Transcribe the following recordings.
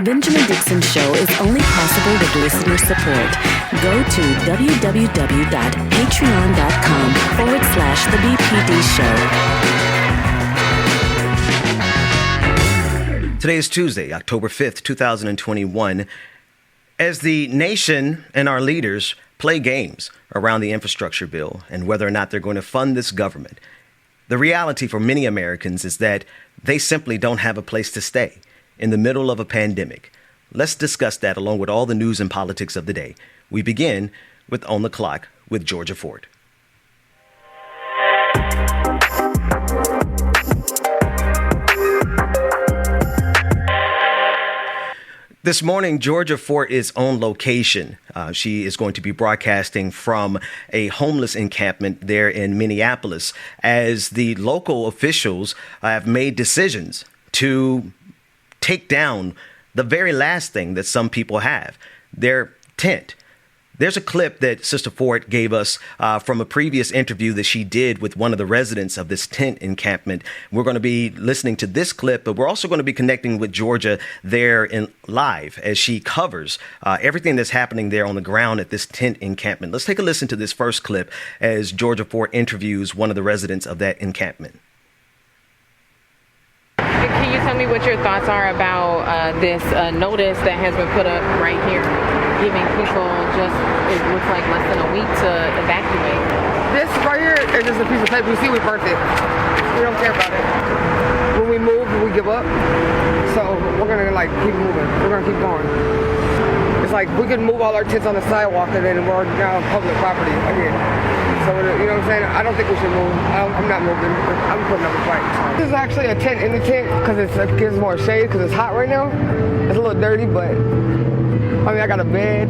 The Benjamin Dixon Show is only possible with listener support. Go to www.patreon.com/The BPD Show. Today is Tuesday, October 5th, 2021. As the nation and our leaders play games around the infrastructure bill and whether or not they're going to fund this government, the reality for many Americans is that they simply don't have a place to stay in the middle of a pandemic. Let's discuss that along with all the news and politics of the day. We begin with On the Clock with Georgia Ford. This morning, Georgia Ford is on location. She is going to be broadcasting from a homeless encampment there in Minneapolis as the local officials have made decisions to take down the very last thing that some people have, their tent. There's a clip that Sister Ford gave us from a previous interview that she did with one of the residents of this tent encampment. We're going to be listening to this clip, but we're also going to be connecting with Georgia there in live as she covers everything that's happening there on the ground at this tent encampment. Let's take a listen to this first clip as Georgia Ford interviews one of the residents of that encampment. Can you tell me what your thoughts are about this notice that has been put up right here, giving people just, it looks like less than a week to evacuate? This right here is just a piece of paper. You see, we burnt it. We don't care about it. When we move, we give up. So we're gonna keep moving. We're gonna keep going. It's like we could move all our tents on the sidewalk and then we're now on public property again. So, you know what I'm saying? I don't think we should move. I'm not moving. I'm putting up a fight. This is actually a tent in the tent because it gives more shade because it's hot right now. It's a little dirty, but I mean, I got a bed.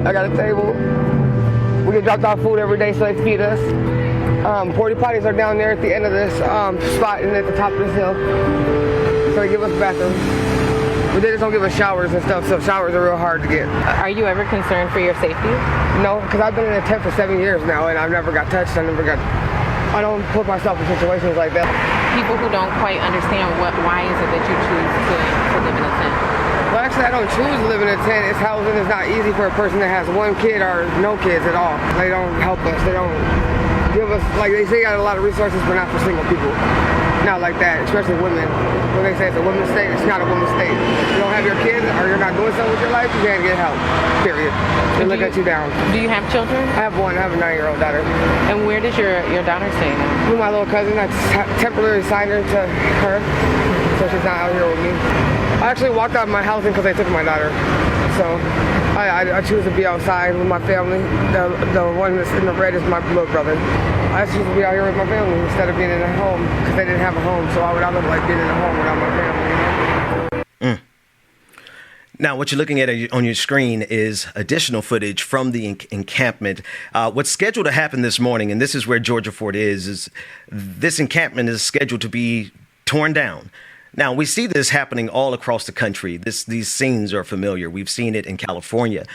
I got a table. We get dropped off food every day, so they feed us. Porta potties are down there at the end of this spot and at the top of this hill. So they give us bathrooms. But they just don't give us showers and stuff, so showers are real hard to get. Are you ever concerned for your safety? No, because I've been in a tent for 7 years now, and I've never got touched. I don't put myself in situations like that. People who don't quite understand why is it that you choose to live in a tent? Well, actually, I don't choose to live in a tent. It's housing is not easy for a person that has one kid or no kids at all. They don't help us. They don't give us, they say got a lot of resources, but not for single people. Not like that, especially women. When they say it's a women's state, it's not a women's state. You don't have your kids or you're not doing something with your life, you can't get help, period. They look at you down. Do you have children? I have one. I have a 9-year-old daughter. And where does your daughter stay now? With my little cousin. I temporarily signed her to her, so she's not out here with me. I actually walked out of my housing because they took my daughter. So I choose to be outside with my family. The one that's in the red is my little brother. I choose to be out here with my family instead of being in a home because they didn't have a home. So why would I look like being in a home without my family? Now, what you're looking at on your screen is additional footage from the encampment. What's scheduled to happen this morning, and this is where Georgia Ford is this encampment is scheduled to be torn down. Now, we see this happening all across the country. These scenes are familiar. We've seen it in California.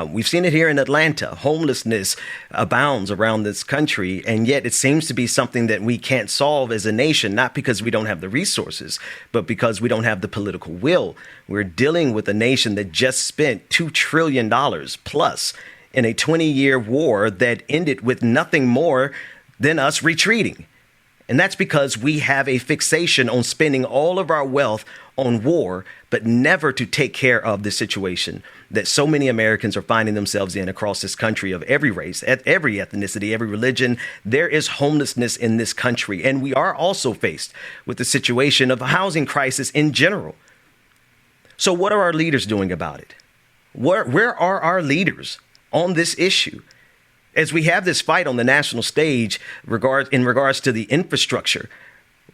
We've seen it here in Atlanta. Homelessness abounds around this country, and yet it seems to be something that we can't solve as a nation, not because we don't have the resources, but because we don't have the political will. We're dealing with a nation that just spent $2 trillion plus in a 20-year war that ended with nothing more than us retreating. And that's because we have a fixation on spending all of our wealth on war, but never to take care of the situation that so many Americans are finding themselves in across this country of every race, at every ethnicity, every religion. There is homelessness in this country. And we are also faced with the situation of a housing crisis in general. So what are our leaders doing about it? Where are our leaders on this issue? As we have this fight on the national stage in regards to the infrastructure,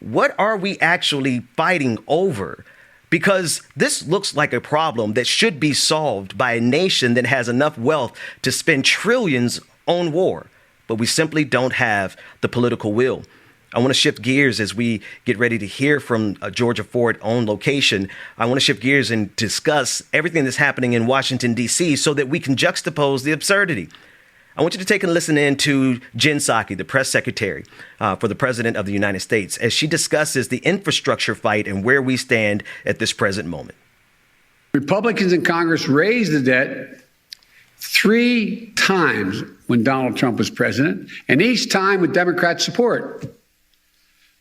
what are we actually fighting over? Because this looks like a problem that should be solved by a nation that has enough wealth to spend trillions on war, but we simply don't have the political will. I want to shift gears as we get ready to hear from Georgia Ford on location. I want to shift gears and discuss everything that's happening in Washington, D.C. so that we can juxtapose the absurdity. I want you to take a listen in to Jen Psaki, the press secretary for the president of the United States, as she discusses the infrastructure fight and where we stand at this present moment. Republicans in Congress raised the debt 3 times when Donald Trump was president, and each time with Democrat support.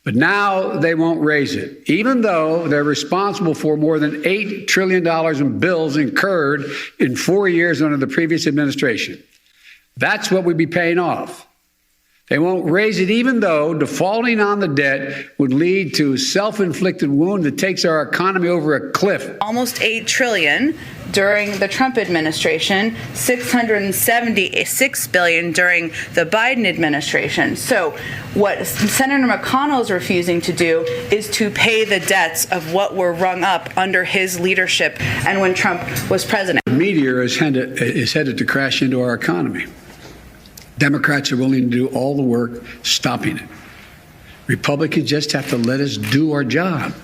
But now they won't raise it, even though they're responsible for more than $8 trillion in bills incurred in 4 years under the previous administration. That's what we'd be paying off. They won't raise it, even though defaulting on the debt would lead to a self-inflicted wound that takes our economy over a cliff. Almost $8 trillion during the Trump administration, $676 billion during the Biden administration. So what Senator McConnell is refusing to do is to pay the debts of what were rung up under his leadership and when Trump was president. The meteor is headed to crash into our economy. Democrats are willing to do all the work stopping it. Republicans just have to let us do our job.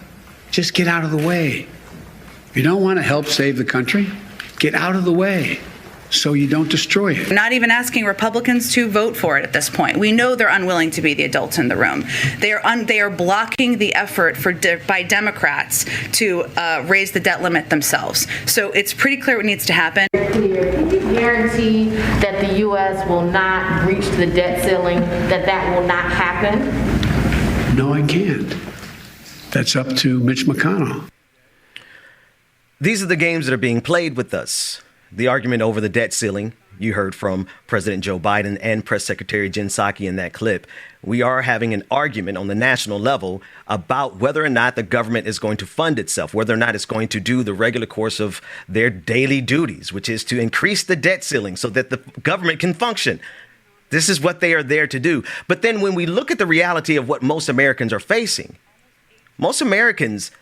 Just get out of the way. If you don't want to help save the country, get out of the way so you don't destroy it. Not even asking Republicans to vote for it at this point. We know they're unwilling to be the adults in the room. They are blocking the effort by Democrats to raise the debt limit themselves. So it's pretty clear what needs to happen. Can you guarantee that the U.S. will not reach the debt ceiling, that will not happen? No, I can't. That's up to Mitch McConnell. These are the games that are being played with us. The argument over the debt ceiling, you heard from President Joe Biden and Press Secretary Jen Psaki in that clip. We are having an argument on the national level about whether or not the government is going to fund itself, whether or not it's going to do the regular course of their daily duties, which is to increase the debt ceiling so that the government can function. This is what they are there to do. But then when we look at the reality of what most Americans are facing, most Americans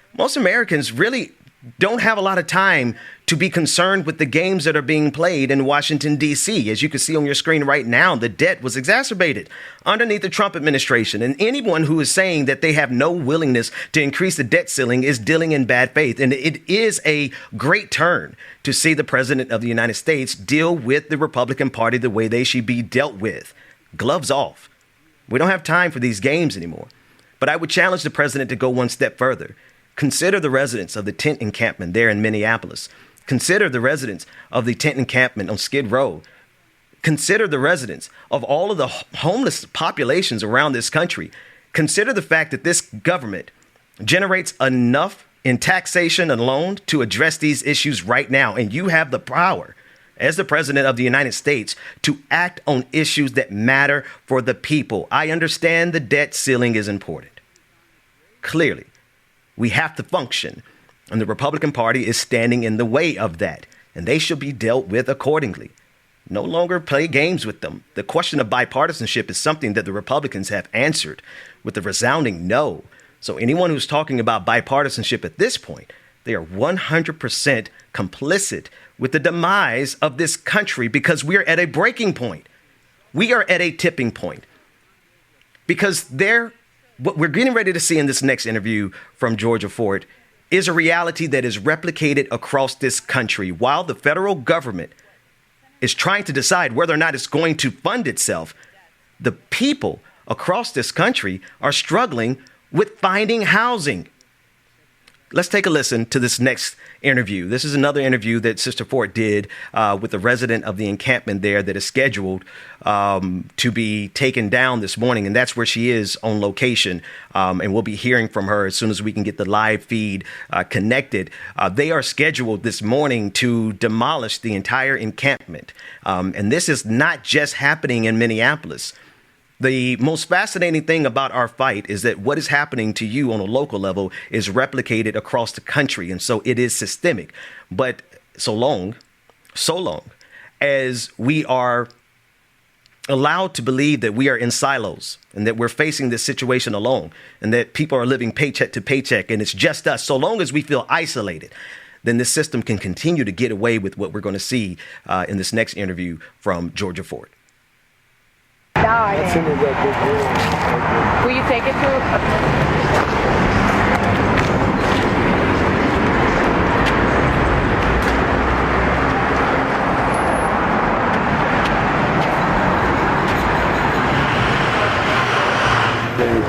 really don't have a lot of time to be concerned with the games that are being played in Washington, D.C. As you can see on your screen right now, the debt was exacerbated underneath the Trump administration. And anyone who is saying that they have no willingness to increase the debt ceiling is dealing in bad faith. And it is a great turn to see the president of the United States deal with the Republican Party the way they should be dealt with. Gloves off. We don't have time for these games anymore. But I would challenge the president to go one step further. Consider the residents of the tent encampment there in Minneapolis. Consider the residents of the tent encampment on Skid Row. Consider the residents of all of the homeless populations around this country. Consider the fact that this government generates enough in taxation alone to address these issues right now. And you have the power as the president of the United States to act on issues that matter for the people. I understand the debt ceiling is important. Clearly. We have to function, and the Republican Party is standing in the way of that, and they should be dealt with accordingly. No longer play games with them. The question of bipartisanship is something that the Republicans have answered with a resounding no. So anyone who's talking about bipartisanship at this point, they are 100% complicit with the demise of this country because we're at a breaking point. We are at a tipping point because what we're getting ready to see in this next interview from Georgia Ford is a reality that is replicated across this country. While the federal government is trying to decide whether or not it's going to fund itself, the people across this country are struggling with finding housing. Let's take a listen to this next interview. This is another interview that Sister Ford did with a resident of the encampment there that is scheduled to be taken down this morning. And that's where she is on location. And we'll be hearing from her as soon as we can get the live feed connected. They are scheduled this morning to demolish the entire encampment. And this is not just happening in Minneapolis. The most fascinating thing about our fight is that what is happening to you on a local level is replicated across the country. And so it is systemic. But so long as we are allowed to believe that we are in silos and that we're facing this situation alone and that people are living paycheck to paycheck and it's just us, so long as we feel isolated, then this system can continue to get away with what we're going to see in this next interview from Georgia Ford. Will you take it to?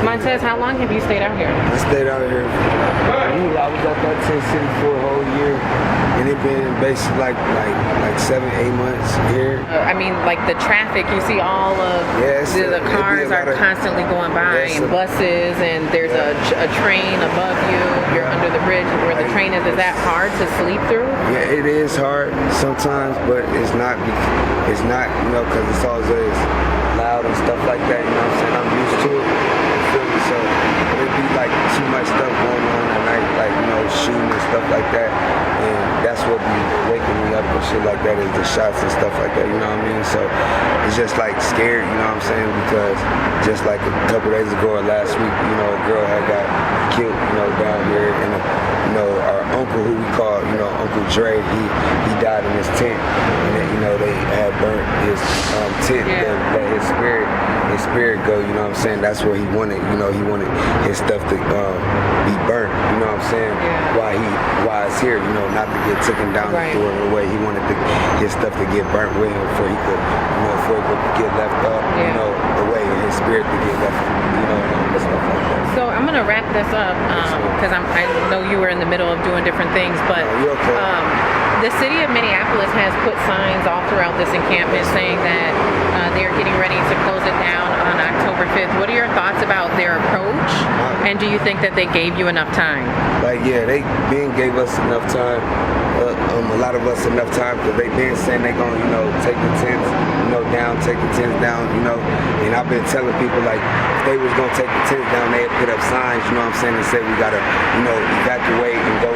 Montez, how long have you stayed out here? I stayed out here. I was at that tent city for a whole year, and it been basically like 7-8 months here. I mean, like the traffic, you see all of the cars are constantly going by, and buses, and there's a train above you. You're under the bridge where the train is. Is that hard to sleep through? Yeah, it is hard sometimes, but it's not, because it's always loud and stuff like that, you know what I'm saying? I'm used to it, you feel me? So it'd be like too much stuff going on at night, like, shooting and stuff like that, and that's what be waking me up and shit like that, is the shots and stuff like that, you know what I mean? So it's just like scared, you know what I'm saying? Because just like a couple days ago or last week, a girl had got killed, down here, and our uncle, who we call, Uncle Dre, he died in his tent, and then, they had burnt his tent, let his spirit go, you know what I'm saying? That's what he wanted, he wanted his stuff to be burnt, you know what I'm saying? Why it's here, not to get taken down and thrown away. He wanted his stuff to get burnt with him before he could, get left up, away, and his spirit to get left, and stuff like that. So I'm gonna wrap this up because I know you were in the middle of doing different things, but the city of Minneapolis has put signs all throughout this encampment saying that they're getting ready to close it down on October 5th. What are your thoughts about their approach, and do you think that they gave you enough time? They gave us enough time. A lot of us enough time, because they been saying they gonna, take the tents, down, take the tents down, and I've been telling people, like, if they was gonna take the tents down, they'd put up signs, you know what I'm saying, and say we gotta, evacuate and go,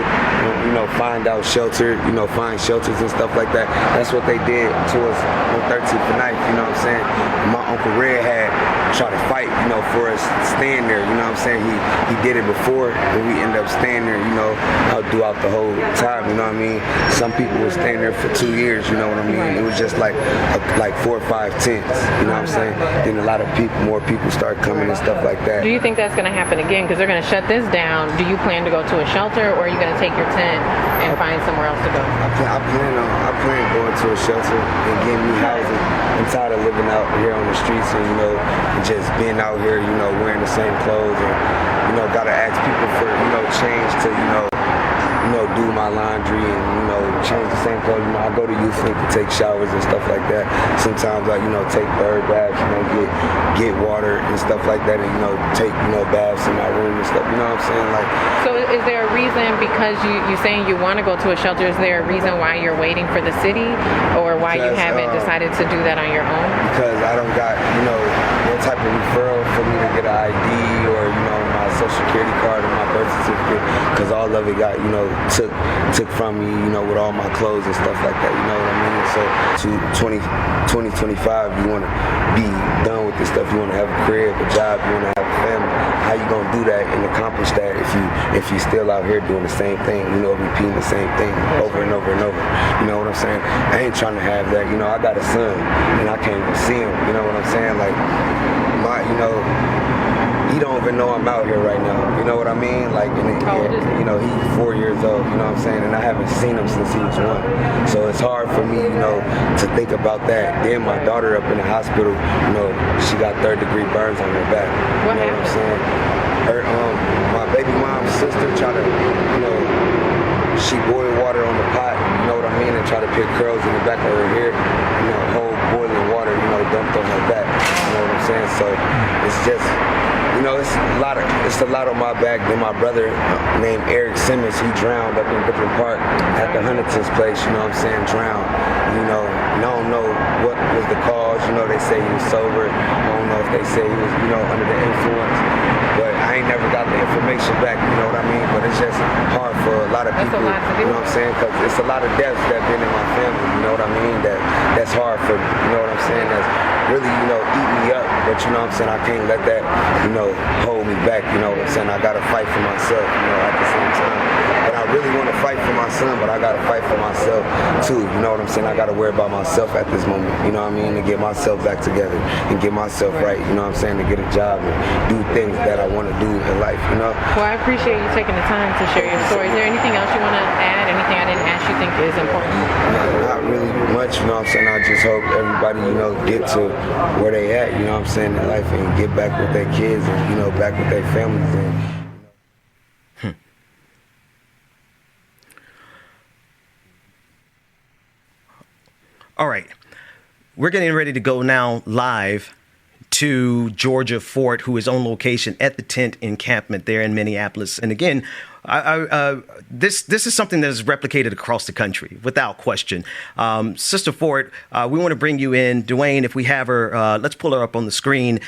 find out shelter, find shelters and stuff like that. That's what they did to us on 13th and 9th, you know what I'm saying. My Uncle Red had tried to fight, for us staying there, you know what I'm saying. He did it before, and we ended up staying there, throughout the whole time, you know what I mean. Some people were staying there for 2 years, you know what I mean. It was just like 4 or 5 tents, you know what I'm saying. Then a lot of more people start coming and stuff like that. Do you think that's going to happen again? Because they're going to shut this down. Do you plan to go to a shelter, or are you going to take your tent and find somewhere else to go? I plan going to a shelter and getting me housing. I'm tired of living out here on the streets and, and just being out here, wearing the same clothes and, gotta ask people for, change to, do my laundry and, change the same clothes. I go to youth league to take showers and stuff like that. Sometimes I, take bird baths, get water and stuff like that, and, take, baths in my room and stuff, you know what I'm saying? Like, so is there a reason, because you're saying you want to go to a shelter, is there a reason why you're waiting for the city, or why you haven't decided to do that on your own? Because I don't got, no type of referral for me to get an ID or, my social security card or my birth certificate, because all of it got, took from me, with all my clothes and stuff like that, you know what I mean? So to 2025, you want to be done with this stuff. You want to have a career, a job, you want to have a family. How you going to do that and accomplish that if you still out here doing the same thing, repeating the same thing over and over and over? You know what I'm saying? I ain't trying to have that. I got a son and I can't even see him. You know what I'm saying? Like, he don't even know I'm out here right now. You know what I mean? Like, he's 4 years old, you know what I'm saying? And I haven't seen him since he was 1. So it's hard for me, to think about that. Then my daughter up in the hospital, she got 3rd-degree burns on her back. What you know happened? What I'm saying? Her, my baby mom's sister tried to, she boiled water on the pot, you know what I mean, and try to pick curls in the back of her hair, whole boiling water, dumped on her back, you know what I'm saying? So it's just, it's a lot on my back. Then my brother named Eric Simmons, he drowned up in Brooklyn Park at the Huntington's place, you know what I'm saying, drowned. And I don't know what was the cause, they say he was sober. I don't know if they say he was, under the influence. But I ain't never got the information back, you know what I mean? But it's just hard for a lot of people, you know what I'm saying? Because it's a lot of deaths that been in my family, you know what I mean? That's hard for, you know what I'm saying? That's really, eat me up. But you know what I'm saying? I can't let that, hold me back, you know what I'm saying? I gotta fight for myself, at the same time. But I really want to fight for my son, but I gotta fight for myself too, you know what I'm saying? I gotta worry about myself at this moment, you know what I mean? To get myself back together and get myself right, you know what I'm saying? To get a job and do things that I want to do in life, Well, I appreciate you taking the time to share your story. Is there anything else you want to add? Anything I didn't ask you think is important? Not really much, you know what I'm saying? I just hope everybody, get to where they at, you know what I'm saying, in life, and get back with their kids and, back with their families. And All right. We're getting ready to go now live to Georgia Fort, who is on location at the tent encampment there in Minneapolis. And again, this is something that is replicated across the country, without question. Sister Fort, we want to bring you in. Dwayne, if we have her, let's pull her up on the screen.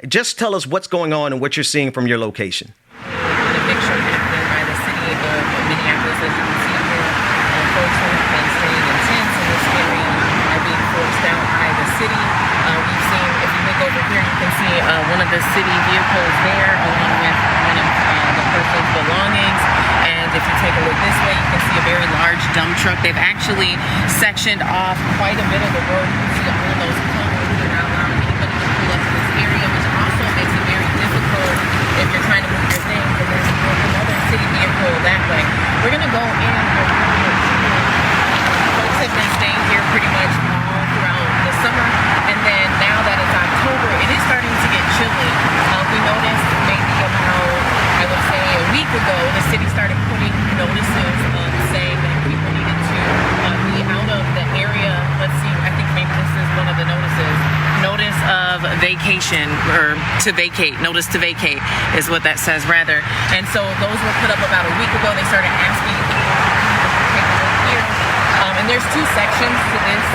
Just tell us what's going on and what you're seeing from your location. An eviction happening by the city of Minneapolis, as you can see here. Folks who have been staying in tents in this area are being forced out by the city. We've seen, if you look over here, you can see one of the city vehicles there, along with one of the person's belongings. And if you take a look this way, you can see a very large dump truck. They've actually sectioned off quite a bit of the road. You can see all of those cones that are not allowing anybody to pull up to this area, which also makes it very difficult if you're trying to move your things. And there's another city vehicle that way. We're going to go in. Folks have been staying here pretty much all throughout the summer. And then now that it's October, it is starting to get chilly. We noticed maybe about, I would say, a week ago, the city started putting notices saying that people needed to be out of the area. Let's see, I think maybe this is one of the notices. Notice of vacation, or to vacate. Notice to vacate is what that says, rather. And so those were put up about a week ago. They started asking people to take a look here. And there's two sections to this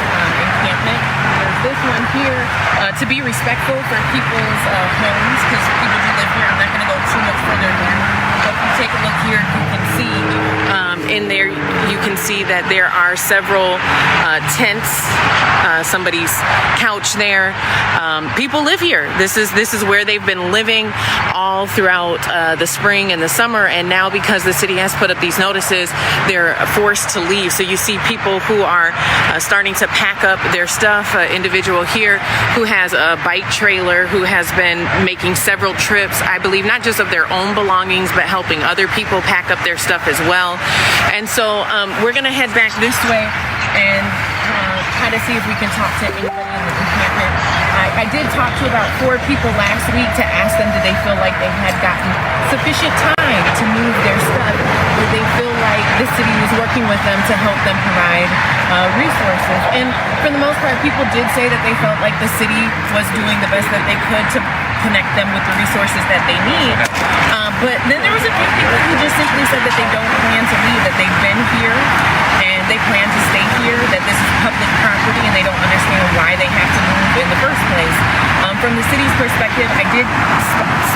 encampment. There's this one here to be respectful for people's homes, because people do live here. I'm not going to go too much further down. But if you take a look here, you can see in there, you can see that there are several tents, somebody's couch there. People live here. This is where they've been living all throughout the spring and the summer, and now because the city has put up these notices, they're forced to leave. So you see people who are starting to pack up their stuff. Individual here who has a bike trailer, who has been making several trips, I believe, not just of their own belongings, but helping other people pack up their stuff as well. And so we're going to head back this way and try to see if we can talk to anybody in the encampment. I did talk to about 4 people last week to ask them, did they feel like they had gotten sufficient time to move their stuff? Did they feel like the city was working with them to help them provide resources? And for the most part, people did say that they felt like the city was doing the best that they could to connect them with the resources that they need. But then there was a few people who just simply said that they don't plan to leave, that they've been here and they plan to stay here, that this is public property and they don't understand why they have to move in the first place. From the city's perspective, I did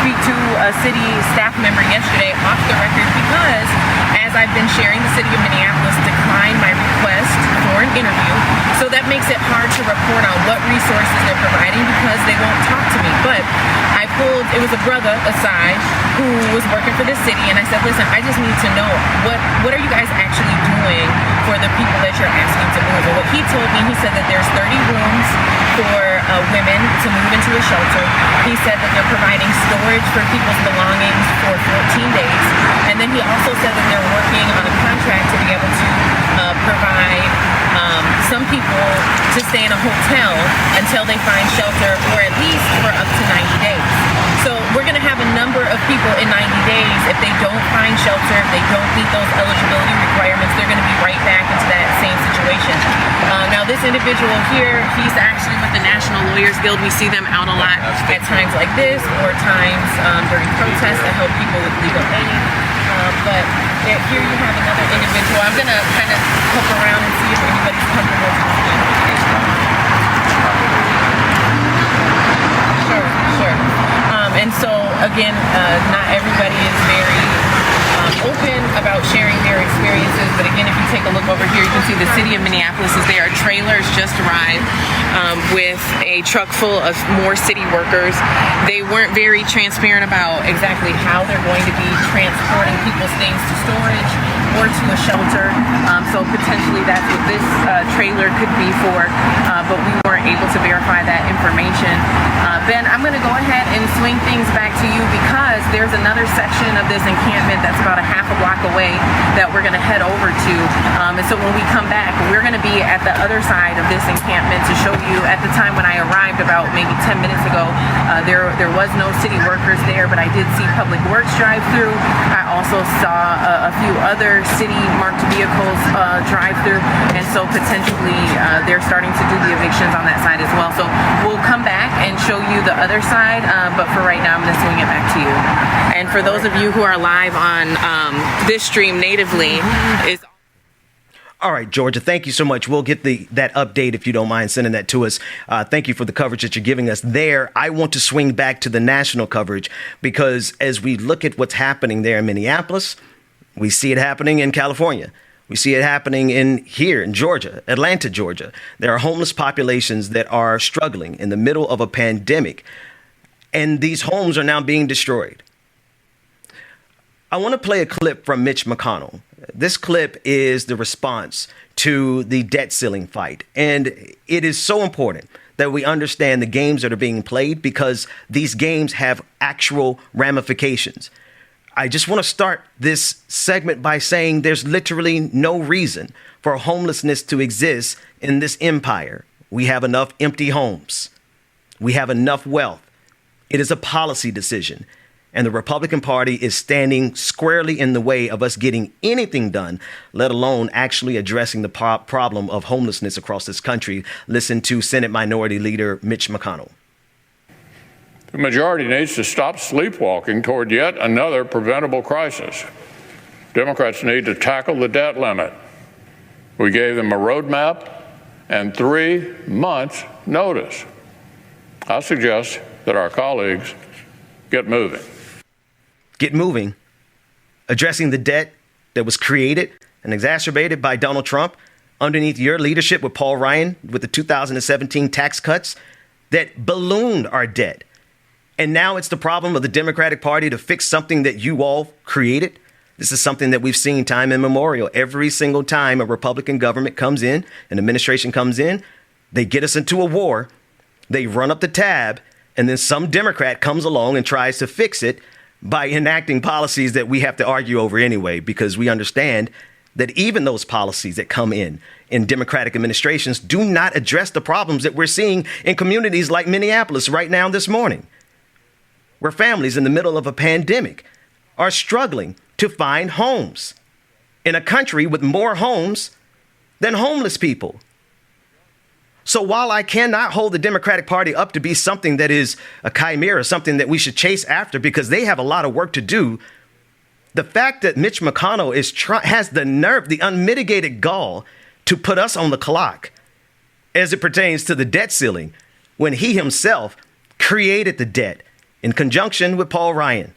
speak to a city staff member yesterday off the record because, as I've been sharing, the city of Minneapolis declined my request for an interview. So that makes it hard to report on what resources they're providing because they won't talk to me. But I pulled, it was a brother aside who was working for the city, and I said, listen, I just need to know what are you guys actually doing for the people that you're asking to move? And what he told me, he said that there's 30 rooms for women to move into a shelter. He said that they're providing storage for people's belongings for 14 days. And then he also said that they're working on a contract to be able to provide some people to stay in a hotel until they find shelter, or at least for up to 90 days. So we're going to have a number of people in 90 days. If they don't find shelter, if they don't meet those eligibility requirements, they're going to be right back into that same situation. Now this individual here, he's actually with the National Lawyers Guild. We see them out a lot at times like this, or times during protests to help people with legal aid. But here you have another individual. I'm going to kind of poke around and see if anybody's comfortable to speak. Sure. And so, again, not everybody is very open about sharing their experiences. But again, if you take a look over here, you can see the city of Minneapolis is there. Trailers just arrived with a truck full of more city workers. They weren't very transparent about exactly how they're going to be transporting people's things to storage or to a shelter. So potentially that's what this trailer could be for, but we weren't able to verify that information. Ben, I'm going to go ahead and swing things back to you because there's another section of this encampment that's about a half a block away that we're going to head over to. And so when we come back, we're going to be at the other side of this encampment to show you. At the time when I arrived about maybe 10 minutes ago, there was no city workers there, but I did see Public Works drive through. I also saw a few other city marked vehicles drive through. And so potentially they're starting to do the evictions on that side as well. So we'll come back and show you the other side, but for right now, I'm going to swing it back to you. And for those of you who are live on this stream natively, is all right, Georgia, thank you so much. We'll get that update if you don't mind sending that to us. Thank you for the coverage that you're giving us there. I want to swing back to the national coverage because as we look at what's happening there in Minneapolis, we see it happening in California. We see it happening here in Georgia, Atlanta, Georgia. There are homeless populations that are struggling in the middle of a pandemic, and these homes are now being destroyed. I want to play a clip from Mitch McConnell. This clip is the response to the debt ceiling fight. And it is so important that we understand the games that are being played because these games have actual ramifications. I just want to start this segment by saying there's literally no reason for homelessness to exist in this empire. We have enough empty homes. We have enough wealth. It is a policy decision. And the Republican Party is standing squarely in the way of us getting anything done, let alone actually addressing the problem of homelessness across this country. Listen to Senate Minority Leader Mitch McConnell. The majority needs to stop sleepwalking toward yet another preventable crisis. Democrats need to tackle the debt limit. We gave them a roadmap and 3 months' notice. I suggest that our colleagues get moving. Get moving. Addressing the debt that was created and exacerbated by Donald Trump underneath your leadership with Paul Ryan with the 2017 tax cuts that ballooned our debt. And now it's the problem of the Democratic Party to fix something that you all created. This is something that we've seen time immemorial. Every single time a Republican government comes in, an administration comes in, they get us into a war, they run up the tab, and then some Democrat comes along and tries to fix it by enacting policies that we have to argue over anyway, because we understand that even those policies that come in Democratic administrations do not address the problems that we're seeing in communities like Minneapolis right now this morning, where families in the middle of a pandemic are struggling to find homes in a country with more homes than homeless people. So while I cannot hold the Democratic Party up to be something that is a chimera, something that we should chase after because they have a lot of work to do, the fact that Mitch McConnell has the nerve, the unmitigated gall to put us on the clock as it pertains to the debt ceiling when he himself created the debt in conjunction with Paul Ryan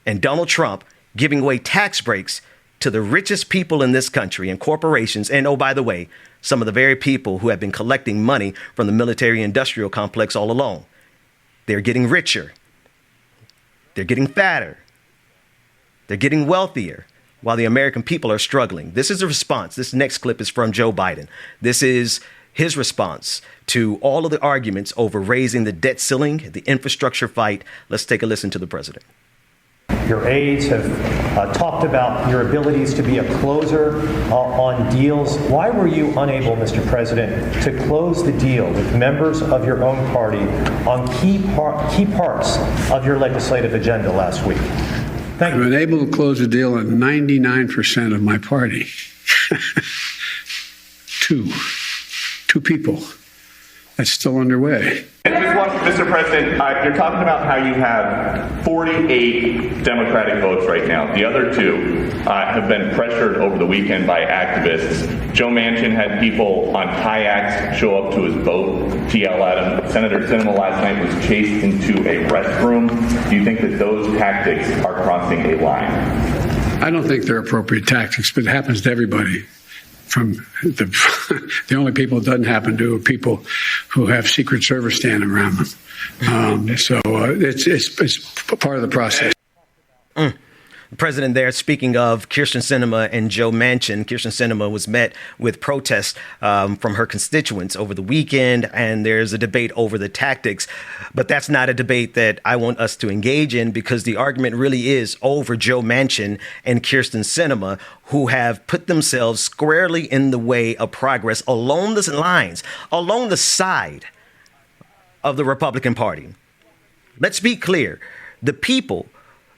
and Donald Trump, giving away tax breaks to the richest people in this country and corporations. And oh, by the way, some of the very people who have been collecting money from the military industrial complex all along. They're getting richer. They're getting fatter. They're getting wealthier while the American people are struggling. This is a response. This next clip is from Joe Biden. This is his response to all of the arguments over raising the debt ceiling, the infrastructure fight. Let's take a listen to the president. Your aides have talked about your abilities to be a closer on deals. Why were you unable, Mr. President, to close the deal with members of your own party on key parts of your legislative agenda last week? Thank you. I've been able to close a deal on 99% of my party. Two people. That's still underway. And just watching, Mr. President, you're talking about how you have 48 Democratic votes right now. The other two have been pressured over the weekend by activists. Joe Manchin had people on kayaks show up to his boat to yell at him. Senator Sinema last night was chased into a restroom. Do you think that those tactics are crossing a line? I don't think they're appropriate tactics, but it happens to everybody. From the only people it doesn't happen to are people who have Secret Service standing around them. It's part of the process. The president there speaking of Kyrsten Sinema and Joe Manchin. Kyrsten Sinema was met with protests from her constituents over the weekend, and there's a debate over the tactics. But that's not a debate that I want us to engage in, because the argument really is over Joe Manchin and Kyrsten Sinema, who have put themselves squarely in the way of progress along the lines, along the side of the Republican Party. Let's be clear. The people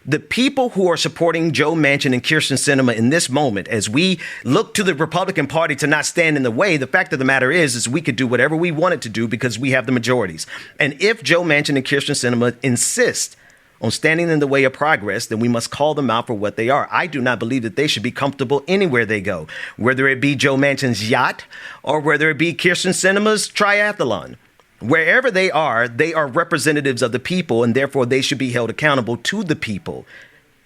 The people who are supporting Joe Manchin and Kyrsten Sinema in this moment, as we look to the Republican Party to not stand in the way, the fact of the matter is we could do whatever we wanted to do because we have the majorities. And if Joe Manchin and Kyrsten Sinema insist on standing in the way of progress, then we must call them out for what they are. I do not believe that they should be comfortable anywhere they go, whether it be Joe Manchin's yacht or whether it be Kyrsten Sinema's triathlon. Wherever they are representatives of the people, and therefore they should be held accountable to the people.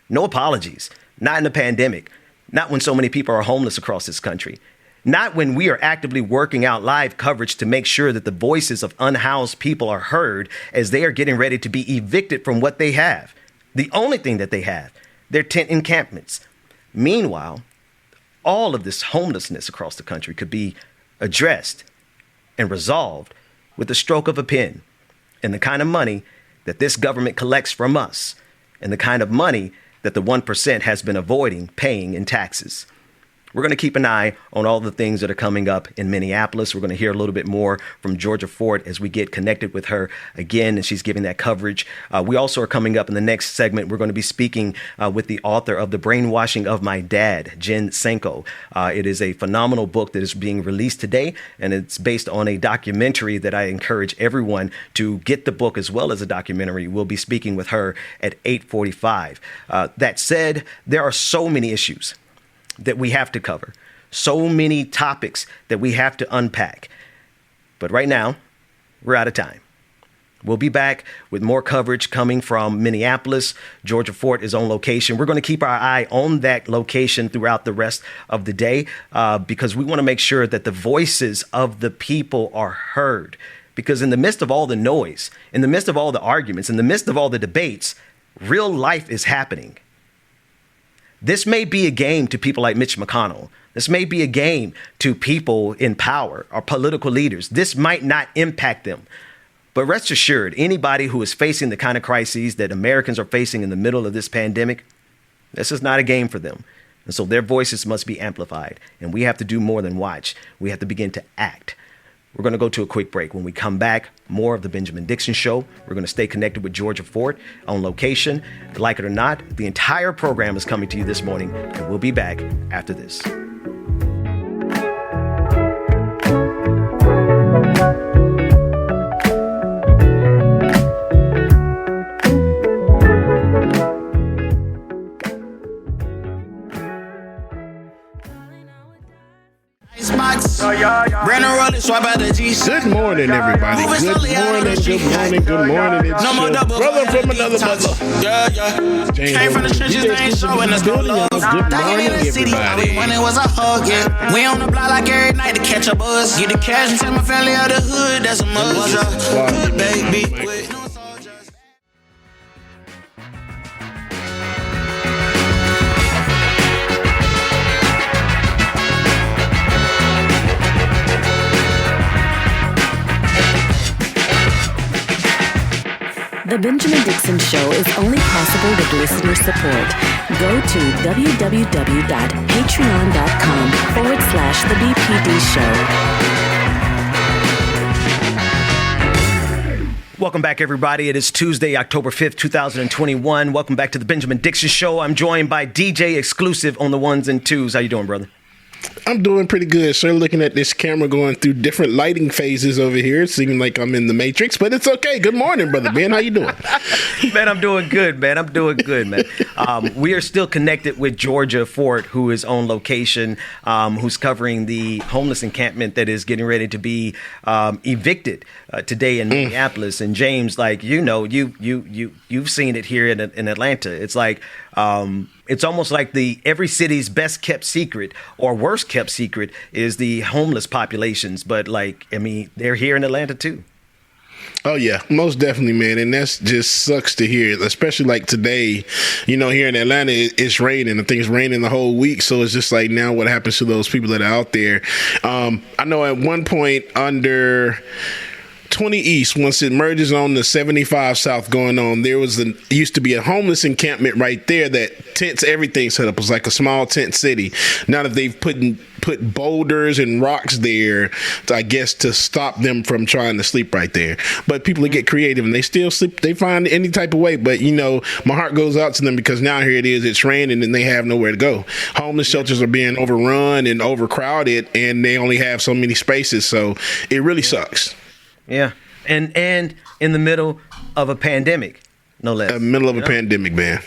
No apologies. Not in the pandemic. Not when so many people are homeless across this country. Not when we are actively working out live coverage to make sure that the voices of unhoused people are heard as they are getting ready to be evicted from what they have. The only thing that they have, their tent encampments. Meanwhile, all of this homelessness across the country could be addressed and resolved with the stroke of a pen, and the kind of money that this government collects from us, and the kind of money that the 1% has been avoiding paying in taxes. We're going to keep an eye on all the things that are coming up in Minneapolis. We're going to hear a little bit more from Georgia Fort as we get connected with her again, and she's giving that coverage. We also are coming up in the next segment. We're going to be speaking with the author of The Brainwashing of My Dad, Jen Senko. It is a phenomenal book that is being released today, and it's based on a documentary that I encourage everyone to get the book as well as a documentary. We'll be speaking with her at 8:45. That said, there are so many issues that we have to cover. So many topics that we have to unpack. But right now, we're out of time. We'll be back with more coverage coming from Minneapolis. Georgia Fort is on location. We're going to keep our eye on that location throughout the rest of the day because we want to make sure that the voices of the people are heard. Because in the midst of all the noise, in the midst of all the arguments, in the midst of all the debates, real life is happening. This may be a game to people like Mitch McConnell. This may be a game to people in power or political leaders. This might not impact them. But rest assured, anybody who is facing the kind of crises that Americans are facing in the middle of this pandemic, this is not a game for them. And so their voices must be amplified. And we have to do more than watch. We have to begin to act. We're going to go to a quick break. When we come back, more of the Benjamin Dixon Show. We're going to stay connected with Georgia Fort on location. Like it or not, the entire program is coming to you this morning, and we'll be back after this. Good morning, everybody. Good morning. It's your brother from another mother. Came from the trenches, they ain't showing us no love. Good morning, everybody. When it was a hug, yeah. We on the block like every night to catch a buzz. Get the cash and tell my family out the hood, that's a must. Good baby. The Benjamin Dixon Show is only possible with listener support. Go to www.patreon.com/The BPD Show. Welcome back, everybody. It is Tuesday, October 5th, 2021. Welcome back to the Benjamin Dixon Show. I'm joined by DJ Exclusive on the ones and twos. How you doing, brother? I'm doing pretty good, sir. Looking at this camera going through different lighting phases over here. It seems like I'm in the Matrix, but it's okay. Good morning, brother Ben. How you doing? Man, I'm doing good, man. We are still connected with Georgia Fort, who is on location, who's covering the homeless encampment that is getting ready to be evicted today in Minneapolis. And James, like, you know, you've seen it here in Atlanta. It's like it's almost like every city's best kept secret or worst kept secret is the homeless populations. But like, I mean, they're here in Atlanta too. Oh, yeah, most definitely, man. And that's just sucks to hear, especially like today, you know, here in Atlanta, it's raining. I think it's raining the whole week. So it's just like now what happens to those people that are out there? I know at one point under 20 East, once it merges on the 75 South going on, there used to be a homeless encampment right there that tents everything set up. It was like a small tent city. Now that they've put boulders and rocks there, I guess, to stop them from trying to sleep right there. But people get creative and they still sleep. They find any type of way. But, my heart goes out to them because now here it is. It's raining and they have nowhere to go. Homeless shelters are being overrun and overcrowded, and they only have so many spaces. So it really sucks. Yeah. And in the middle of a pandemic, no less. Middle of a pandemic, man.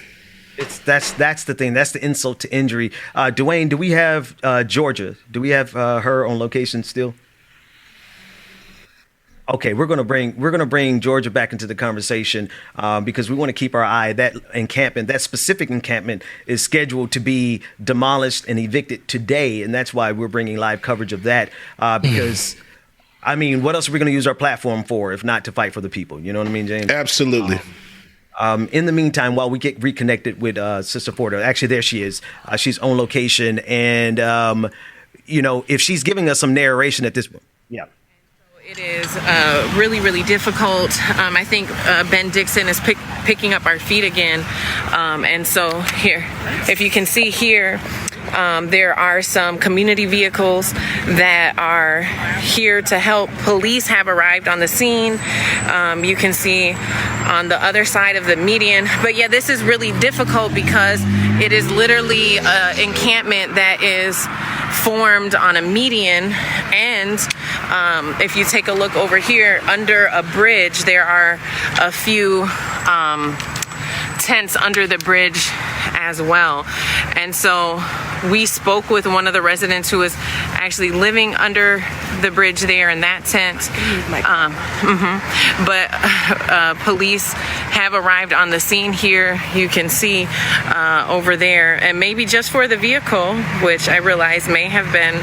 That's the thing. That's the insult to injury. Dwayne, do we have Georgia? Do we have her on location still? Okay, we're gonna bring Georgia back into the conversation because we want to keep our eye. That specific encampment is scheduled to be demolished and evicted today, and that's why we're bringing live coverage of that because. I mean, what else are we going to use our platform for if not to fight for the people? You know what I mean, James? Absolutely. In the meantime, while we get reconnected with Sister Porter, actually, there she is. She's on location. And, if she's giving us some narration at this point. Yeah. It is really, really difficult. I think Ben Dixon is picking up our feet again. And so here, if you can see here, there are some community vehicles that are here to help. Police have arrived on the scene. You can see on the other side of the median. But yeah, this is really difficult because it is literally an encampment that is formed on a median. And if you take a look over here under a bridge, there are a few tents under the bridge as well. And so we spoke with one of the residents who is actually living under the bridge there in that tent. But police have arrived on the scene here. You can see over there, and maybe just for the vehicle, which I realize may have been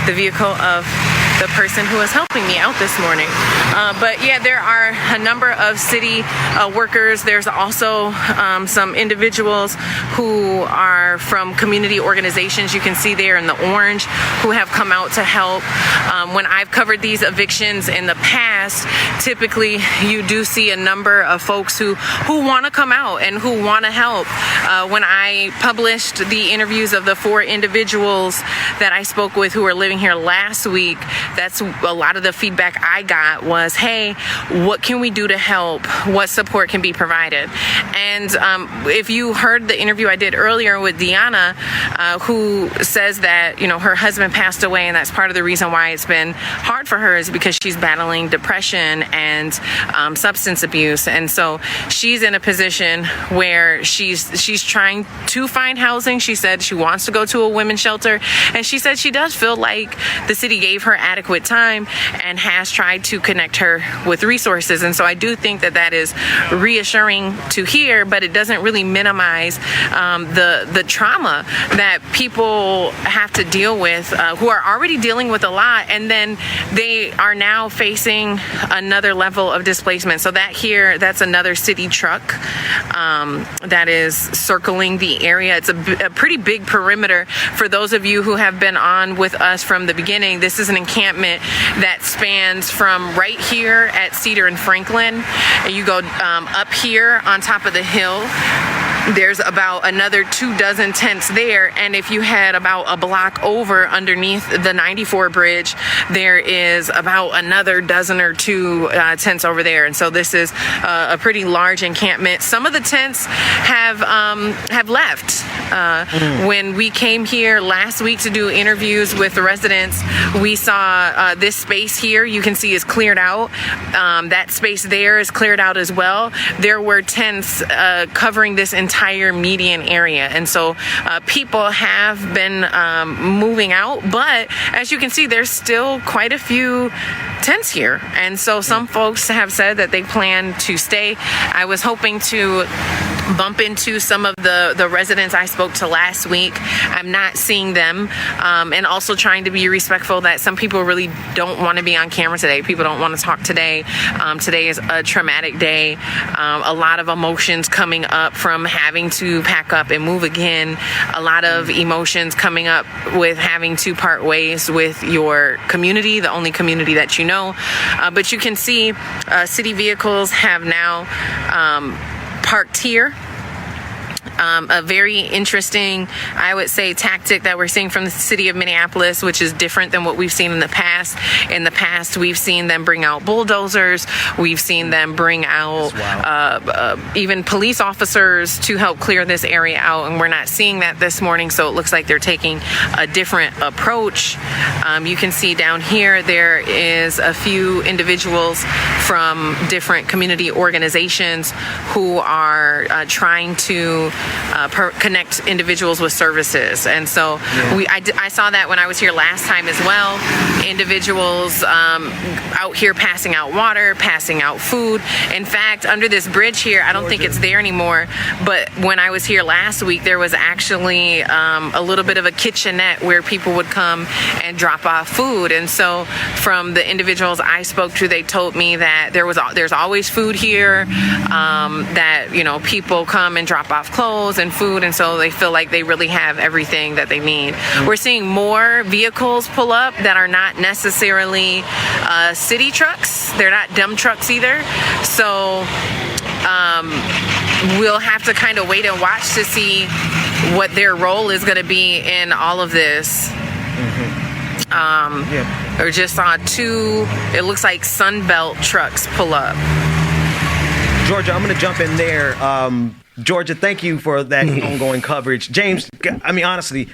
the vehicle of the person who was helping me out this morning. But yeah, there are a number of city workers. There's also some individuals who are from community organizations. You can see there in the orange who have come out to help. When I've covered these evictions in the past, typically you do see a number of folks who want to come out and who want to help. When I published the interviews of the 4 individuals that I spoke with who were living here last week, that's a lot of the feedback I got was, hey, what can we do to help? What support can be provided? And if you heard the interview I did earlier with Deanna, who says that, her husband passed away, and that's part of the reason why it's been hard for her is because she's battling depression and substance abuse. And so she's in a position where she's trying to find housing. She said she wants to go to a women's shelter, and she said she does feel like the city gave her adequate time and has tried to connect her with resources. And so I do think that is reassuring to hear, but it doesn't really minimize the trauma that people have to deal with who are already dealing with a lot, and then they are now facing another level of displacement. So that's another city truck that is circling the area. It's a pretty big perimeter. For those of you who have been on with us from the beginning, this is an encampment that spans from right here at Cedar and Franklin, and you go up here on top of the hill. There's about another 24 tents there, and if you head about a block over underneath the 94 bridge, there is about another 12 or 2 tents over there. And so this is a pretty large encampment. Some of the tents have left. When we came here last week to do interviews with the residents, we saw this space here you can see is cleared out. That space there is cleared out as well. There were tents covering this entire median area, and so people have been moving out, but as you can see, there's still quite a few tents here, and so some folks have said that they plan to stay. I was hoping to bump into some of the residents I spoke to last week. I'm not seeing them, and also trying to be respectful that some people really don't want to be on camera today. People don't want to talk today. Today is a traumatic day. A lot of emotions coming up from having to pack up and move again. A lot of emotions coming up with having to part ways with your community, the only community that you know. But you can see city vehicles have now parked here. A very interesting, I would say, tactic that we're seeing from the city of Minneapolis, which is different than what we've seen in the past. In the past, we've seen them bring out bulldozers. We've seen them bring out even police officers to help clear this area out, and we're not seeing that this morning, so it looks like they're taking a different approach. You can see down here there is a few individuals from different community organizations who are trying to connect individuals with services. And so I saw that when I was here last time as well. Individuals out here passing out water, passing out food. In fact, under this bridge here, I don't think it's there anymore, but when I was here last week, there was actually a little bit of a kitchenette where people would come and drop off food. And so from the individuals I spoke to, they told me that there's always food here, that, you know, people come and drop off clothes and food, and so they feel like they really have everything that they need. We're seeing more vehicles pull up that are not necessarily city trucks. They're not dump trucks either. So we'll have to kind of wait and watch to see what their role is going to be in all of this. Or just saw two, it looks like Sunbelt trucks pull up. Georgia, I'm going to jump in there. Georgia, thank you for that ongoing coverage. James, I mean, honestly,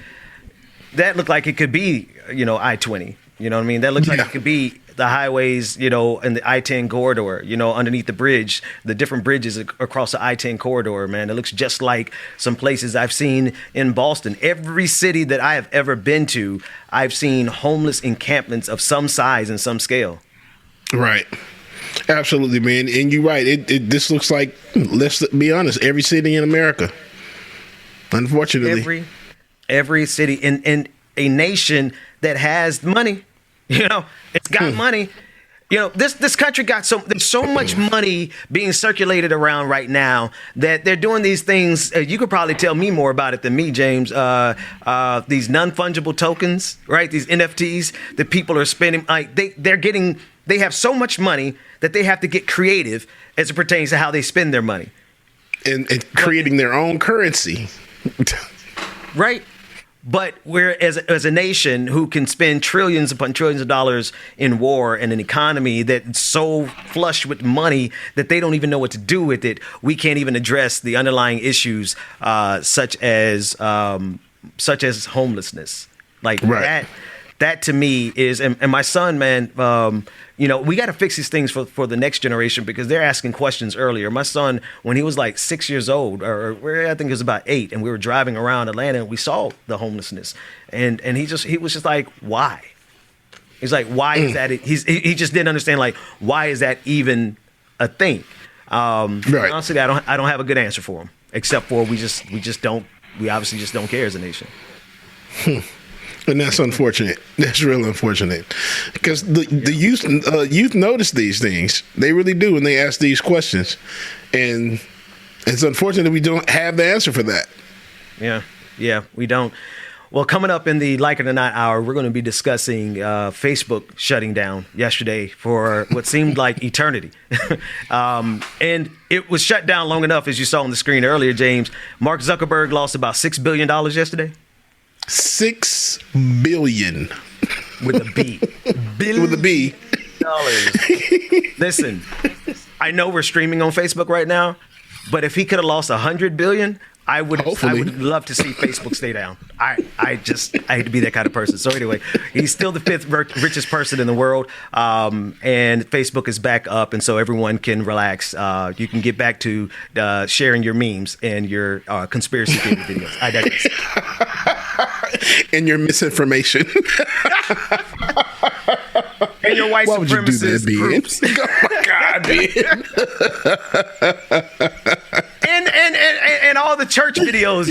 that looked like it could be, you know, I-20. You know what I mean? That looks like it could be the highways, you know, and the I-10 corridor, you know, underneath the bridge, the different bridges across the I-10 corridor, man. It looks just like some places I've seen in Boston. Every city that I have ever been to, I've seen homeless encampments of some size and some scale. Right. Absolutely, man. And you're right. This looks like, let's be honest, every city in America. Unfortunately. Every city in a nation that has money, you know, it's got money. You know, this country got there's so much money being circulated around right now that they're doing these things. You could probably tell me more about it than me, James. These non-fungible tokens, right? These NFTs that people are spending, like they have so much money that they have to get creative as it pertains to how they spend their money. And creating their own currency. Right. But we're, as a nation who can spend trillions upon trillions of dollars in war and an economy that's so flush with money that they don't even know what to do with it, we can't even address the underlying issues such as homelessness. Like that to me is, and my son, man, you know, we got to fix these things for the next generation because they're asking questions earlier. My son, when he was like 6 years old, or I think it was about 8, and we were driving around Atlanta and we saw the homelessness, and he was just like, why? He's like, why is that? He just didn't understand, like, why is that even a thing? Honestly, I don't have a good answer for him, except for we obviously just don't care as a nation. And that's unfortunate. That's real unfortunate. Because the youth notice these things. They really do, and they ask these questions. And it's unfortunate we don't have the answer for that. Yeah, we don't. Well, coming up in the Like It or Not hour, we're going to be discussing Facebook shutting down yesterday for what seemed like eternity. And it was shut down long enough, as you saw on the screen earlier, James. Mark Zuckerberg lost about $6 billion yesterday. $6 billion. With a B. With a B. Listen, I know we're streaming on Facebook right now, but if he could have lost $100 billion, I would love to see Facebook stay down. I hate to be that kind of person. So anyway, he's still the 5th richest person in the world, and Facebook is back up, and so everyone can relax. You can get back to sharing your memes and your conspiracy theory videos. I digress. And your misinformation. And your white supremacist groups. Oh my God, Ben. church videos.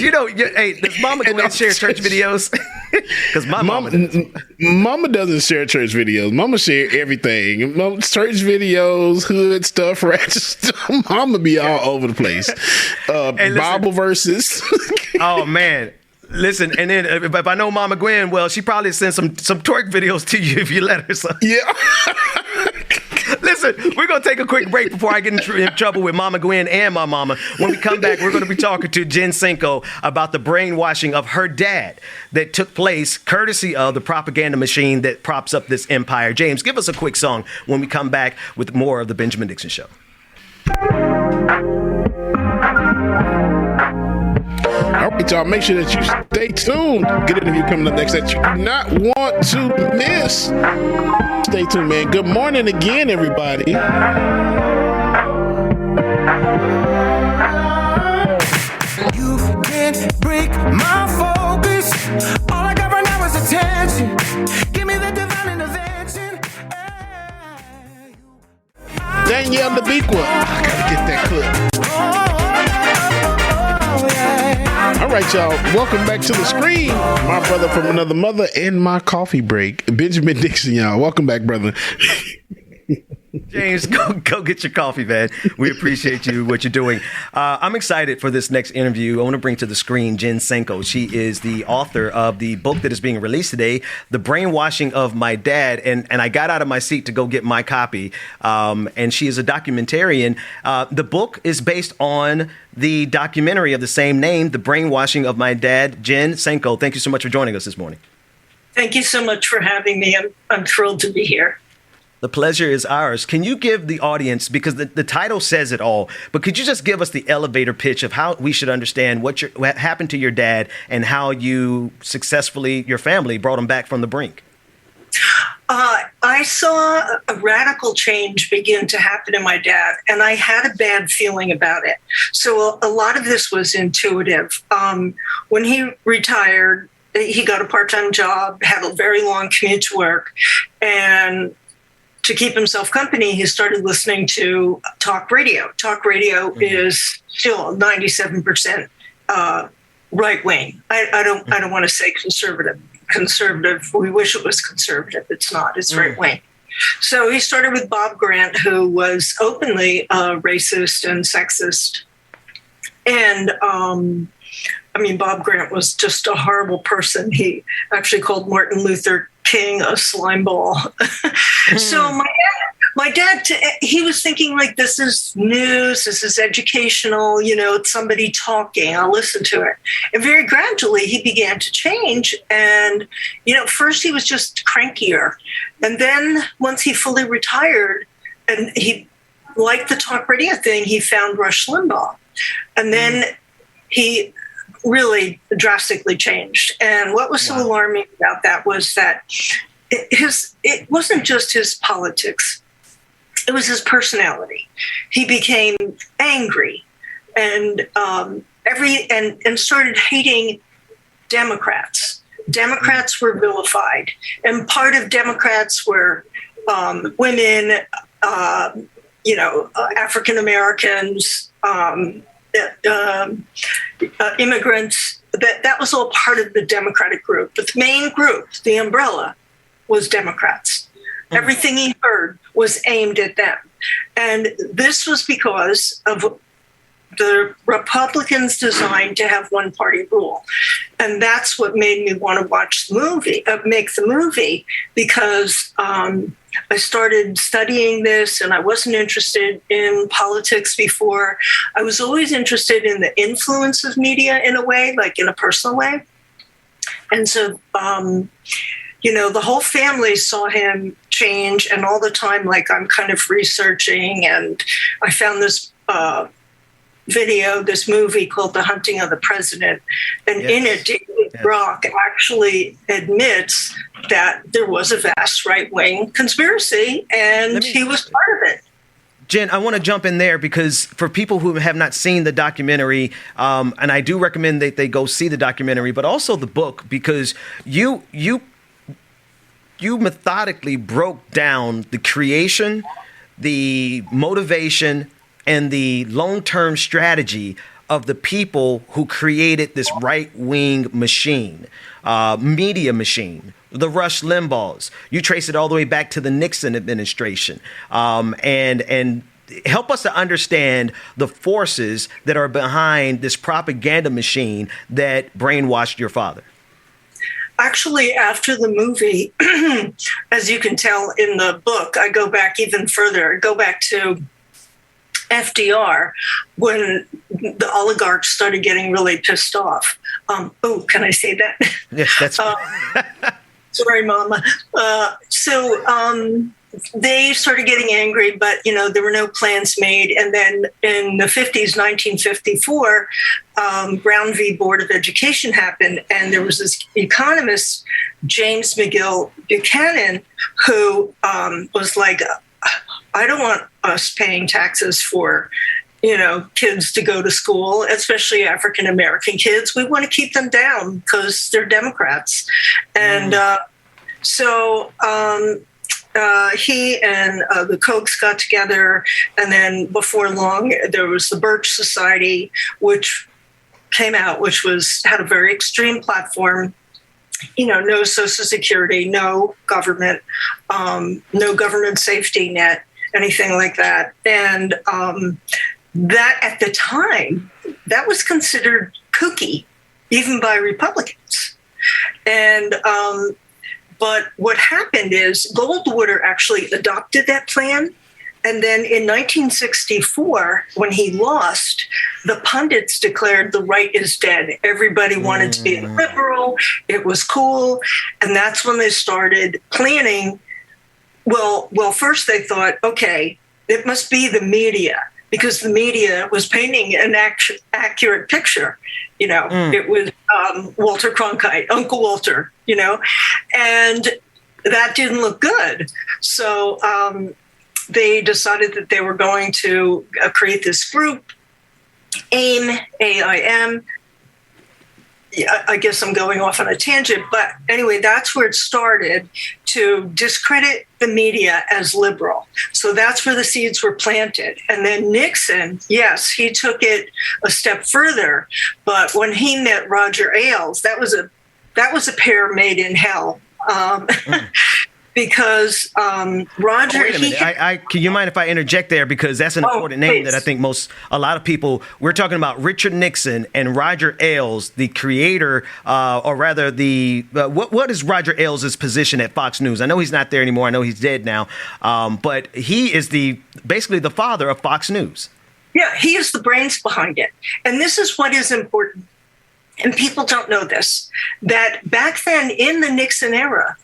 Hey, does Mama Gwen share church videos? Because my mama doesn't share church videos. Mama share everything. Church videos, hood stuff, ratchet stuff. Mama be all over the place. Bible verses. Oh man. Listen, and then if I know Mama Gwen, well, she probably sent some twerk videos to you if you let her. So. Yeah. Listen, we're going to take a quick break before I get in trouble with Mama Gwen and my mama. When we come back, we're going to be talking to Jen Senko about the brainwashing of her dad that took place courtesy of the propaganda machine that props up this empire. James, give us a quick song when we come back with more of the Benjamin Dixon Show. All right, y'all, make sure that you stay tuned. Good interview coming up next that you do not want to miss. Stay tuned, man. Good morning again, everybody. You can't break my focus. All I got right now is attention. Give me the divine intervention. Danielle Nabiqua. I gotta get that clip. All right, y'all. Welcome back to the screen. My brother from another mother and my coffee break, Benjamin Dixon, y'all. Welcome back, brother. James, go get your coffee, man. We appreciate you, what you're doing. I'm excited for this next interview. I want to bring to the screen Jen Senko. She is the author of the book that is being released today, The Brainwashing of My Dad. And I got out of my seat to go get my copy. And she is a documentarian. The book is based on the documentary of the same name, The Brainwashing of My Dad. Jen Senko, thank you so much for joining us this morning. Thank you so much for having me. I'm thrilled to be here. The pleasure is ours. Can you give the audience, because the title says it all, but could you just give us the elevator pitch of how we should understand what happened to your dad and how you successfully, your family, brought him back from the brink? I saw a radical change begin to happen in my dad, and I had a bad feeling about it. So a lot of this was intuitive. When he retired, he got a part-time job, had a very long commute to work, and to keep himself company, he started listening to talk radio. Talk radio is still 97% right wing. I don't want to say conservative. Conservative. We wish it was conservative. It's not. It's right wing. So he started with Bob Grant, who was openly racist and sexist, and Bob Grant was just a horrible person. He actually called Martin Luther King a slime ball. So my dad, he was thinking like, this is news, this is educational, it's somebody talking, I'll listen to it. And very gradually he began to change. And, first he was just crankier. And then once he fully retired and he liked the talk radio thing, he found Rush Limbaugh. And then he really drastically changed. And what was so alarming about that was that it wasn't just his politics. It was his personality. He became angry and started hating Democrats. Democrats were vilified. And part of Democrats were women, African Americans, immigrants. That was all part of the Democratic group. But the main group, the umbrella, was Democrats. Everything he heard was aimed at them. And this was because of the Republicans' design to have one-party rule. And that's what made me want to make the movie, because I started studying this, and I wasn't interested in politics before. I was always interested in the influence of media in a way, like in a personal way. And so, the whole family saw him change, and all the time, like, I'm kind of researching, and I found this this movie called The Hunting of the President. And in it, David Brock actually admits that there was a vast right-wing conspiracy, and he was part of it. Jen, I want to jump in there because for people who have not seen the documentary, and I do recommend that they go see the documentary, but also the book, because you methodically broke down the creation, the motivation, and the long-term strategy of the people who created this right-wing machine, media machine, the Rush Limbaughs. You trace it all the way back to the Nixon administration, and help us to understand the forces that are behind this propaganda machine that brainwashed your father. Actually, after the movie, as you can tell in the book, I go back even further. I go back to FDR when the oligarchs started getting really pissed off. Can I say that? Yes, that's sorry, Mama. They started getting angry, but, there were no plans made. And then in the 50s, 1954, Brown v. Board of Education happened. And there was this economist, James McGill Buchanan, who was like, I don't want us paying taxes for, kids to go to school, especially African-American kids. We want to keep them down because they're Democrats. And he and the Kochs got together, and then before long, there was the Birch Society, which came out, which had a very extreme platform. No Social Security, no government safety net, anything like that. And that at the time, that was considered kooky, even by Republicans. And but what happened is Goldwater actually adopted that plan. And then in 1964, when he lost, the pundits declared the right is dead. Everybody wanted to be a liberal. It was cool. And that's when they started planning. Well, first they thought, okay, it must be the media, because the media was painting an accurate picture. It was Walter Cronkite, Uncle Walter, and that didn't look good. So they decided that they were going to create this group, AIM, AIM. I guess I'm going off on a tangent, but anyway, that's where it started, to discredit the media as liberal. So that's where the seeds were planted. And then Nixon, yes, he took it a step further, but when he met Roger Ailes, that was a pair made in hell. Because Roger... Wait a minute. Can you mind if I interject there? Because that's an important name that I think a lot of people... We're talking about Richard Nixon and Roger Ailes, the creator, or rather the... what is Roger Ailes' position at Fox News? I know he's not there anymore. I know he's dead now. But he is basically the father of Fox News. Yeah, he is the brains behind it. And this is what is important. And people don't know this, that back then in the Nixon era,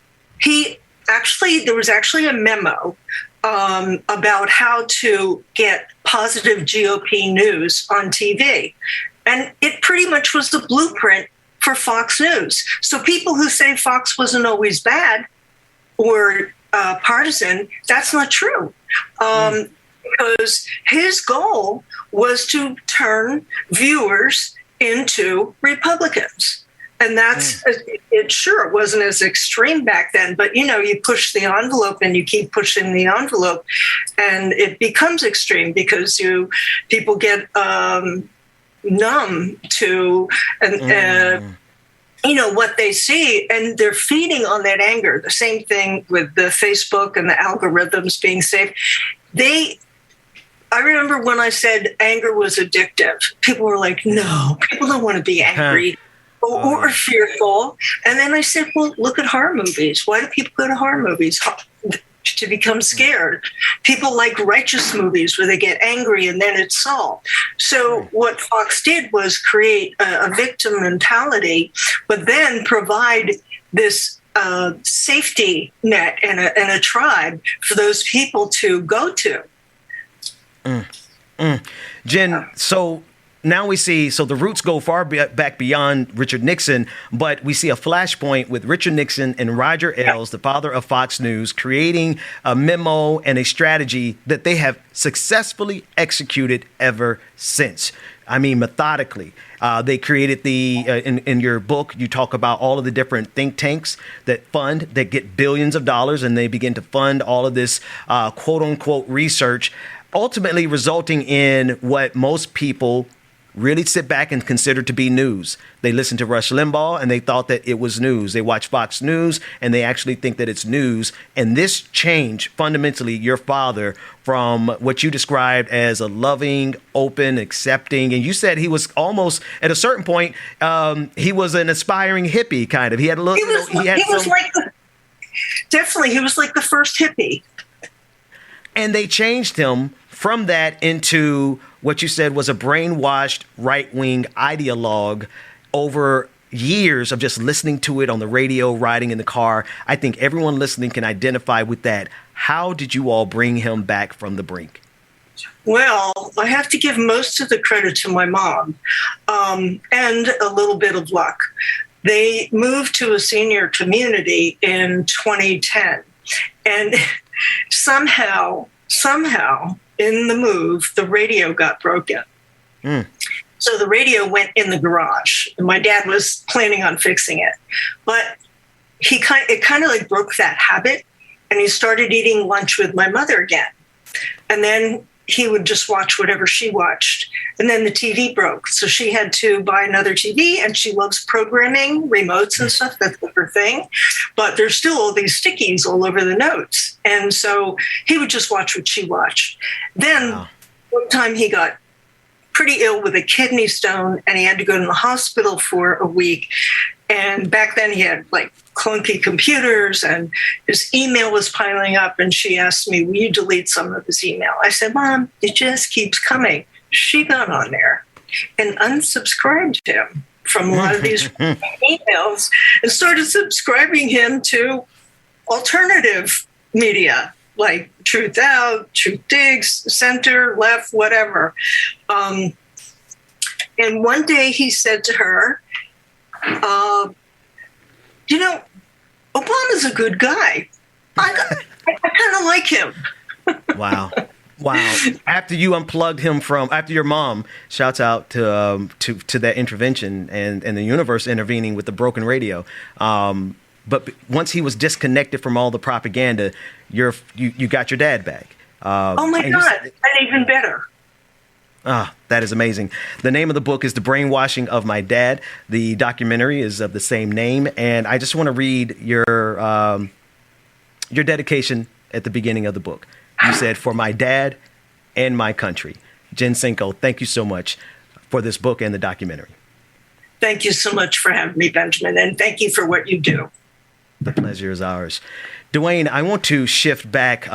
there was actually a memo about how to get positive GOP news on TV. And it pretty much was the blueprint for Fox News. So people who say Fox wasn't always bad or partisan, that's not true. Because his goal was to turn viewers into Republicans. And that's, it wasn't as extreme back then, but you push the envelope and you keep pushing the envelope and it becomes extreme because people get numb to what they see, and they're feeding on that anger. The same thing with the Facebook and the algorithms being safe. I remember when I said anger was addictive, people were like, no, people don't want to be angry. Or fearful. And then I said, well, look at horror movies. Why do people go to horror movies? To become scared. People like righteous movies where they get angry and then it's solved. So what Fox did was create a victim mentality, but then provide this safety net and a tribe for those people to go to. Jen, so now we see, so the roots go far back beyond Richard Nixon, but we see a flashpoint with Richard Nixon and Roger Ailes, the father of Fox News, creating a memo and a strategy that they have successfully executed ever since. I mean, methodically. They created in your book, you talk about all of the different think tanks that get billions of dollars, and they begin to fund all of this quote unquote research, ultimately resulting in what most people really sit back and consider to be news. They listen to Rush Limbaugh and they thought that it was news. They watch Fox News and they actually think that it's news. And this changed fundamentally your father from what you described as a loving, open, accepting. And you said he was almost at a certain point, he was an aspiring hippie kind of. He had a little, definitely, he was like the first hippie. And they changed him from that into what you said was a brainwashed right-wing ideologue over years of just listening to it on the radio, riding in the car. I think everyone listening can identify with that. How did you all bring him back from the brink? Well, I have to give most of the credit to my mom, and a little bit of luck. They moved to a senior community in 2010, and somehow, in the move, the radio got broken. So the radio went in the garage, and my dad was planning on fixing it. But it kind of like broke that habit, and he started eating lunch with my mother again. And then he would just watch whatever she watched. And then the TV broke. So she had to buy another TV, and she loves programming, remotes and stuff. That's her thing. But there's still all these stickies all over the notes. And so he would just watch what she watched. Then one time he got pretty ill with a kidney stone, and he had to go to the hospital for a week. And back then he had like clunky computers, and his email was piling up. And she asked me, will you delete some of his email? I said, Mom, it just keeps coming. She got on there and unsubscribed him from a lot of these emails and started subscribing him to alternative media like Truth Out, Truth Digs, Center, Left, whatever. And one day he said to her, Obama's a good guy. I kind of like him. Wow. After you unplugged him after your mom, shouts out to that intervention and the universe intervening with the broken radio. But once he was disconnected from all the propaganda, you got your dad back. Oh my God, and even better. That is amazing. The name of the book is The Brainwashing of My Dad. The documentary is of the same name. And I just want to read your dedication at the beginning of the book. You said, for my dad and my country. Jen Senko, thank you so much for this book and the documentary. Thank you so much for having me, Benjamin. And thank you for what you do. The pleasure is ours. Dwayne, I want to shift back.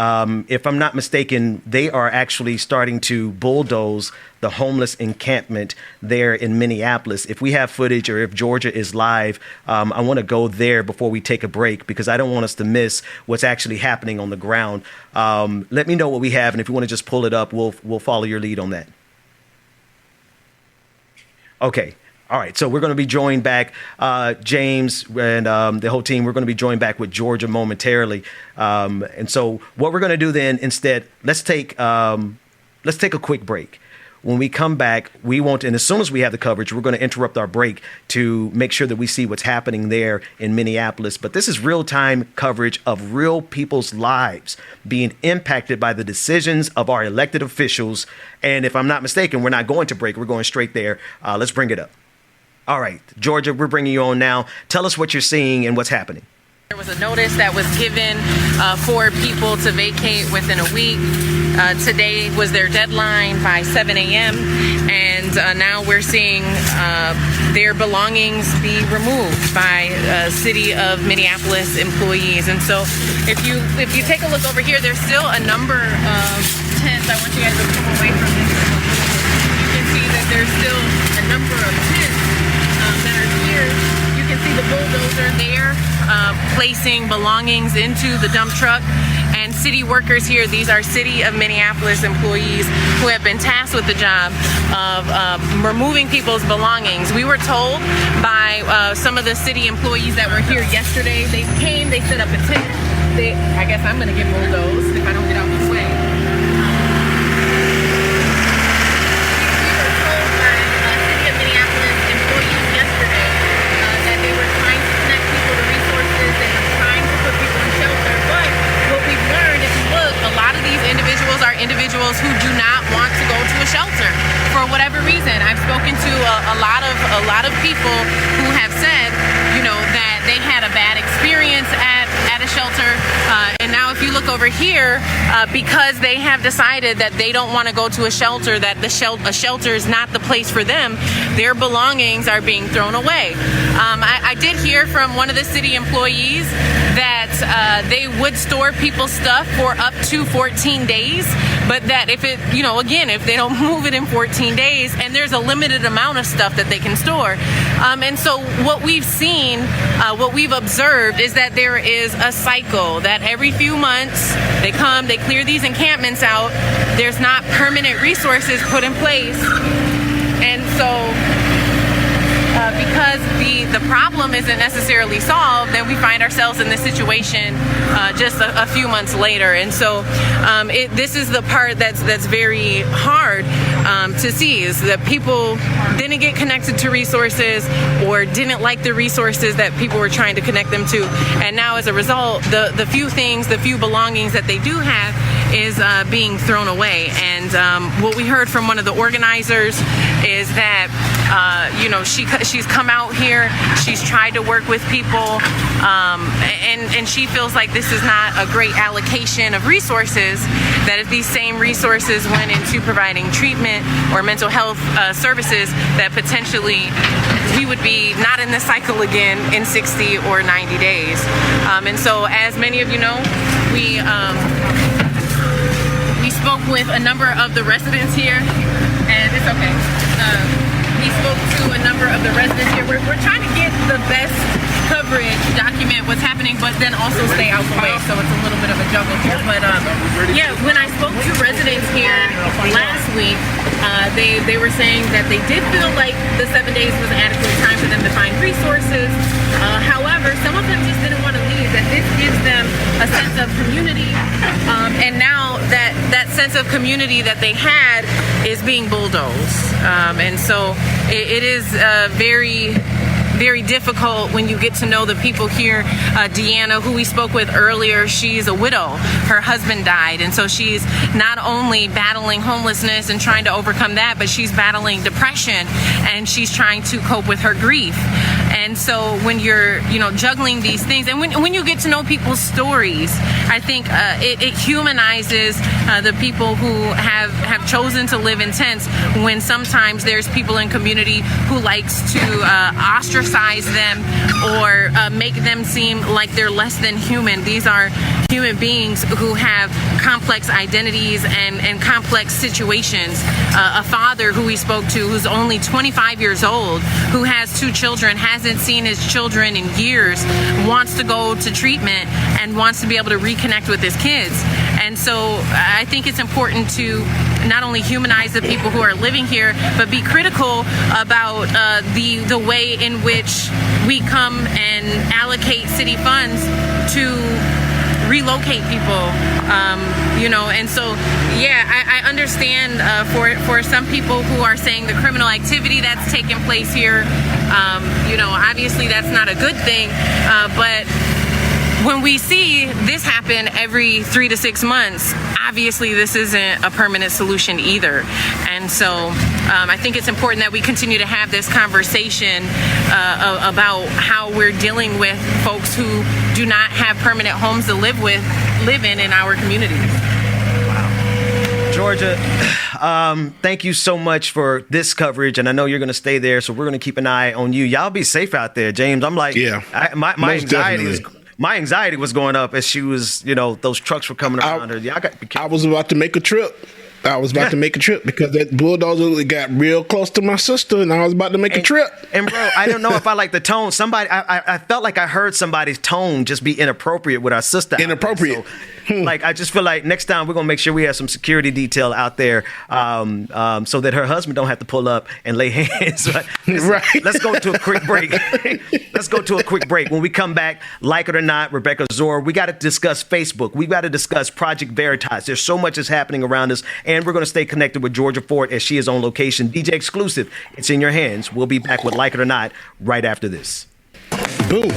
If I'm not mistaken, they are actually starting to bulldoze the homeless encampment there in Minneapolis. If we have footage or if Georgia is live, I want to go there before we take a break because I don't want us to miss what's actually happening on the ground. Let me know what we have, and if you want to just pull it up, we'll follow your lead on that. Okay. All right, so we're going to be joined back, James and the whole team. We're going to be joined back with Georgia momentarily. And so what we're going to do then instead, let's take a quick break. When we come back, and as soon as we have the coverage, we're going to interrupt our break to make sure that we see what's happening there in Minneapolis. But this is real-time coverage of real people's lives being impacted by the decisions of our elected officials. And if I'm not mistaken, we're not going to break. We're going straight there. Let's bring it up. All right, Georgia, we're bringing you on now. Tell us what you're seeing and what's happening. There was a notice that was given for people to vacate within a week. Today was their deadline by 7 a.m. And now we're seeing their belongings be removed by City of Minneapolis employees. And so if you take a look over here, there's still a number of tents. I want you guys to come away from this. You can see that there's still a number of tents that are here. You can see the bulldozer there placing belongings into the dump truck. And city workers here, these are City of Minneapolis employees who have been tasked with the job of removing people's belongings. We were told by some of the city employees that were here yesterday, they came, they set up a tent. I guess I'm going to get bulldozed if I don't get out of the way. Individuals who do not want to go to a shelter for for whatever reason. I've spoken to a lot of people who have said, that they had a bad experience at a shelter, and now if you look over here, because they have decided that they don't want to go to a shelter, that a shelter is not the place for them, their belongings are being thrown away. I did hear from one of the city employees that they would store people's stuff for up to 14 days, but that if it, if they don't move it in 14 days, and there's a limited amount of stuff that they can store. And so what we've seen, what we've observed is that there is a cycle that every few months they come, they clear these encampments out. There's not permanent resources put in place. And so because the problem isn't necessarily solved, then we find ourselves in this situation just a few months later. And so this is the part that's very hard to see, is that people didn't get connected to resources or didn't like the resources that people were trying to connect them to. And now as a result, the few belongings that they do have is being thrown away. And what we heard from one of the organizers is that she's come out here, she's tried to work with people, and she feels like this is not a great allocation of resources, that if these same resources went into providing treatment or mental health services, that potentially we would be not in this cycle again in 60 or 90 days. And so, as many of you know, we spoke with a number of the residents here, and it's okay. We spoke to a number of the residents here. We're trying to get the best coverage, document what's happening, but then also stay out the way, so it's a little bit of a juggle here. But when I spoke to residents here last week, they were saying that they did feel like the 7 days was adequate time for them to find resources. However, some of them just didn't want to leave, that this gives them a sense of community, and now that sense of community that they had is being bulldozed. And so it is very, very difficult when you get to know the people here. Deanna, who we spoke with earlier, she's a widow. Her husband died, and so she's not only battling homelessness and trying to overcome that, but she's battling depression, and she's trying to cope with her grief. And so when you're, juggling these things, and when you get to know people's stories, I think it humanizes the people who have chosen to live in tents, when sometimes there's people in community who likes to ostracize them or make them seem like they're less than human. These are human beings who have complex identities and complex situations. A father who we spoke to, who's only 25 years old, who has 2 children, hasn't seen his children in years, wants to go to treatment and wants to be able to reconnect with his kids. And so I think it's important to not only humanize the people who are living here, but be critical about the way in which we come and allocate city funds to relocate people, and so I understand for some people who are saying the criminal activity that's taken place here, obviously that's not a good thing, but when we see this happen every 3 to 6 months, obviously this isn't a permanent solution either. And so I think it's important that we continue to have this conversation about how we're dealing with folks who do not have permanent homes to live in our communities. Georgia, thank you so much for this coverage, and I know you're going to stay there, so we're going to keep an eye on you. Y'all be safe out there, James. I'm like, my anxiety was going up as she was, those trucks were coming around her. Yeah, I was about to make a trip. Because that bulldozer got real close to my sister, and I was about to make a trip. And bro, I don't know if I like the tone. I felt like I heard somebody's tone just be inappropriate with our sister. Inappropriate. Like, I just feel like next time we're going to make sure we have some security detail out there so that her husband don't have to pull up and lay hands. Let's go to a quick break. When we come back, like it or not, Rebecca Zor, we got to discuss Facebook. We got to discuss Project Veritas. There's so much that's happening around us, and we're going to stay connected with Georgia Ford as she is on location. DJ Exclusive, it's in your hands. We'll be back with Like It or Not right after this. Boom.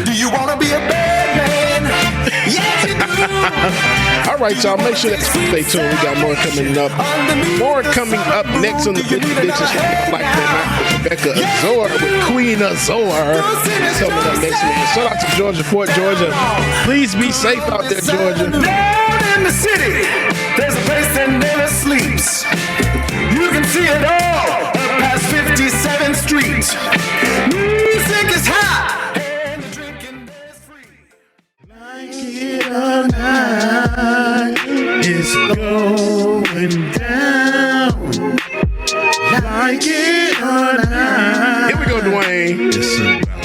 Do you want to be a bad man? Yeah. All right, y'all. Make sure that stay tuned. We got more coming up. More coming up next on the Benjamin Dixon Show. Like Rebecca Azor with Queen Azor. Coming up next week. Shout out to Georgia, Fort Georgia. Please be safe out there, Georgia. Down in the city, there's a place that never sleeps. You can see it all up past 57th Street. Music is hot and the drinking is free. Like it or not, it's going down. Like it or not. Here we go, Dwayne. It's about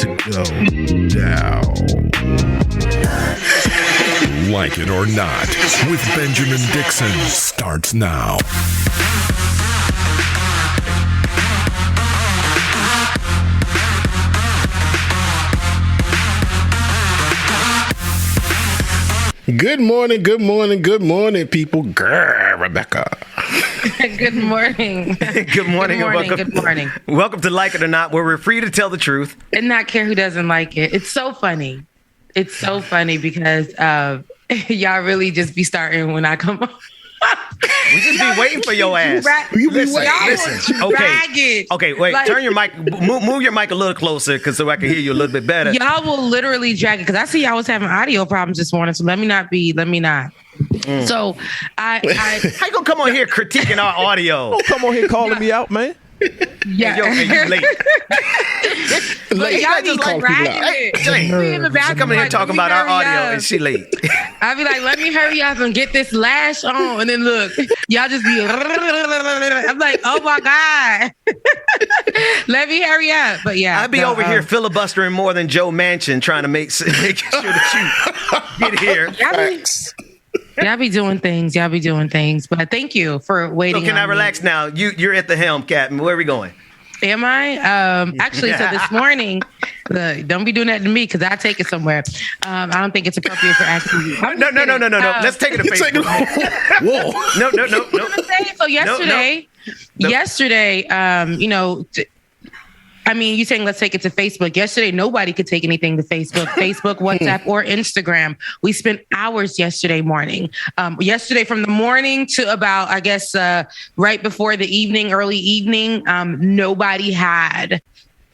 to go down. Like It or Not with Benjamin Dixon starts now. Good morning, people. Grr, Rebecca. Good morning. Good morning. And welcome. Good morning. Welcome to Like It or Not, where we're free to tell the truth and not care who doesn't like it. It's so funny. It's so funny because y'all really just be starting when I come on. We just be waiting for your ass. Listen. Okay. Wait. Like, turn your mic. Move your mic a little closer, so I can hear you a little bit better. Y'all will literally drag it because I see y'all was having audio problems this morning. So let me not. So I how you gonna come on here critiquing our audio? Don't come on here calling me out, man. Yeah, you late. But y'all be like dragging it. She coming here talking about our audio and she late. I be like, let me hurry up and get this lash on, and then look, y'all just be. I'm like, oh my god, let me hurry up. But yeah, I'd be over here filibustering more than Joe Manchin trying to make sure that you get here. Y'all be doing things, but thank you for waiting. So can I relax now? You're at the helm, Captain. Where are we going? Am I? Actually, so this morning, don't be doing that to me because I take it somewhere. I don't think it's appropriate for asking you. No. Let's take it to Facebook. Whoa. No. So yesterday, you're saying let's take it to Facebook. Yesterday, nobody could take anything to Facebook, WhatsApp, or Instagram. We spent hours yesterday morning. Yesterday from the morning to about, I guess, right before the evening, early evening, nobody had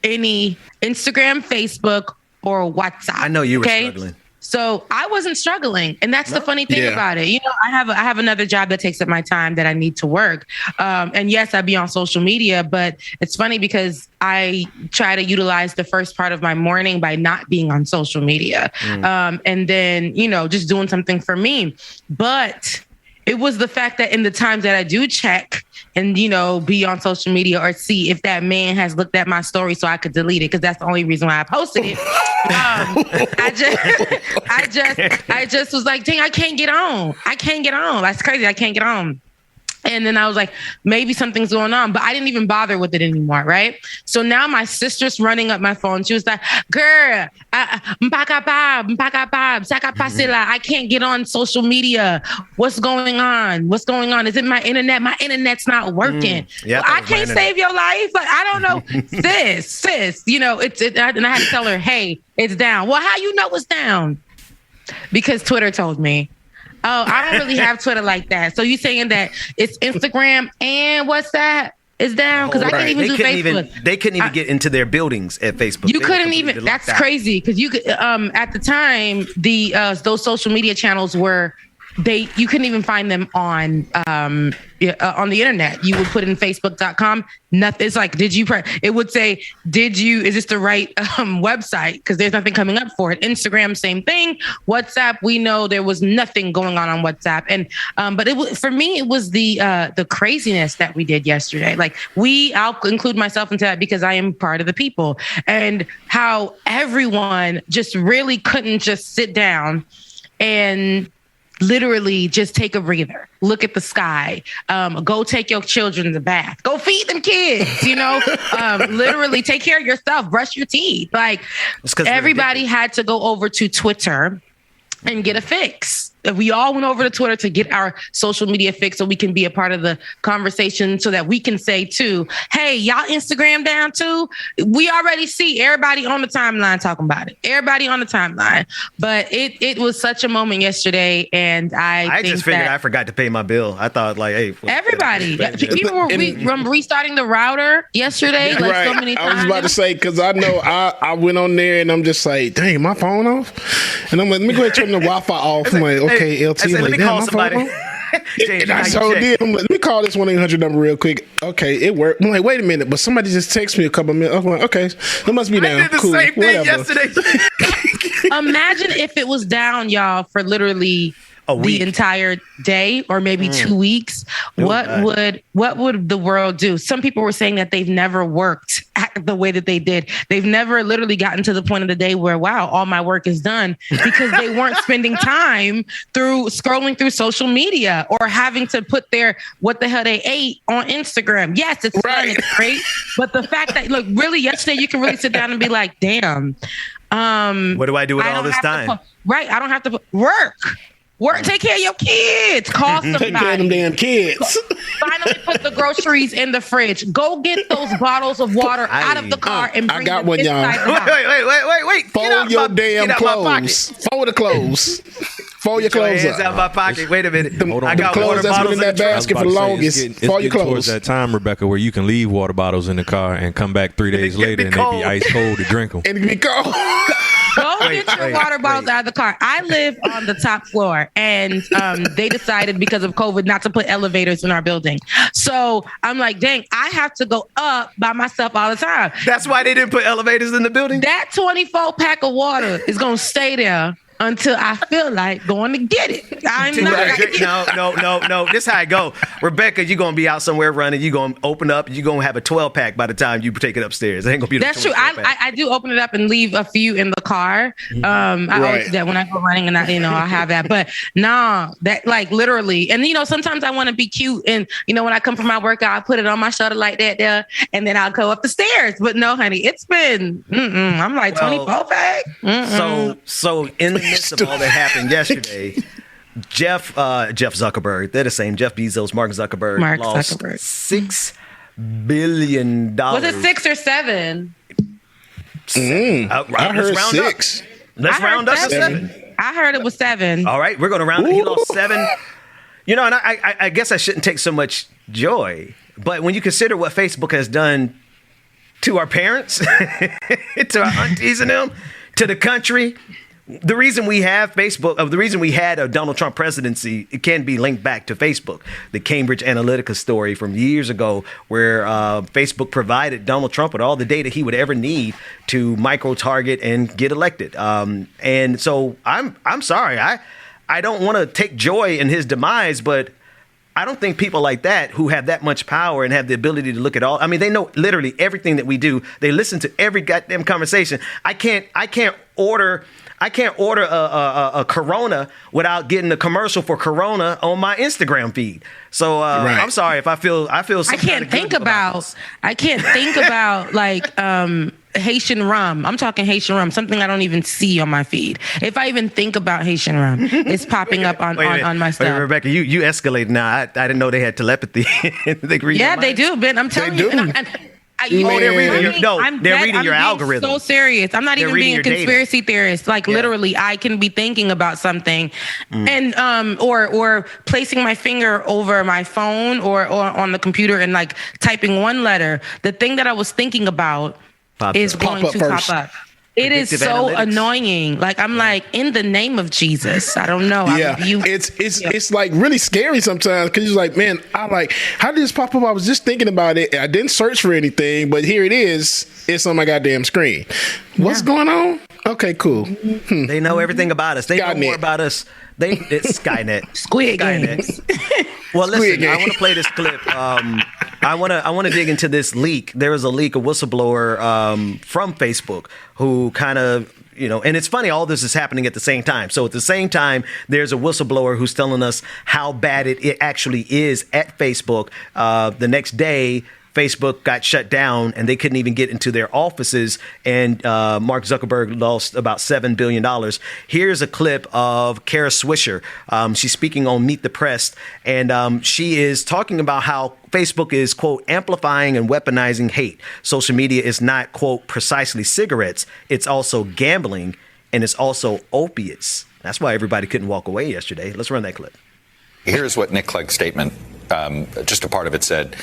any Instagram, Facebook, or WhatsApp. I know you were struggling. So I wasn't struggling. And that's the funny thing about it. You know, I have another job that takes up my time that I need to work. And yes, I be on social media, but it's funny because I try to utilize the first part of my morning by not being on social media. And then, just doing something for me. But it was the fact that in the times that I do check and, be on social media or see if that man has looked at my story so I could delete it, because that's the only reason why I posted it. I just was like, dang, I can't get on. That's crazy. I can't get on. And then I was like, maybe something's going on, but I didn't even bother with it anymore, right? So now my sister's running up my phone. She was like, girl, I can't get on social media. What's going on? Is it my internet? My internet's not working. I can't save your life. Like, I don't know. sis, and I had to tell her, hey, it's down. Well, how you know it's down? Because Twitter told me. Oh, I don't really have Twitter like that. So you saying that it's Instagram and WhatsApp is down? Because I can't even do Facebook. They couldn't even get into their buildings at Facebook. You couldn't even. That's crazy. Because you could. At the time, those social media channels were. You couldn't even find them on the internet. You would put in Facebook.com. Nothing. It's like, it would say, is this the right website? Because there's nothing coming up for it. Instagram, same thing. WhatsApp, we know there was nothing going on WhatsApp. And but for me, it was the craziness that we did yesterday. Like I'll include myself into that because I am part of the people, and how everyone just really couldn't just sit down and literally just take a breather, look at the sky, go take your children to the bath, go feed them kids, literally take care of yourself, brush your teeth. Like everybody had to go over to Twitter and get a fix. we all went over to Twitter to get our social media fix so we can be a part of the conversation so that we can say too, hey, y'all Instagram down too? We already see everybody on the timeline talking about it. Everybody on the timeline. But it was such a moment yesterday, and I just figured I forgot to pay my bill. I thought like, hey. Everybody. People were restarting the router yesterday so many times. I was about to say, because I know I went on there and I'm just like, dang, my phone off? And I'm like, let me go ahead and turn the Wi-Fi off. I'm like, okay, LT. Let me call somebody. And I so did. I'm like, let me call this 1-800 number real quick. Okay, it worked. I'm like, wait a minute, but somebody just texted me a couple of minutes. I'm like, okay, it must be down. I did the cool. same thing yesterday. Imagine if it was down, y'all, for literally the entire day or maybe 2 weeks. What would the world do? Some people were saying that they've never worked the way that they did. They've never literally gotten to the point of the day where, wow, all my work is done, because they weren't spending time through scrolling through social media or having to put their what the hell they ate on Instagram. Yes, it's fun, it's great. But the fact that, look, really yesterday you can really sit down and be like, damn. What do I do with all this time? I don't have to work, take care of your kids. Call somebody. Take care of them damn kids. Finally put the groceries in the fridge. Go get those bottles of water out of the car and bring them inside the house. Wait. Fold your damn clothes. Fold the clothes. Fold your clothes up. Out of my pocket. Wait a minute. I got clothes that's been in that basket for the longest. Fold your clothes. Towards that time, Rebecca, where you can leave water bottles in the car and come back 3 days later and they be ice cold to drink them. And it be cold. Go get your water bottles out of the car. I live on the top floor, and they decided because of COVID not to put elevators in our building. So I'm like, dang, I have to go up by myself all the time. That's why they didn't put elevators in the building? That 24-pack of water is going to stay there until I feel like going to get it. No. This how I go. Rebecca, you're going to be out somewhere running. You're going to open up. You're going to have a 12-pack by the time you take it upstairs. It ain't going to be That's true. I do open it up and leave a few in the car. I always do that when I go running, and I'll have that. But that like literally. And, sometimes I want to be cute. And, when I come from my workout, I put it on my shoulder like that there. And then I'll go up the stairs. But no, honey, it's been, I'm like 24-pack. So in the midst of all that happened yesterday, Jeff Zuckerberg, they're the same. Jeff Bezos, Mark Zuckerberg lost $6 billion. Was it 6 or 7? I heard 6. Let's round up to 7. I heard it was 7. All right, we're going to round. He lost 7. And I guess I shouldn't take so much joy, but when you consider what Facebook has done to our parents, to our aunties and them, to the country. The reason we have Facebook, the reason we had a Donald Trump presidency, it can be linked back to Facebook. The Cambridge Analytica story from years ago, where Facebook provided Donald Trump with all the data he would ever need to micro-target and get elected. And so I'm sorry, I don't want to take joy in his demise, but I don't think people like that who have that much power and have the ability to look at all. I mean, they know literally everything that we do. They listen to every goddamn conversation. I can't order a Corona without getting a commercial for Corona on my Instagram feed. So I'm sorry if I feel. I can't think about like Haitian rum. I'm talking Haitian rum, something I don't even see on my feed. If I even think about Haitian rum, it's popping up on my stuff. Wait, Rebecca, you escalate now. I didn't know they had telepathy. They do, Ben. I'm telling you. They're reading your algorithm. So serious. I'm not even being a conspiracy theorist. Like literally, I can be thinking about something, and or placing my finger over my phone or on the computer and like typing one letter. The thing that I was thinking about is going to pop up. It is so annoying. Like I'm like, in the name of Jesus, I don't know. Yeah, it's like really scary sometimes because you're like, man, how did this pop up? I was just thinking about it. I didn't search for anything, but here it is. It's on my goddamn screen. What's going on? Okay, cool. They know everything about us. They know more about us. It's Skynet. Squid Games. Well, listen, I want to play this clip. I want to dig into this leak. There was a leak, a whistleblower from Facebook who kind of, and it's funny, all this is happening at the same time. So at the same time, there's a whistleblower who's telling us how bad it actually is at Facebook. The next day, Facebook got shut down and they couldn't even get into their offices, and Mark Zuckerberg lost about $7 billion. Here's a clip of Kara Swisher. She's speaking on Meet the Press, and she is talking about how Facebook is, quote, amplifying and weaponizing hate. Social media is not, quote, precisely cigarettes. It's also gambling, and it's also opiates. That's why everybody couldn't walk away yesterday. Let's run that clip. Here's what Nick Clegg's statement, just a part of it, said.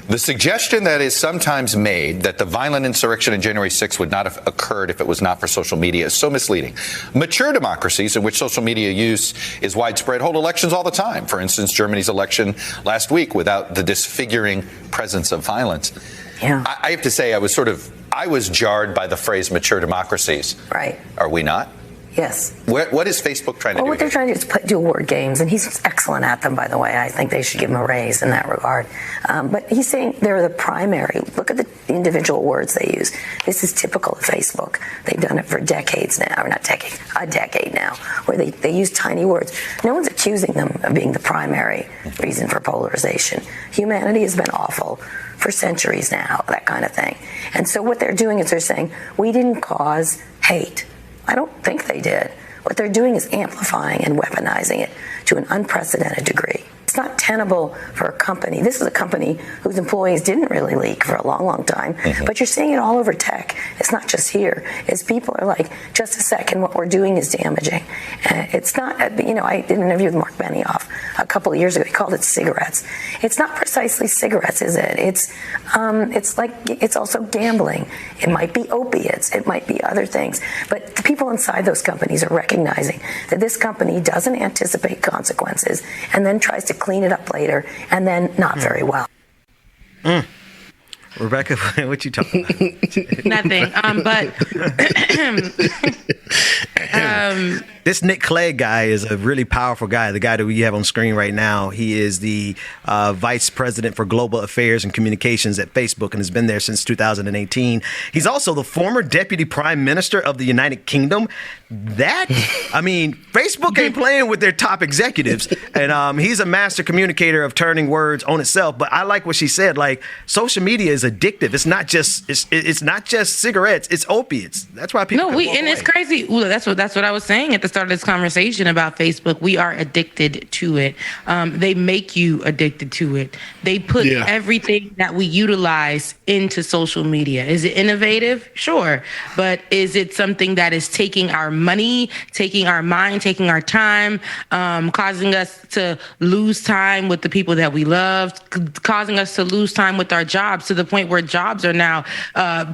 The suggestion that is sometimes made that the violent insurrection on January 6th would not have occurred if it was not for social media is so misleading. Mature democracies in which social media use is widespread hold elections all the time. For instance, Germany's election last week without the disfiguring presence of violence. Yeah. I have to say, I was jarred by the phrase mature democracies. Right. Are we not? Yes. What is Facebook trying to do? What they're trying to do is do word games, and he's excellent at them, by the way. I think they should give him a raise in that regard. But he's saying they're the primary. Look at the individual words they use. This is typical of Facebook. They've done it for decades now, or not decades, a decade now, where they use tiny words. No one's accusing them of being the primary reason for polarization. Humanity has been awful for centuries now, that kind of thing. And so what they're doing is they're saying, we didn't cause hate. I don't think they did. What they're doing is amplifying and weaponizing it to an unprecedented degree. It's not tenable for a company. This is a company whose employees didn't really leak for a long, long time. Mm-hmm. But you're seeing it all over tech. It's not just here. It's people are like, just a second, what we're doing is damaging. It's not, I did an interview with Mark Benioff a couple of years ago. He called it cigarettes. It's not precisely cigarettes, is it? It's also gambling. It might be opiates. It might be other things. But the people inside those companies are recognizing that this company doesn't anticipate consequences and then tries to clean it up later, and then not very well. Rebecca, what you talking about? Nothing. This Nick Clegg guy is a really powerful guy. The guy that we have on screen right now, he is the vice president for global affairs and communications at Facebook and has been there since 2018. He's also the former deputy prime minister of the United Kingdom. Facebook ain't playing with their top executives. And he's a master communicator of turning words on itself. But I like what she said. Like, social media is addictive. It's not just cigarettes. It's opiates. That's why people. It's crazy. Well, that's what I was saying at the start of this conversation about Facebook. We are addicted to it. They make you addicted to it. They put everything that we utilize into social media. Is it innovative? Sure. But is it something that is taking our money, taking our mind, taking our time, causing us to lose time with the people that we love, causing us to lose time with our jobs, to the point where jobs are now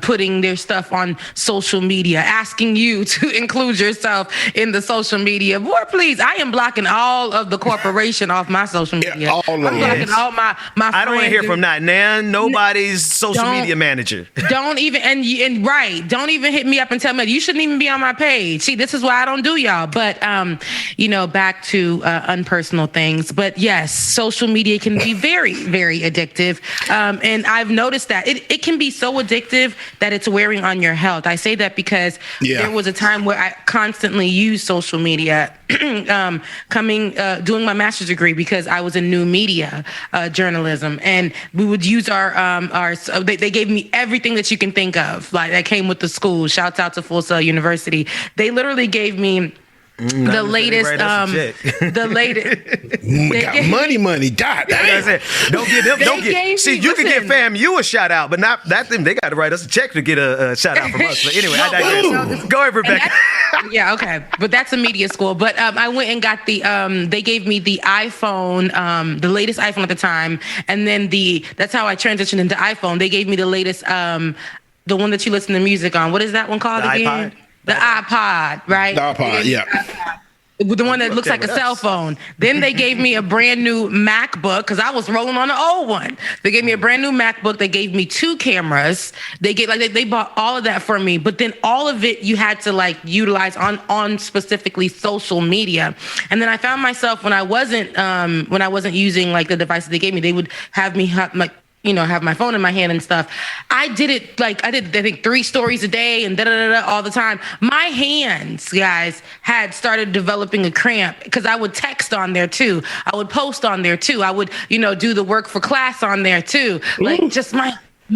putting their stuff on social media, asking you to include yourself in the social media. Boy, please, I am blocking all of the corporation off my social media. I'm blocking all my I don't want to hear from that, Nan. Nobody's social media manager. Don't even, don't even hit me up and tell me you shouldn't even be on my page. See, this is why I don't do y'all. But, back to unpersonal things. But yes, social media can be very, very addictive. And I've noticed that it can be so addictive that it's wearing on your health. I say that because there was a time where I constantly used social media, doing my master's degree because I was in new media journalism, and we would use they gave me everything that you can think of, like that came with the school. Shouts out to Full Sail University. They literally gave me the latest, They got money. God, don't get. See, you can get FAMU a shout out, but not that thing. They got to write us a check to get a shout out from us. But anyway, I digress. Go ahead, Rebecca. Yeah, okay, but that's a media school. But I went and got they gave me the iPhone, the latest iPhone at the time, and then that's how I transitioned into iPhone. They gave me the latest, the one that you listen to music on. What is that one called again? iPod? The iPod, right? The iPod, yeah. The one that looks like a cell phone. Then they gave me a brand new MacBook because I was rolling on an old one. They gave me a brand new MacBook. They gave me 2 cameras. They bought all of that for me. But then all of it you had to utilize on specifically social media. And then I found myself when I wasn't using the devices they gave me, they would have me have my phone in my hand and stuff. I did it I think 3 stories a day and all the time. My hands, guys, had started developing a cramp because I would text on there too. I would post on there too. I would, do the work for class on there too.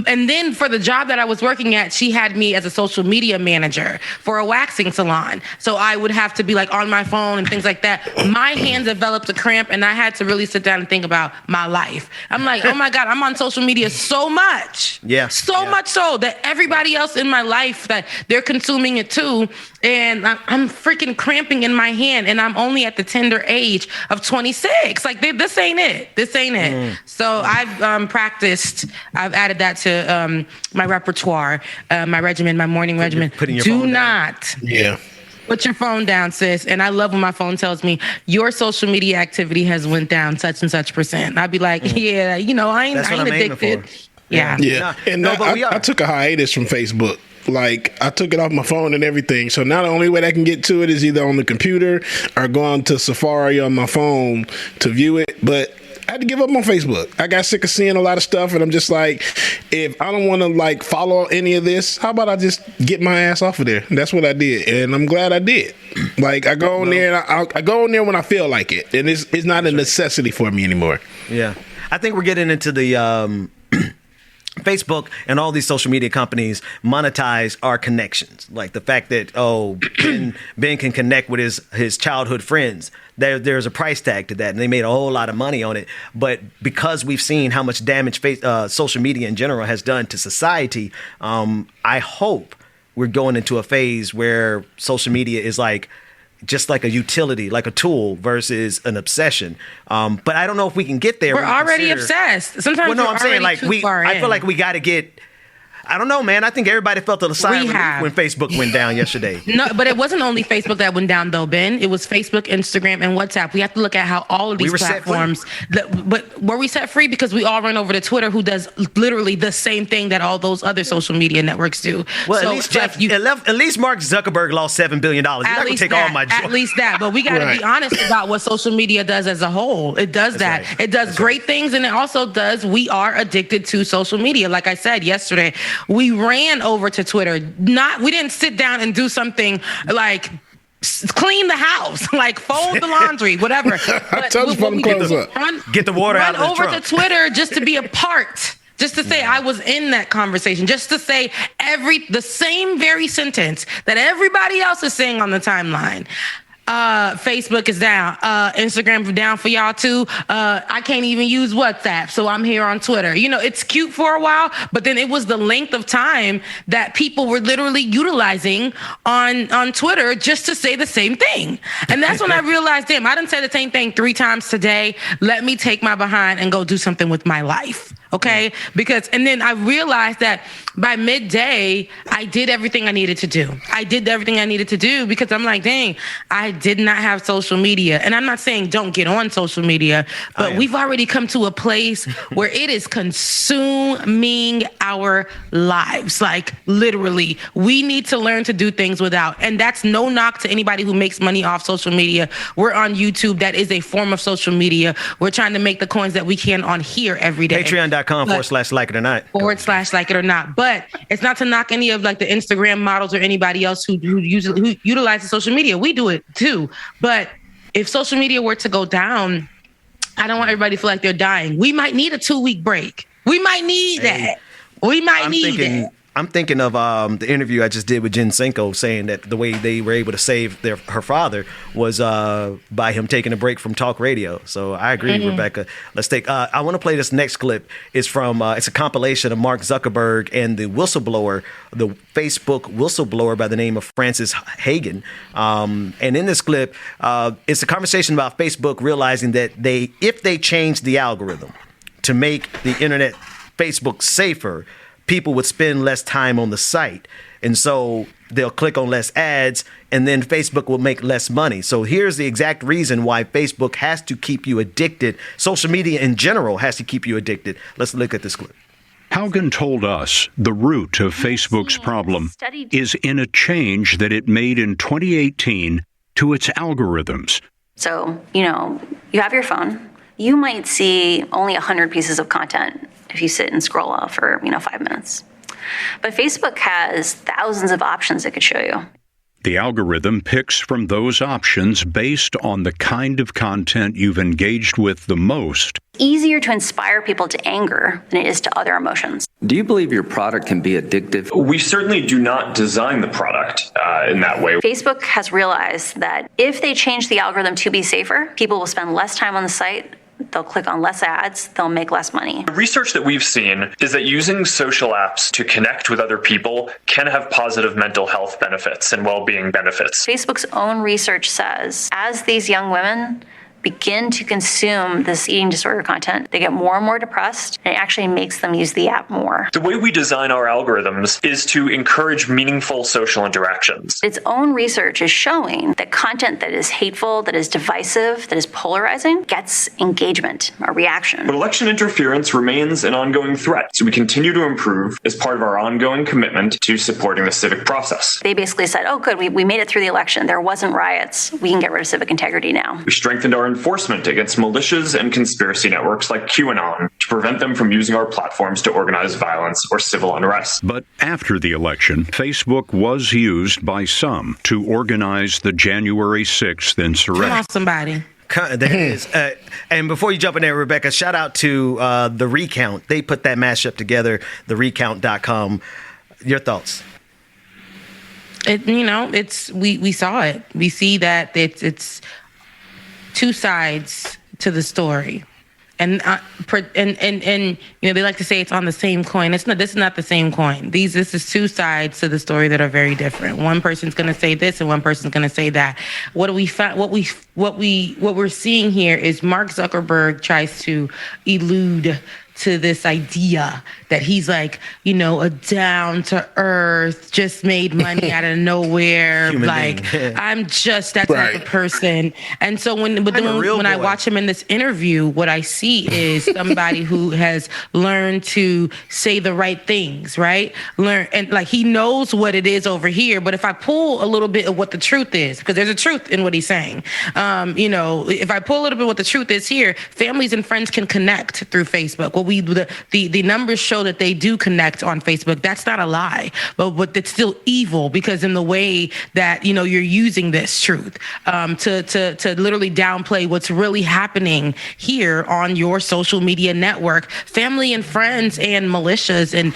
And then for the job that I was working at, she had me as a social media manager for a waxing salon. So I would have to be on my phone and things like that. My hands developed a cramp and I had to really sit down and think about my life. I'm like, oh my God, I'm on social media so much. Yeah. So much so that everybody else in my life, that they're consuming it too. And I'm freaking cramping in my hand and I'm only at the tender age of 26. This ain't it. This ain't it. So I've practiced. I've added that to my repertoire, my regimen, my morning regimen. Do not put your phone down, sis. And I love when my phone tells me your social media activity has went down such and such %. I'd be like, I ain't addicted. Yeah. And I took a hiatus from Facebook. I took it off my phone and everything. So now the only way I can get to it is either on the computer or go on to Safari on my phone to view it. But I had to give up on Facebook. I got sick of seeing a lot of stuff, and I'm just like, if I don't want to follow any of this, how about I just get my ass off of there? And that's what I did, and I'm glad I did. I go on there, and I go on there when I feel like it, and it's not a necessity for me anymore. Yeah, I think we're getting into the Facebook and all these social media companies monetize our connections. The fact that, Ben can connect with his childhood friends. There's a price tag to that, and they made a whole lot of money on it. But because we've seen how much damage social media in general has done to society, I hope we're going into a phase where social media is just like a utility, like a tool versus an obsession. But I don't know if we can get there. We're already obsessed. Sometimes I'm saying I feel like we got to get. I don't know, man. I think everybody felt a sigh of relief when Facebook went down yesterday. No, but it wasn't only Facebook that went down, though, Ben. It was Facebook, Instagram, and WhatsApp. We have to look at how all of these platforms. But were we set free? Because we all run over to Twitter, who does literally the same thing that all those other social media networks do. Well, so at least Mark Zuckerberg lost $7 billion. You're not going to take all my joy. At least that. But we got to be honest about what social media does as a whole. It does that. Right. It does great things, and it also does. We are addicted to social media. Like I said yesterday, we ran over to Twitter. We didn't sit down and do something like clean the house, fold the laundry, whatever. I told you put them clothes up. Get the water out of the trunk. Run over to Twitter just to be a part. Just to say I was in that conversation. Just to say the same very sentence that everybody else is saying on the timeline. Facebook is down. Instagram is down for y'all too. I can't even use WhatsApp, so I'm here on Twitter. It's cute for a while, but then it was the length of time that people were literally utilizing on Twitter just to say the same thing. And that's when I realized, damn, I done said the same thing 3 times today. Let me take my behind and go do something with my life. Okay? And then I realized that by midday, I did everything I needed to do. Because I'm like, dang, I did not have social media. And I'm not saying don't get on social media, but we've already come to a place where it is consuming our lives. Literally, we need to learn to do things without. And that's no knock to anybody who makes money off social media. We're on YouTube. That is a form of social media. We're trying to make the coins that we can on here every day. Patreon.com/like it or not. /like it or not. But it's not to knock any of the Instagram models or anybody else who utilizes social media. We do it too. But if social media were to go down, I don't want everybody to feel like they're dying. We might need a 2-week break. We might need that. We might need that. I'm thinking of the interview I just did with Jen Senko, saying that the way they were able to save her father was by him taking a break from talk radio. So I agree, Rebecca. Let's take. I want to play this next clip. It's from. It's a compilation of Mark Zuckerberg and the whistleblower, the Facebook whistleblower by the name of Francis Hagen. And in this clip, it's a conversation about Facebook realizing that if they change the algorithm to make the internet, Facebook safer, people would spend less time on the site. And so they'll click on less ads, and then Facebook will make less money. So here's the exact reason why Facebook has to keep you addicted. Social media in general has to keep you addicted. Let's look at this clip. Haugen told us the root of Facebook's problem is in a change that it made in 2018 to its algorithms. So, you have your phone. you might see only 100 pieces of content if you sit and scroll off for 5 minutes. But Facebook has thousands of options it could show you. The algorithm picks from those options based on the kind of content you've engaged with the most. Easier to inspire people to anger than it is to other emotions. Do you believe your product can be addictive? We certainly do not design the product in that way. Facebook has realized that if they change the algorithm to be safer, people will spend less time on the site. They'll click on less ads, they'll make less money. The research that we've seen is that using social apps to connect with other people can have positive mental health benefits and well-being benefits. Facebook's own research says as these young women begin to consume this eating disorder content, they get more and more depressed, and it actually makes them use the app more. The way we design our algorithms is to encourage meaningful social interactions. Its own research is showing that content that is hateful, that is divisive, that is polarizing, gets engagement, a reaction. But election interference remains an ongoing threat, so we continue to improve as part of our ongoing commitment to supporting the civic process. They basically said, oh good, we made it through the election, there wasn't riots, we can get rid of civic integrity now. We strengthened our enforcement against militias and conspiracy networks like QAnon to prevent them from using our platforms to organize violence or civil unrest. But after the election, Facebook was used by some to organize the January 6th insurrection. Come on, somebody. There it is. And before you jump in there, Rebecca, shout out to The Recount. They put that mashup together, therecount.com. Your thoughts? We saw it. We see that it's two sides to the story, and they like to say it's on the same coin. It's not. This is not the same coin. This is two sides to the story that are very different. One person's going to say this, and one person's going to say that. What we're seeing here is Mark Zuckerberg tries to elude to this idea that he's like, a down to earth, just made money out of nowhere. I'm just that type of person. And so when I watch him in this interview, what I see is somebody who has learned to say the right things, right? He knows what it is over here. But if I pull a little bit of what the truth is, because there's a truth in what he's saying, if I pull a little bit of what the truth is here, families and friends can connect through Facebook. The numbers show that they do connect on Facebook. That's not a lie, but it's still evil because in the way that you're using this truth to literally downplay what's really happening here on your social media network. Family and friends and militias and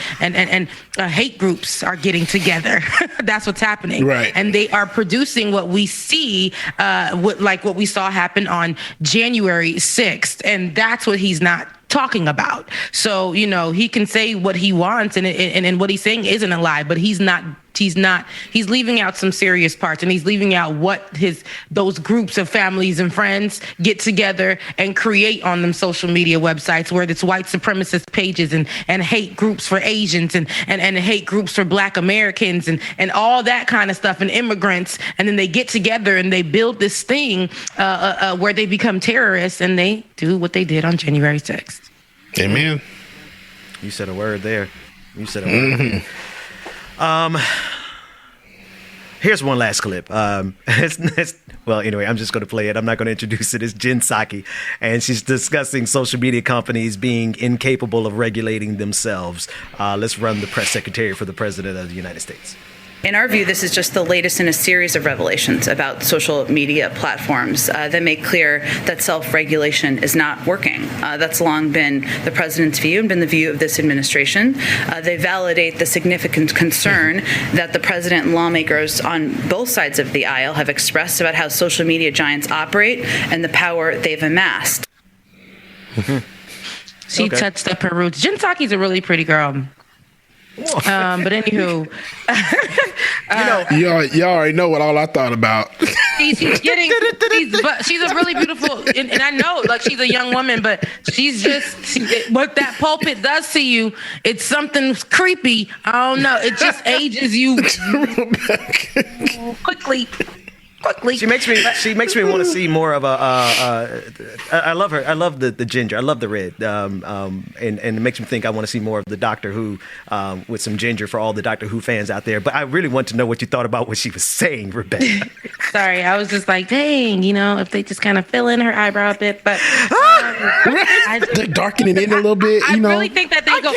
hate groups are getting together. That's what's happening, right? And they are producing what we see, what we saw happen on January 6th, and that's what he's not talking about. So, he can say what he wants and what he's saying isn't a lie, but he's leaving out some serious parts, and he's leaving out what those groups of families and friends get together and create on them social media websites where it's white supremacist pages and hate groups for Asians and hate groups for Black Americans and all that kind of stuff and immigrants. And then they get together and they build this thing where they become terrorists and they do what they did on January 6th. Amen. You said a word there. Here's one last clip. Well, anyway, I'm just going to play it. I'm not going to introduce it. It's Jen Psaki, and she's discussing social media companies being incapable of regulating themselves. Let's run the press secretary for the President of the United States. In our view, this is just the latest in a series of revelations about social media platforms that make clear that self-regulation is not working. That's long been the president's view and been the view of this administration. They validate the significant concern that the president and lawmakers on both sides of the aisle have expressed about how social media giants operate and the power they've amassed. She touched up her roots. Jen Psaki's a really pretty girl. But anywho, you already know what all I thought about. She's a really beautiful, and I know, she's a young woman, but what that pulpit does to you, it's something creepy. I don't know. It just ages you quickly. quickly. She makes me want to see more of I love her. I love the ginger. I love the red. And it makes me think I want to see more of the Doctor Who with some ginger for all the Doctor Who fans out there. But I really want to know what you thought about what she was saying, Rebecca. Sorry, I was just like, dang, if they just kind of fill in her eyebrow a bit, but they're darkening it a little bit. I really think that they go.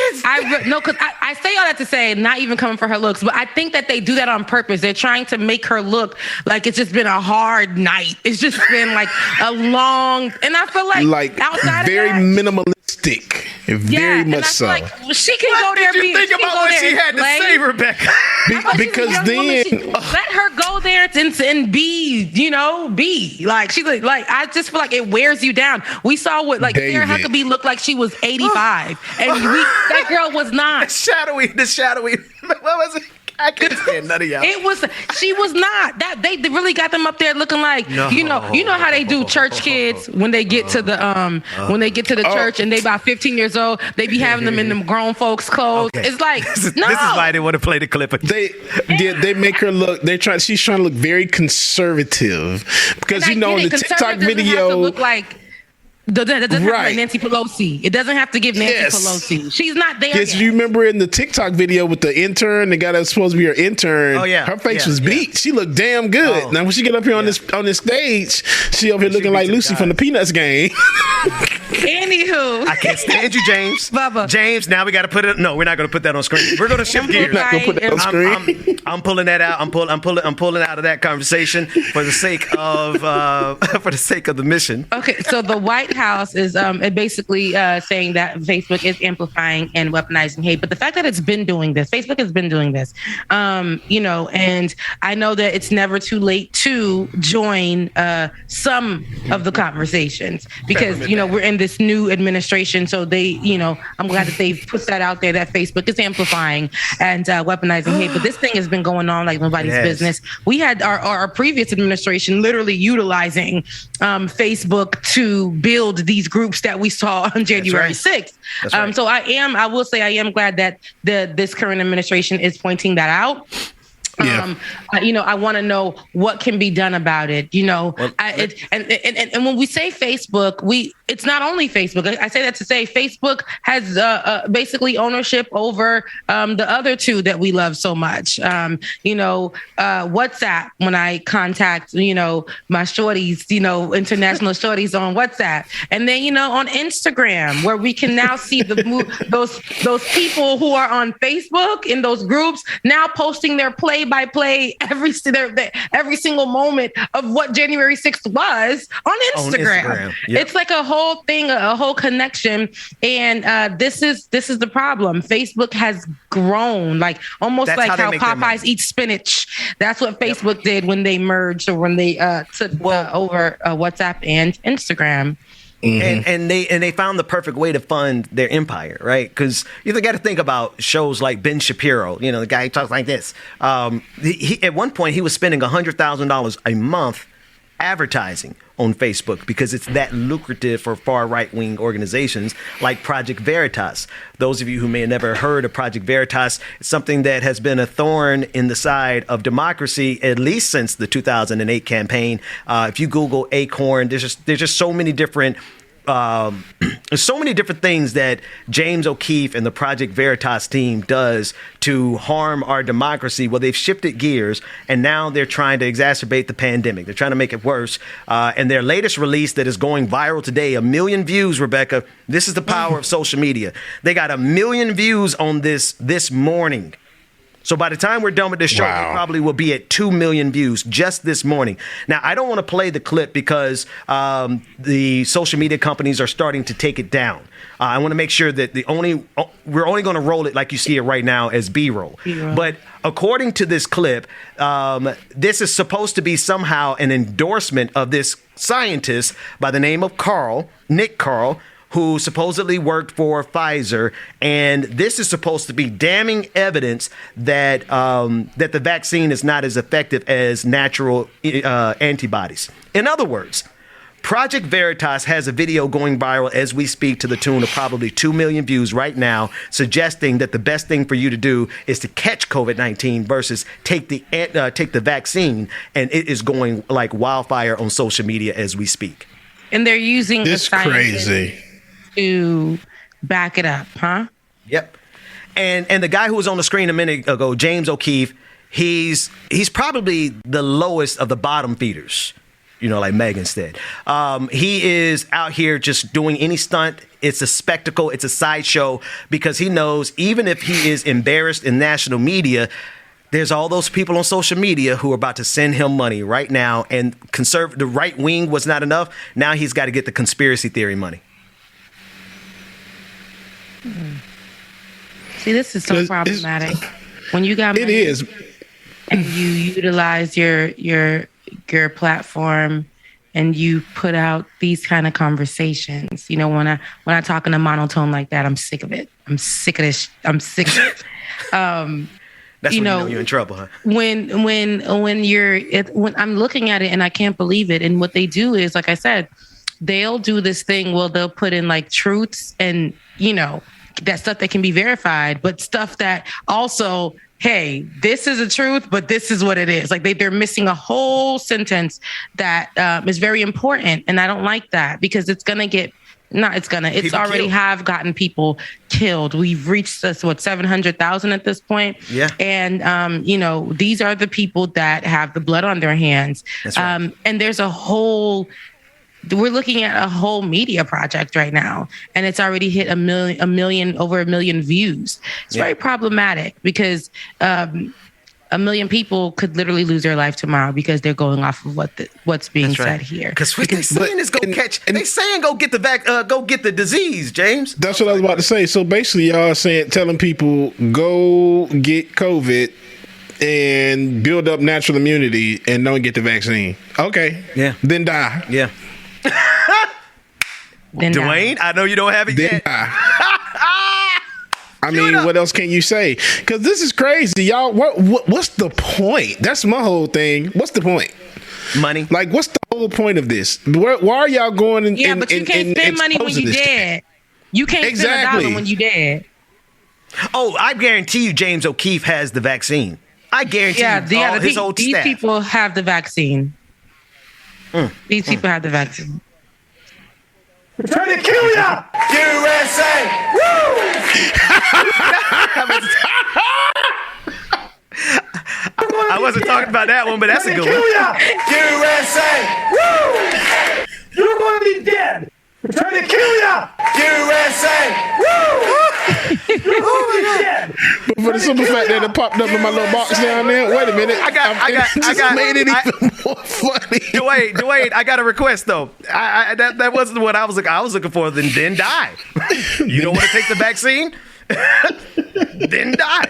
Because I say all that to say, not even coming for her looks, but I think that they do that on purpose. They're trying to make her look like it's just been a hard night. It's just been like a long, and I feel like outside very of that, minimalistic, very much so. Like she can go there. Did you think about what she had to say, Rebecca? Because then let her go there and be like she's like I just feel like it wears you down. We saw what Sarah Huckabee looked like she was 85, and that girl was not. The shadowy. What was it? I couldn't stand none of y'all. She was not. That they really got them up there looking like you know how they do church kids when they get to the church and they about 15 years old, they be having them in them grown folks clothes. Okay. It's like this is why they want to play the clip. They make her look. She's trying to look very conservative because in the TikTok video to look like. That doesn't have to like Nancy Pelosi. It doesn't have to give Nancy Pelosi. She's not there. Yes, you remember in the TikTok video with the intern, the guy that was supposed to be her intern. Oh yeah, her face was beat. She looked damn good. Now when she get up here on this stage, she over here looking like Lucy from the Peanuts game. Anywho, I can't stand you, James. Bubba. James, now we got to put it. No, we're not going to put that on screen. We're going to shift gears. Not going to put that on screen. I'm pulling that out. I'm pulling out of that conversation for the sake of the mission. Okay, so the White House is basically saying that Facebook is amplifying and weaponizing hate. But the fact that it's been doing this, Facebook has been doing this, and I know that it's never too late to join some of the conversations because, we're in this new administration. So they, I'm glad that they've put that out there that Facebook is amplifying and weaponizing hate. But this thing has been going on like nobody's business. We had our previous administration literally utilizing Facebook to build these groups that we saw on January 6th. Right. So I will say I am glad that this current administration is pointing that out. Yeah. I want to know what can be done about it. And when we say Facebook, it's not only Facebook. I say that to say Facebook has basically ownership over the other two that we love so much. WhatsApp. When I contact my shorties, international shorties on WhatsApp, and then on Instagram, where we can now see those people who are on Facebook in those groups now posting their play-by-play every single moment of what January 6th was on Instagram. Yep. It's like a whole thing, a whole connection, and this is the problem. Facebook has grown, like almost like how Popeyes eats spinach. That's what Facebook did when they merged, or when they took over WhatsApp and Instagram. Mm-hmm. And they found the perfect way to fund their empire, right? Because you got to think about shows like Ben Shapiro, the guy who talks like this. He at one point he was spending $100,000 a month advertising on Facebook because it's that lucrative for far right-wing organizations like Project Veritas. Those of you who may have never heard of Project Veritas, it's something that has been a thorn in the side of democracy at least since the 2008 campaign. If you Google Acorn, there's just so many different there's so many different things that James O'Keefe and the Project Veritas team does to harm our democracy. Well, they've shifted gears, and now they're trying to exacerbate the pandemic. They're trying to make it worse. And their latest release that is going viral today, 1 million views, Rebecca. This is the power of social media. They got 1 million views on this morning. So by the time we're done with this show, we probably will be at 2 million views just this morning. Now, I don't want to play the clip because the social media companies are starting to take it down. I want to make sure that we're only going to roll it like you see it right now as B-roll. But according to this clip, this is supposed to be somehow an endorsement of this scientist by the name of Nick Carl, who supposedly worked for Pfizer, and this is supposed to be damning evidence that that the vaccine is not as effective as natural antibodies. In other words, Project Veritas has a video going viral as we speak to the tune of probably 2 million views right now, suggesting that the best thing for you to do is to catch COVID-19 versus take the vaccine, and it is going like wildfire on social media as we speak. And they're using this crazy to back it up, huh? Yep. And the guy who was on the screen a minute ago, James O'Keefe, he's probably the lowest of the bottom feeders. Like Megan said. He is out here just doing any stunt. It's a spectacle. It's a sideshow because he knows even if he is embarrassed in national media, there's all those people on social media who are about to send him money right now. And the right wing was not enough. Now he's got to get the conspiracy theory money. See, this is so problematic. When you got money, it is, and you utilize your platform and you put out these kind of conversations. When I talk in a monotone like that, I'm sick of it. I'm sick of this. I'm sick of it. That's when you're in trouble, huh? When I'm looking at it and I can't believe it. And what they do is, like I said, they'll do this thing. Well, they'll put in like truths and, that stuff that can be verified, but stuff that also, hey, this is the truth, but this is what it is. Like they're missing a whole sentence that is very important. And I don't like that because it's already have gotten people killed. We've reached 700,000 at this point. Yeah. And, these are the people that have the blood on their hands. That's right. And there's we're looking at a whole media project right now, and it's already hit over a million views. It's very problematic because a million people could literally lose their life tomorrow because they're going off of what's being said here. Because what they're saying is they saying go get the disease, James. That's what I was about to say. So basically, y'all telling people go get COVID and build up natural immunity and don't get the vaccine. Okay. Yeah. Then die. Yeah. Dwayne, I know you don't have it yet. I mean, what else can you say? Because this is crazy, y'all. What's the point? That's my whole thing. What's the point? Money. Like, what's the whole point of this? Why are y'all going and but you can't spend money when you dead. You can't spend $1 when you dead. Oh, I guarantee you, James O'Keefe has the vaccine. I guarantee you, his old these staff. people have the vaccine. These people have the vaccine. We're trying to kill ya! USA! Woo! I wasn't talking about that one, but that's a good one. USA! Woo! You're going to be dead! We're trying to kill ya! USA! Woo! You're going to be dead! But for the simple fact that it popped up in my little box down there, wait a minute. I got made it even more funny. Dwayne, I got a request though. That wasn't what I was looking for. Then die. You don't want to take the vaccine? Then die.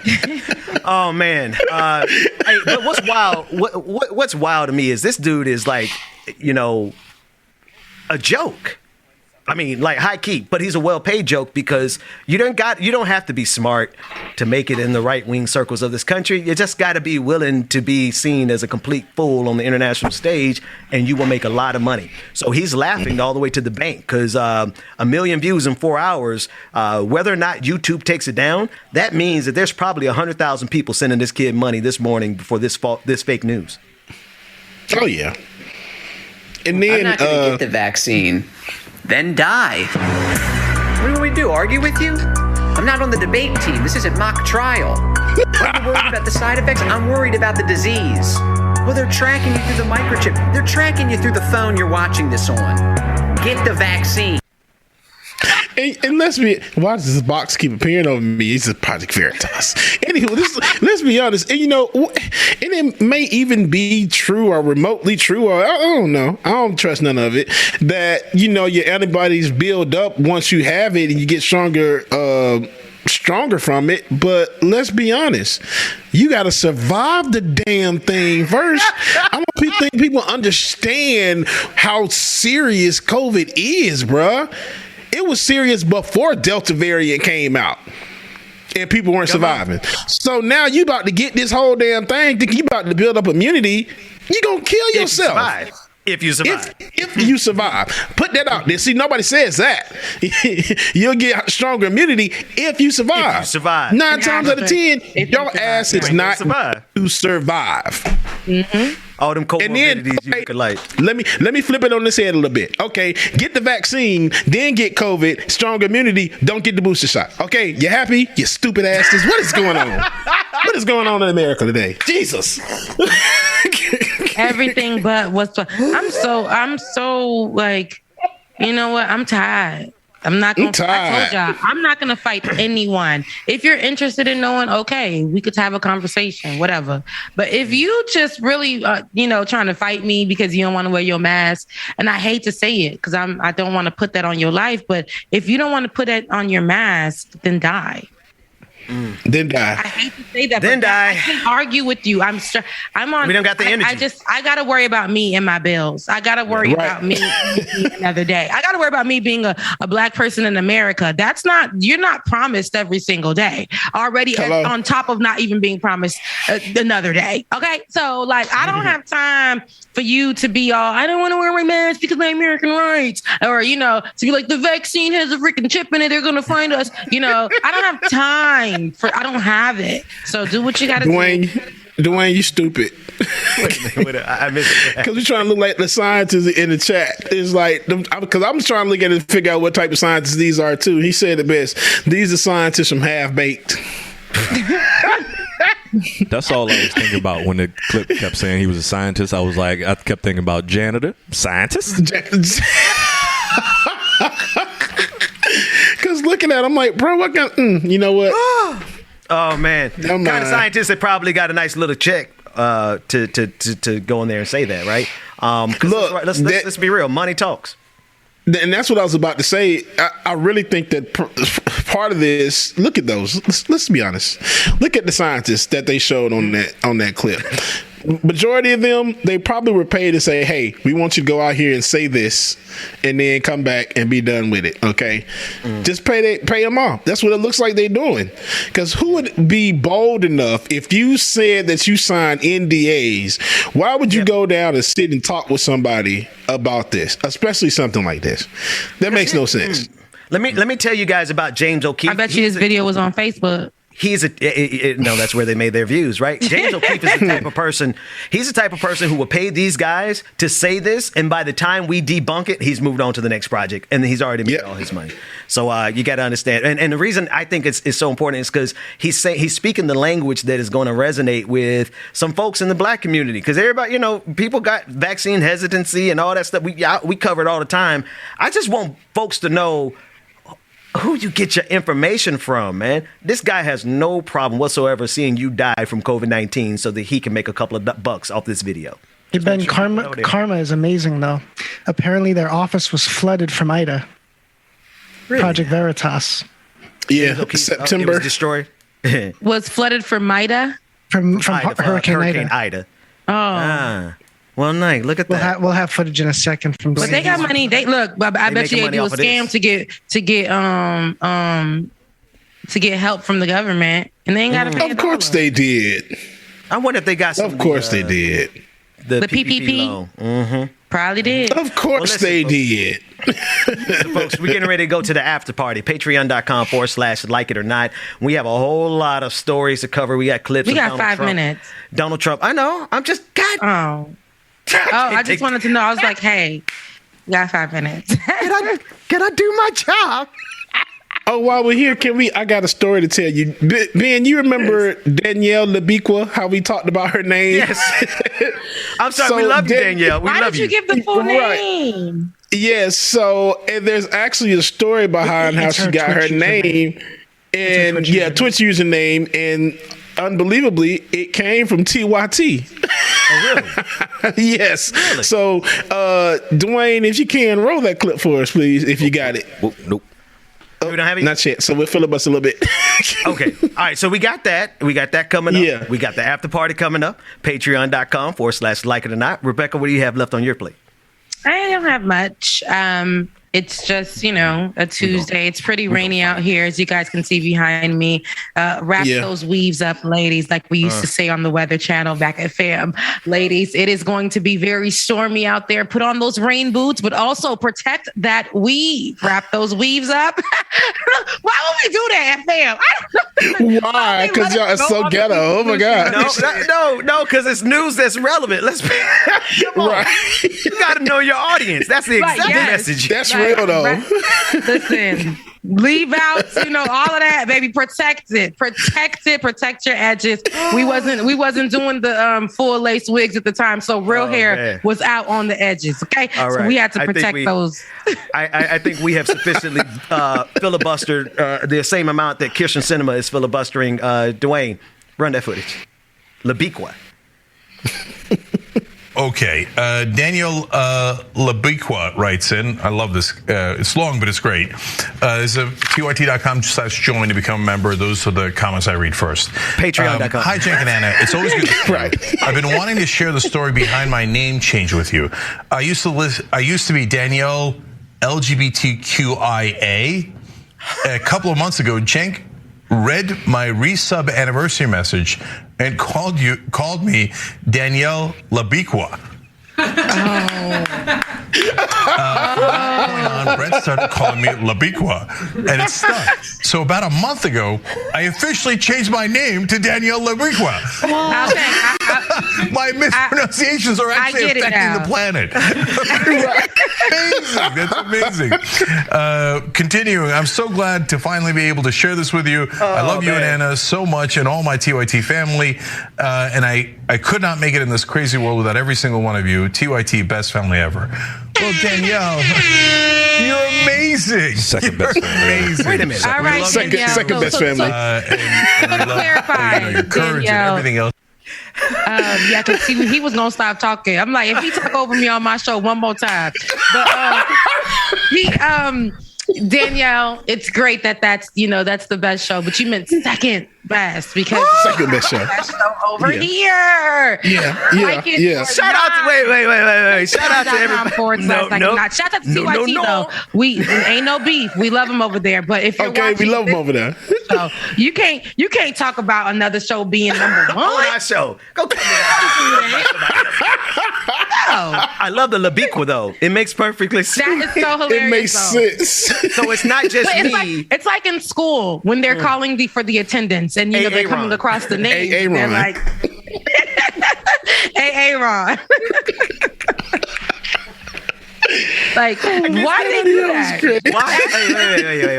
Oh man. But what's wild? What's wild to me is this dude is like, a joke. I mean, like high key, but he's a well-paid joke because you don't have to be smart to make it in the right-wing circles of this country. You just got to be willing to be seen as a complete fool on the international stage, and you will make a lot of money. So he's laughing all the way to the bank because 1 million views in 4 hours. Whether or not YouTube takes it down, that means that there's probably 100,000 people sending this kid money this morning for this fake news. Oh yeah. And then I'm not going to get the vaccine. Then die. What do you want me to do? Argue with you? I'm not on the debate team. This isn't mock trial. I'm worried about the side effects. I'm worried about the disease. Well, they're tracking you through the microchip. They're tracking you through the phone you're watching this on. Get the vaccine. And why does this box keep appearing over me? It's a Project Veritas. Anywho, let's be honest. And and it may even be true or remotely true, or I don't know. I don't trust none of it. That your antibodies build up once you have it, and you get stronger from it. But let's be honest, you got to survive the damn thing first. I don't think people understand how serious COVID is, bruh. It was serious before Delta variant came out and people weren't surviving. So now you about to get this whole damn thing, think you about to build up immunity. You gonna kill yourself. If you survive. If you survive. Put that out there. See, nobody says that. You'll get stronger immunity if you survive. If you survive. 9 times out of 10, your ass is not to survive. All them comorbidities you could like. Let me flip it on this head a little bit. Okay, get the vaccine, then get COVID, strong immunity, don't get the booster shot. Okay, you happy? You stupid asses. What is going on? What is going on in America today? Jesus. Everything but I'm so like, you know what? I'm tired. I'm not gonna. I told y'all, I'm not gonna fight anyone. If you're interested in knowing, okay, we could have a conversation, whatever. But if you just really, trying to fight me because you don't want to wear your mask, and I hate to say it because I don't want to put that on your life, but if you don't want to put it on your mask, then die. Then die. I hate to say that. Then die. I can't argue with you. I'm on. We don't got the energy. I got to worry about me and my bills. I got to worry about me another day. I got to worry about me being a black person in America. You're not promised every single day already. On top of not even being promised another day. Okay. So like, I don't have time for you to be all, I don't want to wear my mask because my American rights, or, to be like, the vaccine has a freaking chip in it. They're going to find us. I don't have time. I don't have it. So do what you got to do. Dwayne, you stupid. I missed it. Because we're trying to look like the scientists in the chat. It's like, because I'm trying to look at it and figure out what type of scientists these are too. He said it best. These are scientists from Half Baked. That's all I was thinking about when the clip kept saying he was a scientist. I was like, I kept thinking about janitor, scientist. Because looking at him, I'm like, bro, what kind? You know what? Oh man, kind of scientists that probably got a nice little check to go in there and say that, right? Look, let's be real. Money talks. And that's what I was about to say. I really think that part of this. Look at those. Let's be honest. Look at the scientists that they showed on that clip. Majority of them, they probably were paid to say, "Hey, we want you to go out here and say this, and then come back and be done with it." Okay, just pay them off. That's what it looks like they're doing. Because who would be bold enough if you said that you signed NDAs? Why would you go down and sit and talk with somebody about this, especially something like this? That makes no sense. Let me tell you guys about James O'Keefe. I bet you his video was on Facebook. No, that's where they made their views, right? James O'Keefe is the type of person. He's the type of person who will pay these guys to say this, and by the time we debunk it, he's moved on to the next project, and he's already made all his money. So you got to understand, and the reason I think it's so important is because he's speaking the language that is going to resonate with some folks in the black community. Because everybody, people got vaccine hesitancy and all that stuff. We cover it all the time. I just want folks to know who you get your information from, man. This guy has no problem whatsoever seeing you die from COVID-19 so that he can make a couple of bucks off this video. Hey, Ben, karma is amazing, though. Apparently their office was flooded from Ida. Really? Project Veritas. Yeah, September. It was destroyed. Was flooded from Ida? From Hurricane Ida. Oh. Well, nice. Look at that. We'll have footage in a second from. But they got money. I bet you they do a scam to get help from the government, and they ain't got to pay. Of course they did. I wonder if they got some. Of course they did. The PPP loan. Mm-hmm. Probably did. Of course they did. Folks, we're getting ready to go to the after party. Patreon.com/like it or not. We have a whole lot of stories to cover. We got clips. We got 5 minutes. Donald Trump. I know. I'm just. I just wanted to know. I was like, hey, we got 5 minutes. Can I do my job? Oh, while we're here, I got a story to tell you. Ben, you remember Danielle Labiqua, how we talked about her name? Yes. I'm sorry, we love you, Danielle. Why did you give the full name? Yes, so and there's actually a story behind how she got her name. And Twitch username, and unbelievably, it came from TYT. Oh, really? Yes. Really? So, Dwayne, if you can, roll that clip for us, please, if you got it. Nope. We don't have it? Not yet. So we'll filibust a little bit. Okay. All right. So we got that. We got that coming up. Yeah. We got the after party coming up. Patreon.com/like it or not. Rebecca, what do you have left on your plate? I don't have much. It's just, a Tuesday. It's pretty rainy out here, as you guys can see behind me. Wrap those weaves up, ladies, like we used to say on the Weather Channel back at FAM. Ladies, it is going to be very stormy out there. Put on those rain boots, but also protect that weave. Wrap those weaves up. Why would we do that at FAM? I don't know. Why? Because y'all are so ghetto. Oh, my God. No, because it's news that's relevant. Let's be... Come on. Right. You got to know your audience. That's the exact message. That's real, though. Listen, leave out, all of that, baby. Protect it. Protect your edges. We wasn't doing the full lace wigs at the time, so real hair was out on the edges. Okay, all right. So we had to protect those. I think we have sufficiently filibustered the same amount that Kirsten Sinema is filibustering Dwayne. Run that footage. Labiqua. Okay. Daniel Labiqua writes in. I love this. It's long, but it's great. It's a tyt.com/join to become a member. Those are the comments I read first. Patreon.com. Hi, Cenk and Anna. It's always good to see you. Right. I've been wanting to share the story behind my name change with you. I used to be Danielle LGBTQIA. A couple of months ago, Cenk read my resub anniversary message and called me Danielle Labiqua. Brett started calling me Labiqua, and it stuck. So about a month ago, I officially changed my name to Danielle Labiqua. My mispronunciations are actually affecting the planet. Amazing. That's amazing. Continuing, I'm so glad to finally be able to share this with you. I love you and Anna so much, and all my TYT family. And I could not make it in this crazy world without every single one of you. TYT, best family ever. Well, Danielle, you're amazing. Second best family. Amazing. Wait a minute. All right, second best family. And we love clarify, your courage and everything else. Because he was gonna stop talking. I'm like, if he talk over me on my show one more time, but Danielle, it's great that's the best show, but you meant second best because second best show. Best show over here. Yeah. Shout out to wait. Shout out to everybody. Shout out to TYT though. We ain't no beef. We love them over there. But if you're watching, we love them over there. So you can't talk about another show being number one. On our show. Go cut me that. I love the Labiqua though. It makes perfectly sense. That is so hilarious. It makes sense. So it's not just me. It's like in school when they're calling for the attendance and they're coming across the name. They're like Aaron. Like, why did they do that? Wait.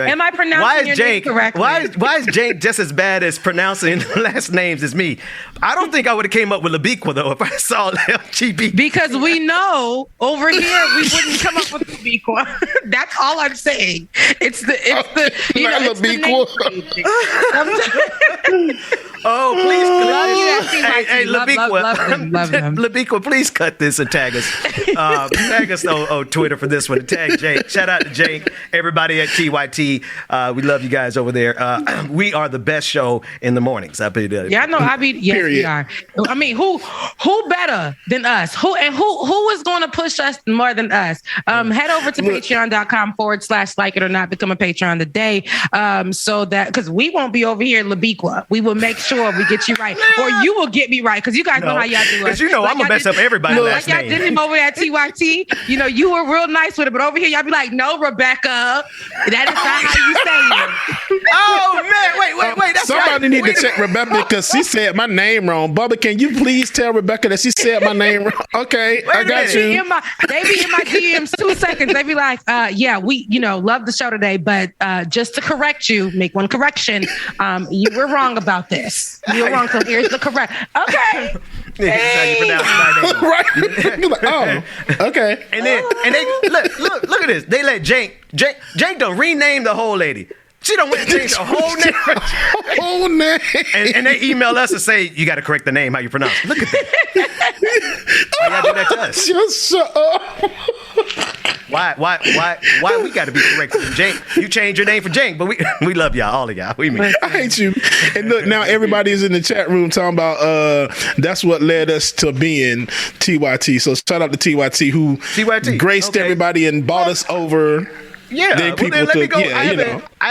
Am I pronouncing your name correctly? Why is Jake just as bad as pronouncing last names as me? I don't think I would have came up with Labiqua though if I saw LGBT. Because we know over here we wouldn't come up with Labiqua. That's all I'm saying. It's the Labiqua. Oh, please. Hey, Labiqua. Labiqua, please cut this and tag us. Tag us on Twitter for this one. Tag Jake. Shout out to Jake. Everybody at TYT. We love you guys over there. We are the best show in the mornings. Yes, we are. I mean, who better than us? Who is going to push us more than us? Head over to patreon.com/like it or not, become a Patreon today. So that, because we won't be over here Labiqua. We will make sure we get you right. Or you will get me right, because you guys know how y'all do it. Because I'm going to mess up everybody's last name. Like y'all did him over at TYT. You were real nice with it, but over here y'all be like, no, Rebecca. That is not how you say it. Oh, man. Wait. That's somebody need to check Rebecca because she said my name wrong. Bubba, can you please tell Rebecca that she said my name wrong? Okay, I got you. They be in my DMs 2 seconds. They be like, we, love the show today, but just to correct you, make one correction. You were wrong about this. You were wrong, so here's the correct. Okay. Hey. Right. You're like, oh, okay. And they look at this. They let Jake done rename the whole lady. She don't want to change the whole name. Whole name. And they email us and say, you got to correct the name, how you pronounce it. Look at that. Why y'all do that to us? Just shut up. Why we got to be corrected? Jank, you changed your name for Jank, but we love y'all, all of y'all. We mean. I hate you. And look, now everybody's in the chat room talking about that's what led us to being TYT. So shout out to TYT who graced everybody and bought us over. Yeah, well, then let me go. I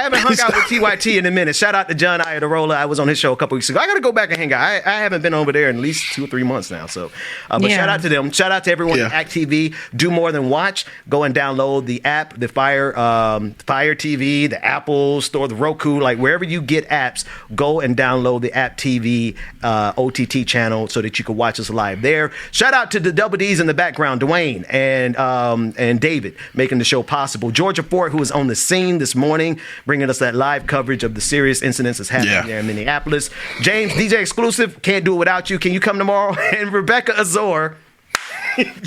haven't hung out with TYT in a minute. Shout out to John Iadarola. I was on his show a couple weeks ago. I got to go back and hang out. I haven't been over there in at least 2 or 3 months now. So, but shout out to them. Shout out to everyone at Act TV. Do more than watch. Go and download the app, the Fire TV, the Apple Store, the Roku, like wherever you get apps. Go and download the App TV OTT channel so that you can watch us live there. Shout out to the Double D's in the background, Dwayne and David, making the show possible. Georgia Ford, who is on the scene this morning, bringing us that live coverage of the serious incidents that's happening there in Minneapolis. James, DJ Exclusive, can't do it without you. Can you come tomorrow? And Rebecca Azor.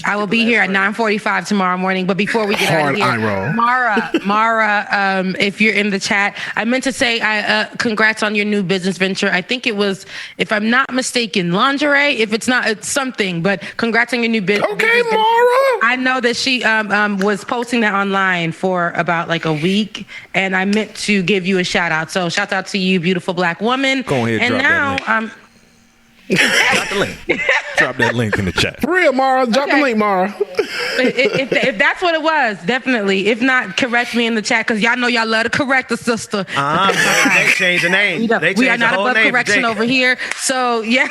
I will be here at 9:45 tomorrow morning. But before we get out of here, Mara, if you're in the chat, I meant to say, congrats on your new business venture. I think it was, if I'm not mistaken, lingerie. If it's not, it's something. But congrats on your new business. Okay, Mara. I know that she was posting that online for about like a week, and I meant to give you a shout out. So shout out to you, beautiful Black woman. Go ahead, and now drop the link. Drop that link in the chat. For real, Mara. Drop the link, Mara. If that's what it was, definitely. If not, correct me in the chat, because y'all know y'all love to correct the sister. They changed the name. We are not above correction over here. So, yeah,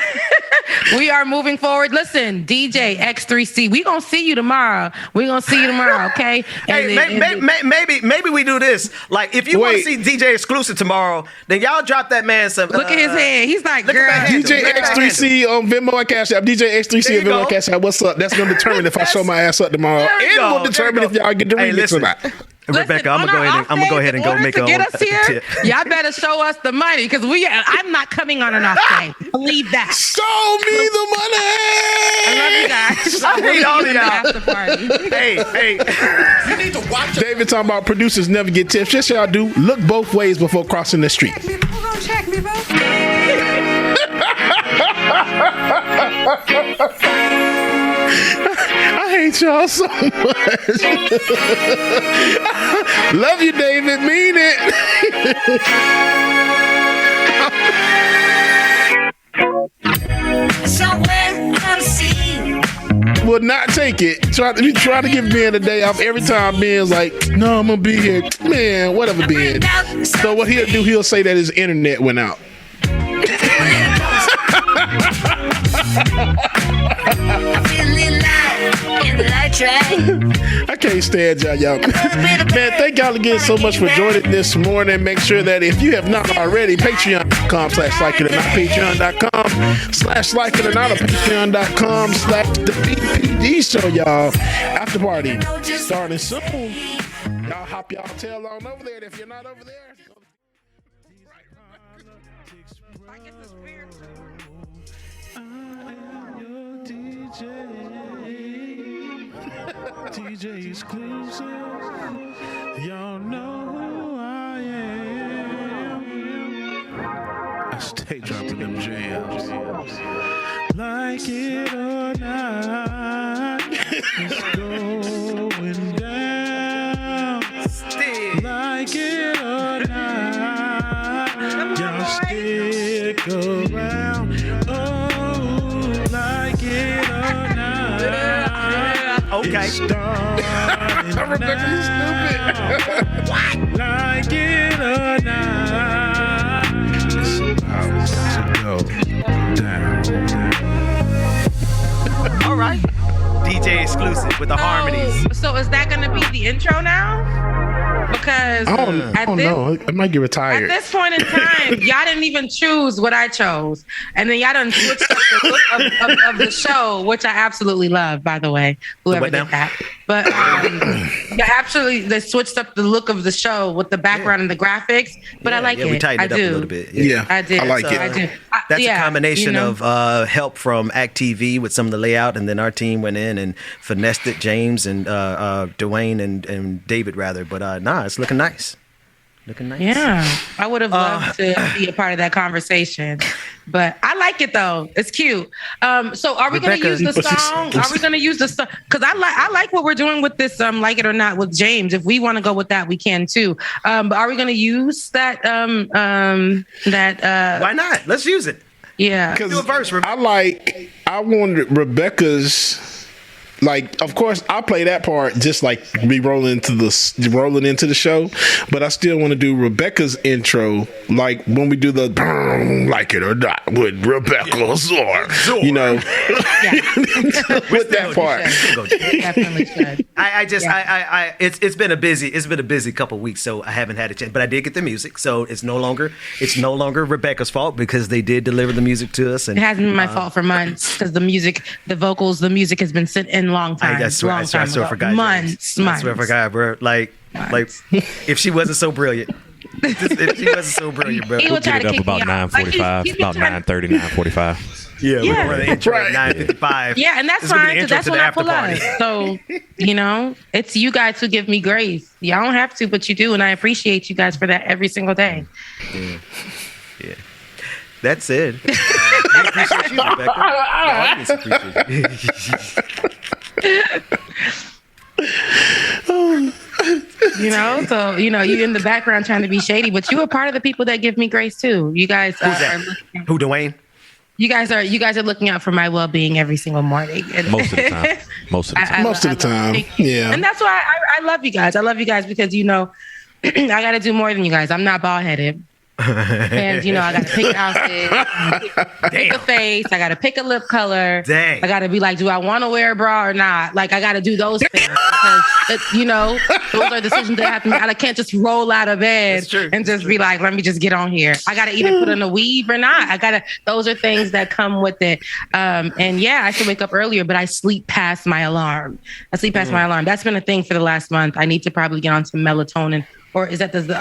we are moving forward. Listen, DJ X3C, we going to see you tomorrow. Okay? Maybe we do this. Like, if you want to see DJ Exclusive tomorrow, then y'all drop that man some. Look at his head. He's like, girl. DJ X3C on Venmo and Cash App. DJ X3C on Venmo and Cash App. What's up? That's going to determine if I show my ass up tomorrow. It will determine if y'all get the remix or not. Rebecca, I'm gonna go ahead and go make to get us here. Y'all better show us the money, because I'm not coming on an off day. Believe that. Show me the money. I love you guys. I hate all of y'all. Hey. You need to watch. David talking about producers never get tips. Yes, y'all do. Look both ways before crossing the street. Check me, bro. I hate y'all so much. Love you, David. Mean it. Somewhere unseen. Will not take it. Try to give Ben a day off every time Ben's like, no, I'm gonna be here. Man, whatever, Ben. So what he'll do, he'll say that his internet went out. I can't stand y'all. Man, thank y'all again so much for joining this morning. Make sure that if you have not already, patreon.com/likeitandnot, patreon.com/likeitandnot, or patreon.com/the BPD show, y'all. After party starting soon. Y'all hop y'all tail on over there. And if you're not over there, DJ Exclusive, y'all know who I am. I stay dropping them jams. Like it or not, it's going down. Like it or not, y'all stick around. Oh, like it or not. Okay. Rebecca, you stupid. What? Like it or not, it's about to go down. All right. DJ Exclusive with the harmonies. So is that going to be the intro now? Because I don't know. I might get retired. At this point in time, y'all didn't even choose what I chose. And then y'all done switched up the look of the show, which I absolutely love, by the way, whoever did that. But they switched up the look of the show with the background and the graphics. But I like it. We tightened it up a little bit. Yeah, I did. I like it. I do. That's a combination of help from Act TV with some of the layout, and then our team went in and finessed it, James and Dwayne and David, rather. But it's looking nice. Looking nice. Yeah, I would have loved to be a part of that conversation, but I like it though. It's cute. So are we going to use the song? Are we going to use the song? Because I like what we're doing with this. Like it or not with James. If we want to go with that, we can too. But are we going to use that? Why not? Let's use it. Yeah. Do a verse. I wanted Rebecca's. Like, of course, I play that part just like me rolling into the show, but I still want to do Rebecca's intro, like when we do the like it or not with Rebecca Zor, you know, with that part. Definitely should. It's been a busy couple weeks, so I haven't had a chance, but I did get the music, so it's no longer Rebecca's fault because they did deliver the music to us, and it hasn't been my fault for months because the music has been sent in. Long time. I swear I forgot. Months. I swear I forgot, bro. Like, if she wasn't so brilliant. If she wasn't so brilliant, bro. We'll get it up about 9:45, about 9:30, 9:45. Yeah, we're going to intro at 9:55. Yeah, and that's fine because that's when I pull up. So, it's you guys who give me grace. Y'all don't have to, but you do, and I appreciate you guys for that every single day. Yeah. That's it. We appreciate you, Rebecca. I appreciate you. So you in the background trying to be shady, but you are part of the people that give me grace too. You guys Who, Dwayne? You guys are looking out for my well-being every single morning. Most of the time. Most of the time. Yeah. And that's why I love you guys. I love you guys because I got to do more than you guys. I'm not bald-headed. And I gotta pick outfits, pick a face, I gotta pick a lip color. Dang. I gotta be like, do I want to wear a bra or not? Like I gotta do those things because those are decisions that have to be. I can't just roll out of bed and just be like, let me just get on here. I gotta either put on a weave or not. Those are things that come with it. And yeah, I should wake up earlier, but I sleep past my alarm. That's been a thing for the last month. I need to probably get on some melatonin. Or if that does the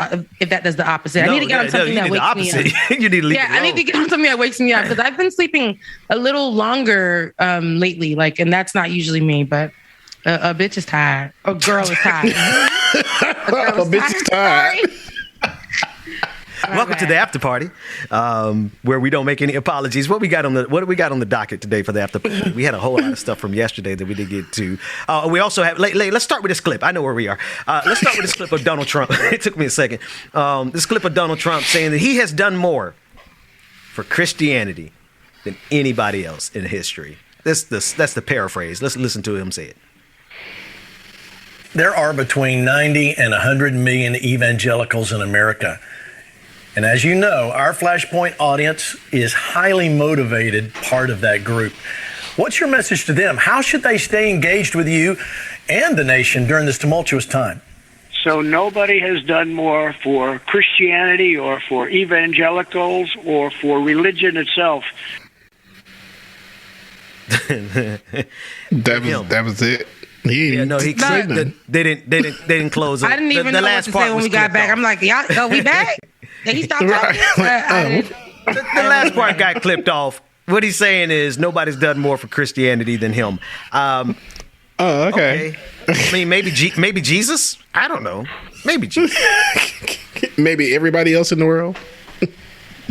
opposite? I need to get on something that wakes me up. You need to leave I need to get on something that wakes me up because I've been sleeping a little longer lately. And that's not usually me, but a bitch is tired. A girl is tired. A bitch is tired. Welcome to the after party, where we don't make any apologies. What do we got on the docket today for the after party? We had a whole lot of stuff from yesterday that we didn't get to. We also have. Let's start with this clip. I know where we are. Let's start with this clip of Donald Trump. It took me a second. This clip of Donald Trump saying that he has done more for Christianity than anybody else in history. That's the paraphrase. Let's listen to him say it. There are between 90 and 100 million evangelicals in America. And as you know, our Flashpoint audience is highly motivated part of that group. What's your message to them? How should they stay engaged with you and the nation during this tumultuous time? So nobody has done more for Christianity or for evangelicals or for religion itself. That was it. He they didn't close it. I didn't even know what to say when we got back. I'm like, y'all, we back? Did he stop talking? The last part got clipped off. What he's saying is nobody's done more for Christianity than him. Okay. I mean, maybe Jesus? I don't know. Maybe Jesus. Maybe everybody else in the world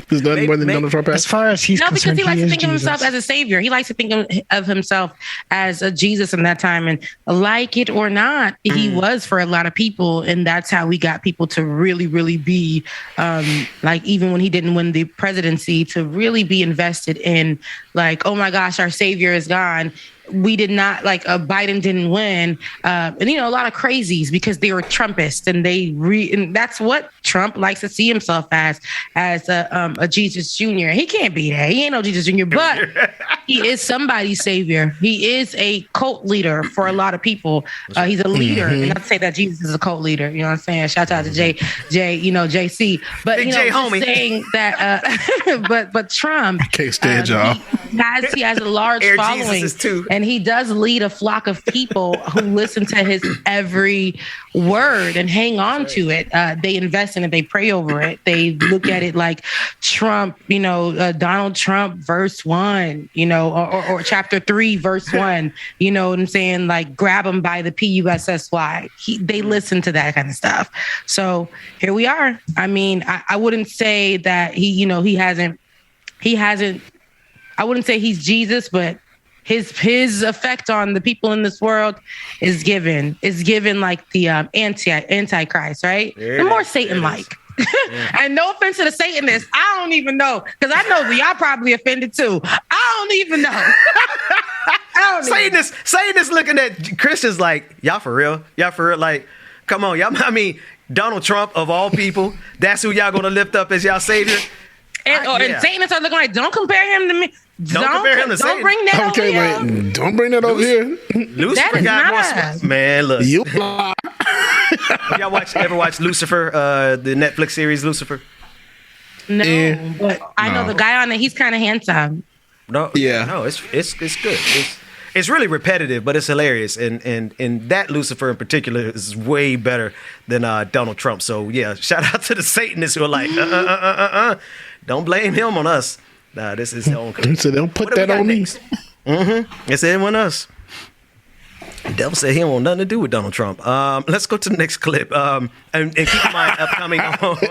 has done more than Donald Trump has. As far as he's concerned, because he likes to think Jesus. of himself as a savior. He likes to think of himself as a Jesus in that time. And like it or not, he was for a lot of people. And that's how we got people to really, really be, even when he didn't win the presidency, to really be invested in oh my gosh, our savior is gone. We did not Biden didn't win, and a lot of crazies because they were Trumpists, and and that's what Trump likes to see himself as a Jesus Jr. He can't be that. He ain't no Jesus Jr. But he is somebody's savior. He is a cult leader for a lot of people. He's a leader, and not to say that Jesus is a cult leader. You know what I'm saying? Shout out to JC. But Big J, homie. Saying that, but Trump can't stand y'all. He has a large following, and And he does lead a flock of people who listen to his every word and hang on to it. They invest in it. They pray over it. They look at it like Trump, Donald Trump, verse 1, or chapter 3, verse 1. You know what I'm saying? Like, grab him by the PUSSY. They listen to that kind of stuff. So here we are. I mean, I wouldn't say that he hasn't, I wouldn't say he's Jesus, but his effect on the people in this world is given like the antichrist, right? The more Satan-like. And no offense to the Satanists, I don't even know, because I know y'all probably offended too. I don't even know. Satanists looking at Christians like, y'all for real? Like, come on, y'all. I mean, Donald Trump of all people, that's who y'all gonna lift up as y'all savior. And Satanists are looking like, don't compare him to me. Don't compare him to Satan. Don't bring that over here. Man, don't bring that over here. Lucifer got more. Man, look. You y'all ever watch Lucifer, the Netflix series Lucifer? No, but I know the guy on it. He's kind of handsome. No, it's good. It's really repetitive, but it's hilarious. And that Lucifer in particular is way better than Donald Trump. So yeah, shout out to the Satanists who are like, don't blame him on us. Nah, this is his own. So don't put that on me. It's him on us. The devil said he don't want nothing to do with Donald Trump. Let's go to the next clip. And keep in mind, upcoming. I thought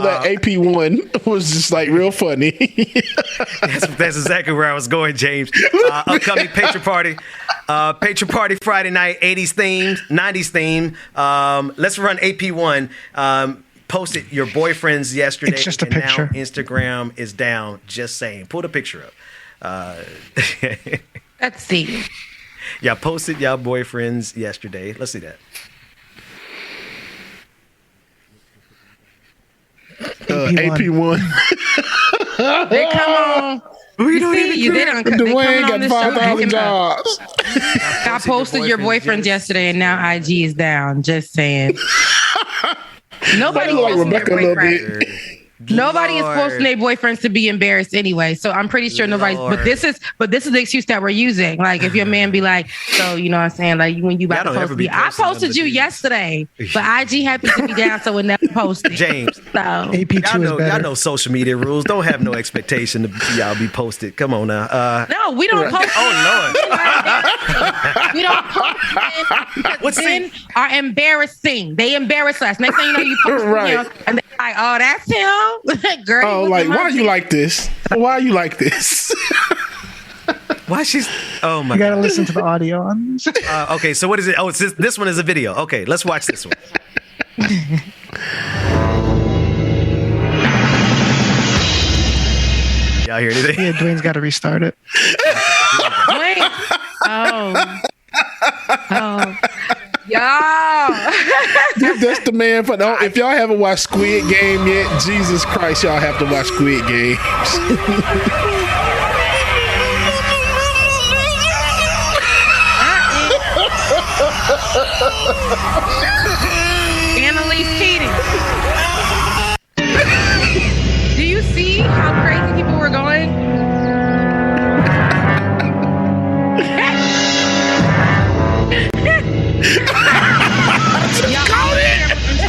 that AP1 was just like real funny. That's exactly where I was going, James. Upcoming Patreon Party. Patreon Party Friday night, 80s theme, 90s theme. Let's run AP1. Posted your boyfriends yesterday. It's just a picture. Now Instagram is down. Just saying. Pull the picture up. Let's see. Y'all posted y'all boyfriends yesterday. Let's see that. AP1. They come on. We don't even they don't Dwayne got 5,000 jobs. I posted your boyfriends yesterday, and now IG is down. Just saying. Nobody like Rebecca a little bit. Nobody is posting their boyfriends to be embarrassed anyway. So I'm pretty sure nobody's. But this is the excuse that we're using. Like, if your man be like, so you know what I'm saying, like when you about to post me, I posted you yesterday, but IG happens to be down, so it never posted. James, so AP2 is better. Y'all know social media rules. Don't have no expectation to y'all be posted. Come on now. No, we don't post. Oh Lord, we don't post. What's men are embarrassing. They embarrass us. Next thing you know, you post right. And they're like, oh, that's him. Girl, oh, like, why are you like this? Why are you like this? Why she's? Oh my! You gotta listen to the audio on this. Okay, so what is it? Oh, it's this one is a video. Okay, let's watch this one. Y'all hear anything? Yeah, Dwayne's got to restart it. Dwayne. Oh. Y'all. That's the man for the. If y'all haven't watched Squid Game yet, Jesus Christ, y'all have to watch Squid Games. Annalise cheating. Do you see how crazy people were going?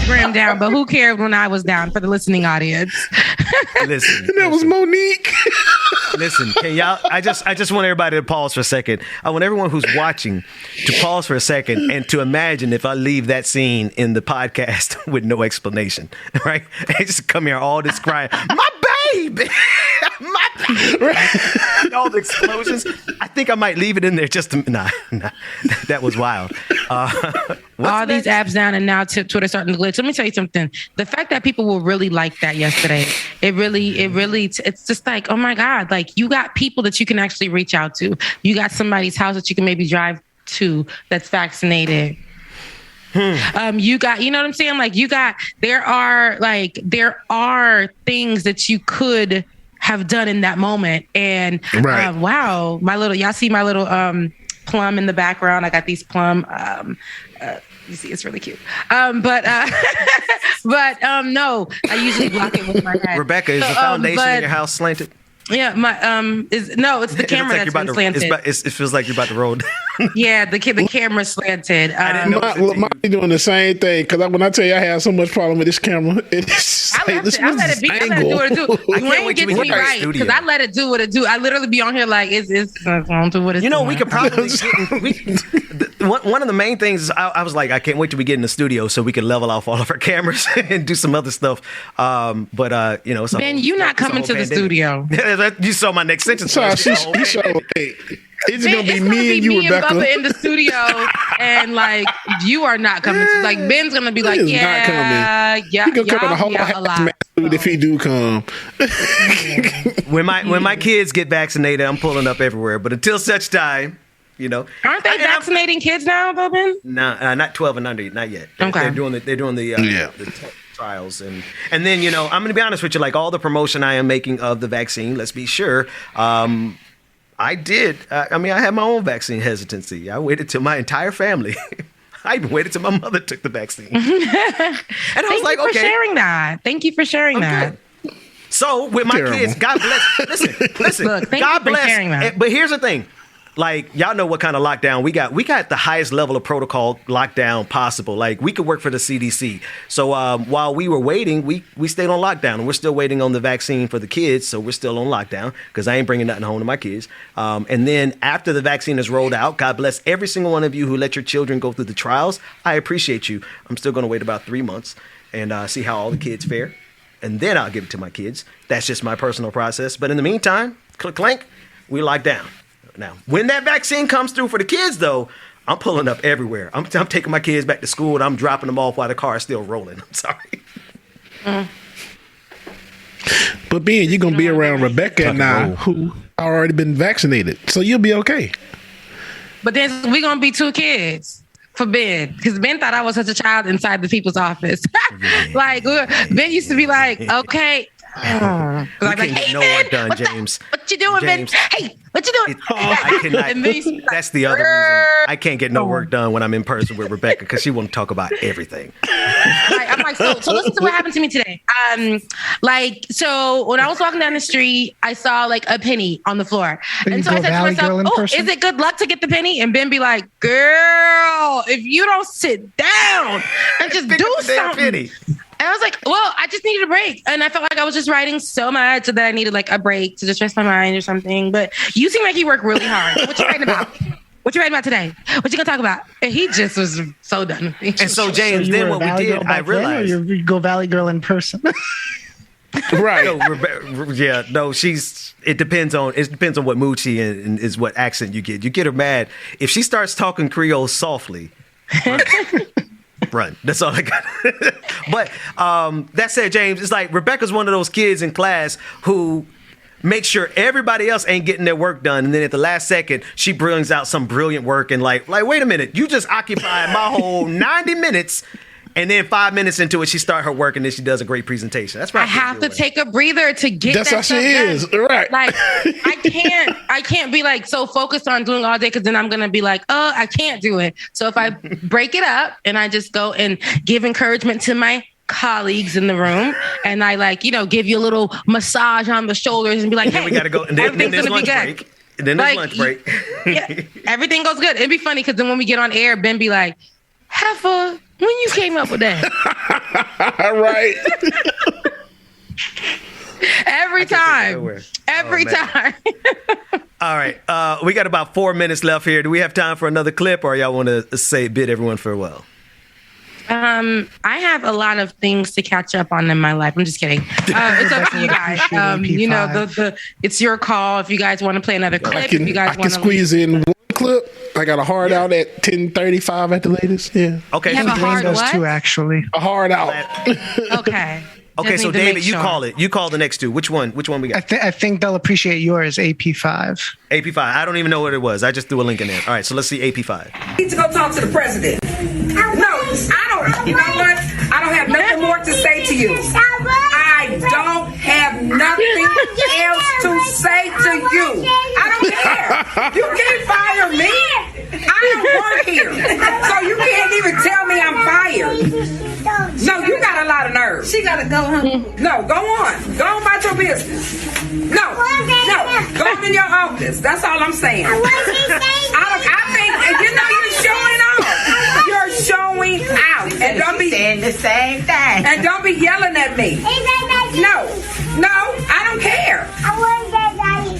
Instagram down, but who cared when I was down for the listening audience? Listen, that was Monique. Listen, can y'all? I just want everybody to pause for a second. I want everyone who's watching to pause for a second and to imagine if I leave that scene in the podcast with no explanation, right? And just come here all this crying, my baby, my baby, all the explosions. I think I might leave it in there just to nah, that was wild. All these apps down and now Twitter starting to glitch. Let me tell you something. The fact that people were really like that yesterday, it's just like, oh my God, like you got people that you can actually reach out to. You got somebody's house that you can maybe drive to that's vaccinated. You got, you know what I'm saying? Like there are things that you could have done in that moment. And right. Wow, y'all see my little plum in the background. I got these plum. You see, it's really cute. But no, I usually block it with my head. Rebecca, is the foundation in your house slanted? Yeah, it's the camera that's been slanted. It feels like you're about to roll. Yeah, the camera's slanted. Mine doing the same thing because when I tell you I have so much problem with this camera, it's I let it do what it do. Dwayne gets me right because I let it do what it do. I literally be on here like it's on to what it's doing. We could probably one of the main things is I was like, I can't wait till we get in the studio so we can level off all of our cameras and do some other stuff. Ben, you're not coming to the studio. You saw my next sentence. So it's gonna be me and you, Rebecca, and Bubba in the studio, and like you are not coming. Like Ben's gonna be like, he gonna come in a whole if he do come. When my kids get vaccinated, I'm pulling up everywhere. But until such time, aren't they vaccinating kids now, though, Ben? No, not 12 and under, not yet. Okay, they're doing the trials and then I'm going to be honest with you, like all the promotion I am making of the vaccine. Let's be sure. I did. I had my own vaccine hesitancy. I waited till my entire family. I even waited till my mother took the vaccine. And I was like, okay. Thank you for sharing that. So with my kids, God bless. Listen. Look, God bless. For sharing that. But here's the thing. Like, y'all know what kind of lockdown we got. We got the highest level of protocol lockdown possible. Like, we could work for the CDC. So while we were waiting, we stayed on lockdown. And we're still waiting on the vaccine for the kids. So we're still on lockdown because I ain't bringing nothing home to my kids. And then after the vaccine is rolled out, God bless every single one of you who let your children go through the trials. I appreciate you. I'm still going to wait about 3 months and see how all the kids fare. And then I'll give it to my kids. That's just my personal process. But in the meantime, clank, we locked down. Now, when that vaccine comes through for the kids, though, I'm pulling up everywhere. I'm taking my kids back to school, and I'm dropping them off while the car is still rolling. I'm sorry. But Ben, you're going to be around Rebecca and I, who already been vaccinated, so you'll be okay. But then we're going to be 2 kids for Ben, because Ben thought I was such a child inside the people's office. Like, Ben used to be like, okay. We can't get no work done, James. What you doing, Ben? Hey, what you doing? I cannot. That's the other reason I can't get no work done when I'm in person with Rebecca, because she won't talk about everything. I'm like, so listen to what happened to me today. So when I was walking down the street, I saw like a penny on the floor, and so I said to myself, is it good luck to get the penny? And Ben be like, girl, if you don't sit down and just do something. And I was like, well, I just needed a break. And I felt like I was just writing so much that I needed like a break to just rest my mind or something. But you seem like you work really hard. What you writing about? What you writing about today? What you gonna talk about? And he just was so done with me. And so James, then what we did, I realized you go Valley Girl in person. Right. It depends on what mood she in and is what accent you get. You get her mad. If she starts talking Creole softly, run. That's all I got. But that said, James, it's like Rebecca's one of those kids in class who makes sure everybody else ain't getting their work done, and then at the last second, she brings out some brilliant work and like wait a minute, you just occupied my whole 90 minutes. And then 5 minutes into it, she starts her work, and then she does a great presentation. That's right. I have to take a breather to get That's that how she is. Done. Right. Like, I can't be like so focused on doing all day, because then I'm going to be like, oh, I can't do it. So if I break it up and I just go and give encouragement to my colleagues in the room, and I give you a little massage on the shoulders and be like, hey, we got to go. And then there's lunch break. And then there's lunch break. Yeah, everything goes good. It'd be funny, because then when we get on air, Ben be like, Heifer, when you came up with that? Right. Every time. All right. We got about 4 minutes left here. Do we have time for another clip, or y'all want to bid everyone farewell? I have a lot of things to catch up on in my life. I'm just kidding. It's up to you guys. It's your call. If you guys want to play another clip, I can squeeze in one clip. I got a hard out at 10:35 at the latest. Yeah. Okay. You have a hard what? Too, actually. A hard out. Okay. Okay, so David, you call it. You call the next two. Which one we got? I think they'll appreciate yours, AP5. AP5. I don't even know what it was. I just threw a link in there. All right, so let's see AP5. I need to go talk to the president. No, I don't. You know what? I don't have nothing more to say to you. I don't have nothing else to say to you. I don't care. You can't fire me. I don't work here. So you can't even tell me I'm fired. No, you got a got a lot of nerve. She gotta go home. No, go on. Go on about your business. No. Go on in your office. That's all I'm saying. I think, you know, you're showing out. And don't be saying the same thing. And don't be yelling at me. No, I don't care.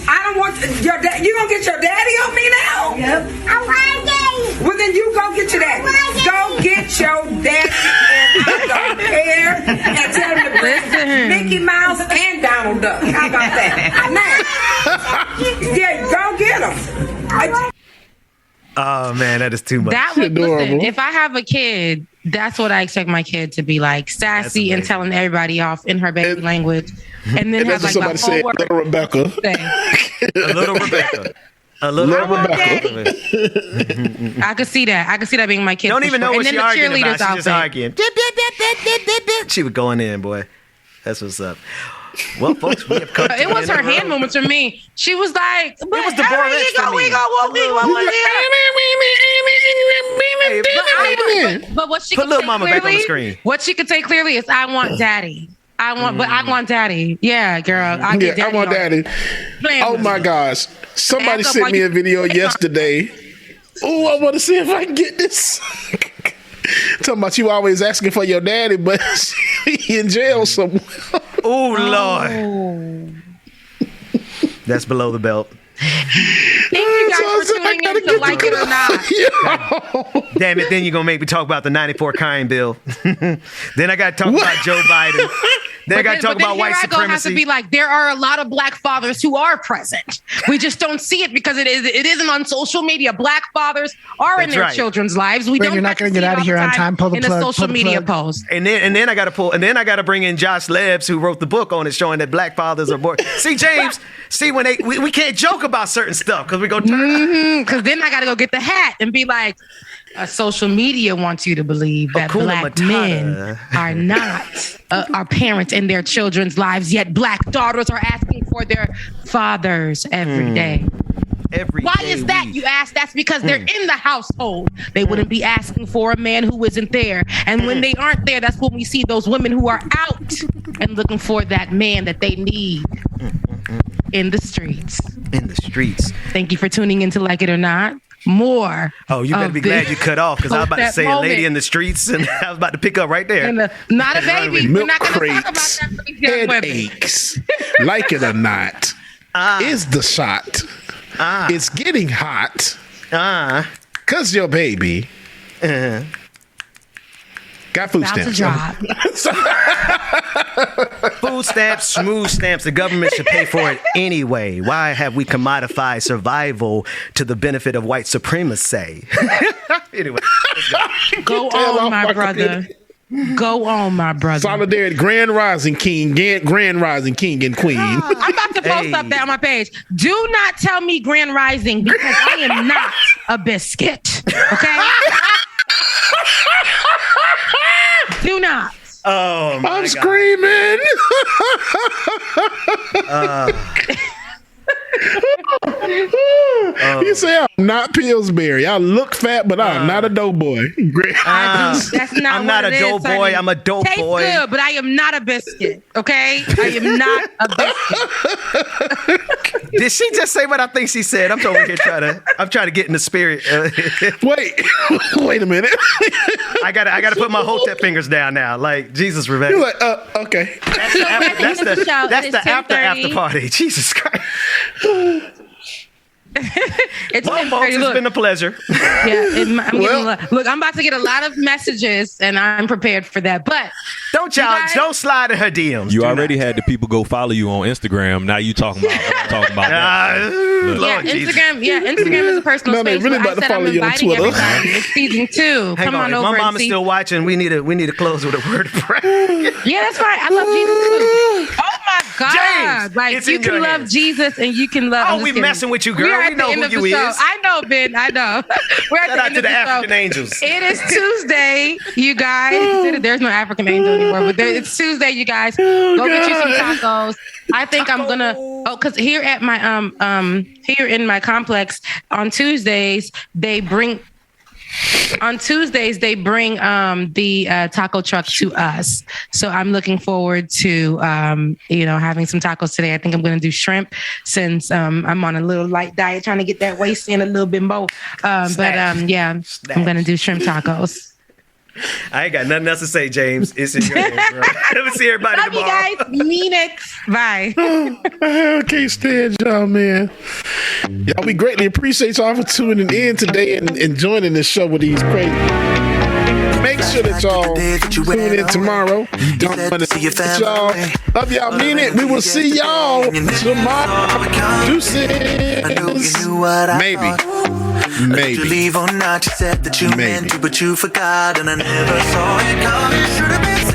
I don't want your dad. You gonna get your daddy on me now? Yep. I want daddy. Well, then you go get your daddy. Go get your daddy. And I don't care. And tell him to bring Mickey Mouse and Donald Duck. How about that? Now, yeah, go get him. Oh man, that is too much. That would listen. If I have a kid, that's what I expect my kid to be like, sassy and telling everybody off in her baby language, and then have like somebody said, "Little Rebecca." A little Rebecca. A little Rebecca. I could see that. I could see that being my kid. Don't even know what she's arguing about. She's just arguing. She was going in, boy. That's what's up. Well, folks, we have come to it was her hand moments for me. She was like, it was the Borex for me. But what she put could little say mama clearly, back on the screen. What she could say clearly is, "I want daddy. But I want daddy." Yeah, girl. I want daddy. Oh my gosh! Somebody sent me a video yesterday. Oh, I want to see if I can get this. Talking about you always asking for your daddy, but he in jail somewhere. Oh Lord, that's below the belt. Thank you guys for tuning in to Like It or Not. Damn it, then you're going to make me talk about the 94 crime bill. Then I got to talk about Joe Biden. Then I got to talk about white supremacy. Have to be like, there are a lot of black fathers who are present. We just don't see it because it isn't on social media. Black fathers are in their children's lives. We don't. You're not going to get out of here on time. Pull the plug. In a social media post. And then I got to bring in Josh Lebs, who wrote the book on it, showing that black fathers are born. See, James. See, when we can't joke about certain stuff because we go turn. Because then I got to go get the hat and be like, social media wants you to believe that black men are not our parents in their children's lives, yet black daughters are asking for their fathers every day. Why is that, you ask? That's because they're in the household. They wouldn't be asking for a man who isn't there. And when they aren't there, that's when we see those women who are out and looking for that man that they need in the streets. In the streets. Thank you for tuning in to Like It or Not. More. Oh, you better be glad you cut off because I was about to say a lady in the streets and I was about to pick up right there. Not a baby. We're not going to talk about that. Headaches. Like it or not, is the shot. It's getting hot. Cause your baby got food stamps. Food stamps, smooth stamps. The government should pay for it anyway. Why have we commodified survival to the benefit of white supremacy? Anyway, go on, my brother. Go on, my brother. Solidarity, Grand Rising King, Grand Rising King and Queen. I'm about to post up that on my page. Do not tell me Grand Rising because I am not a biscuit. Okay? Do not. Oh my I'm screaming. You say I'm not Pillsbury. I look fat, but I'm not a doughboy. That's not I'm not a doughboy. I'm a doughboy. Tastes good, but I am not a biscuit. Okay, I am not a biscuit. Did she just say what I think she said? I'm over here I'm trying to get in the spirit. Wait a minute. I gotta put my Hotep fingers down now. Like Jesus, Rebecca. You're like, okay. That's the after party. Jesus Christ. Well, folks, it's been a pleasure. Look, I'm about to get a lot of messages, and I'm prepared for that. But don't slide in her DMs. You already had the people go follow you on Instagram. Now you talking about that. Instagram is a personal space. Really about to follow you on Twitter. It's season 2. Come on over. My mom is still watching. We need to close with a word of prayer. Yeah, that's right. I love Jesus too. Oh my God! James, like you can love Jesus and you can love. Oh, we messing with you, girl. We know who you is. I know, Ben. I know. We're at Shout out to the African angels. It is Tuesday, you guys. There's no African angel anymore, but it's Tuesday, you guys. Go get you some tacos. I think I'm gonna. Because here at my here in my complex on Tuesdays they bring. On Tuesdays, they bring the taco truck to us. So I'm looking forward to, having some tacos today. I think I'm going to do shrimp since I'm on a little light diet, trying to get that waist in a little bit more. I'm going to do shrimp tacos. I ain't got nothing else to say, James. It's in your hands, bro. Let me see everybody Love tomorrow. you guys. Mean it. Bye. I can't stand y'all, man. Y'all, we greatly appreciate y'all for tuning in today and joining this show with these crazy. Make sure that y'all tune in tomorrow. Don't want to see y'all. Love y'all, mean it. We will see y'all tomorrow. Deuces. Maybe. Did you leave or not? You said that you meant to, but you forgot, and I never saw it coming. Should have been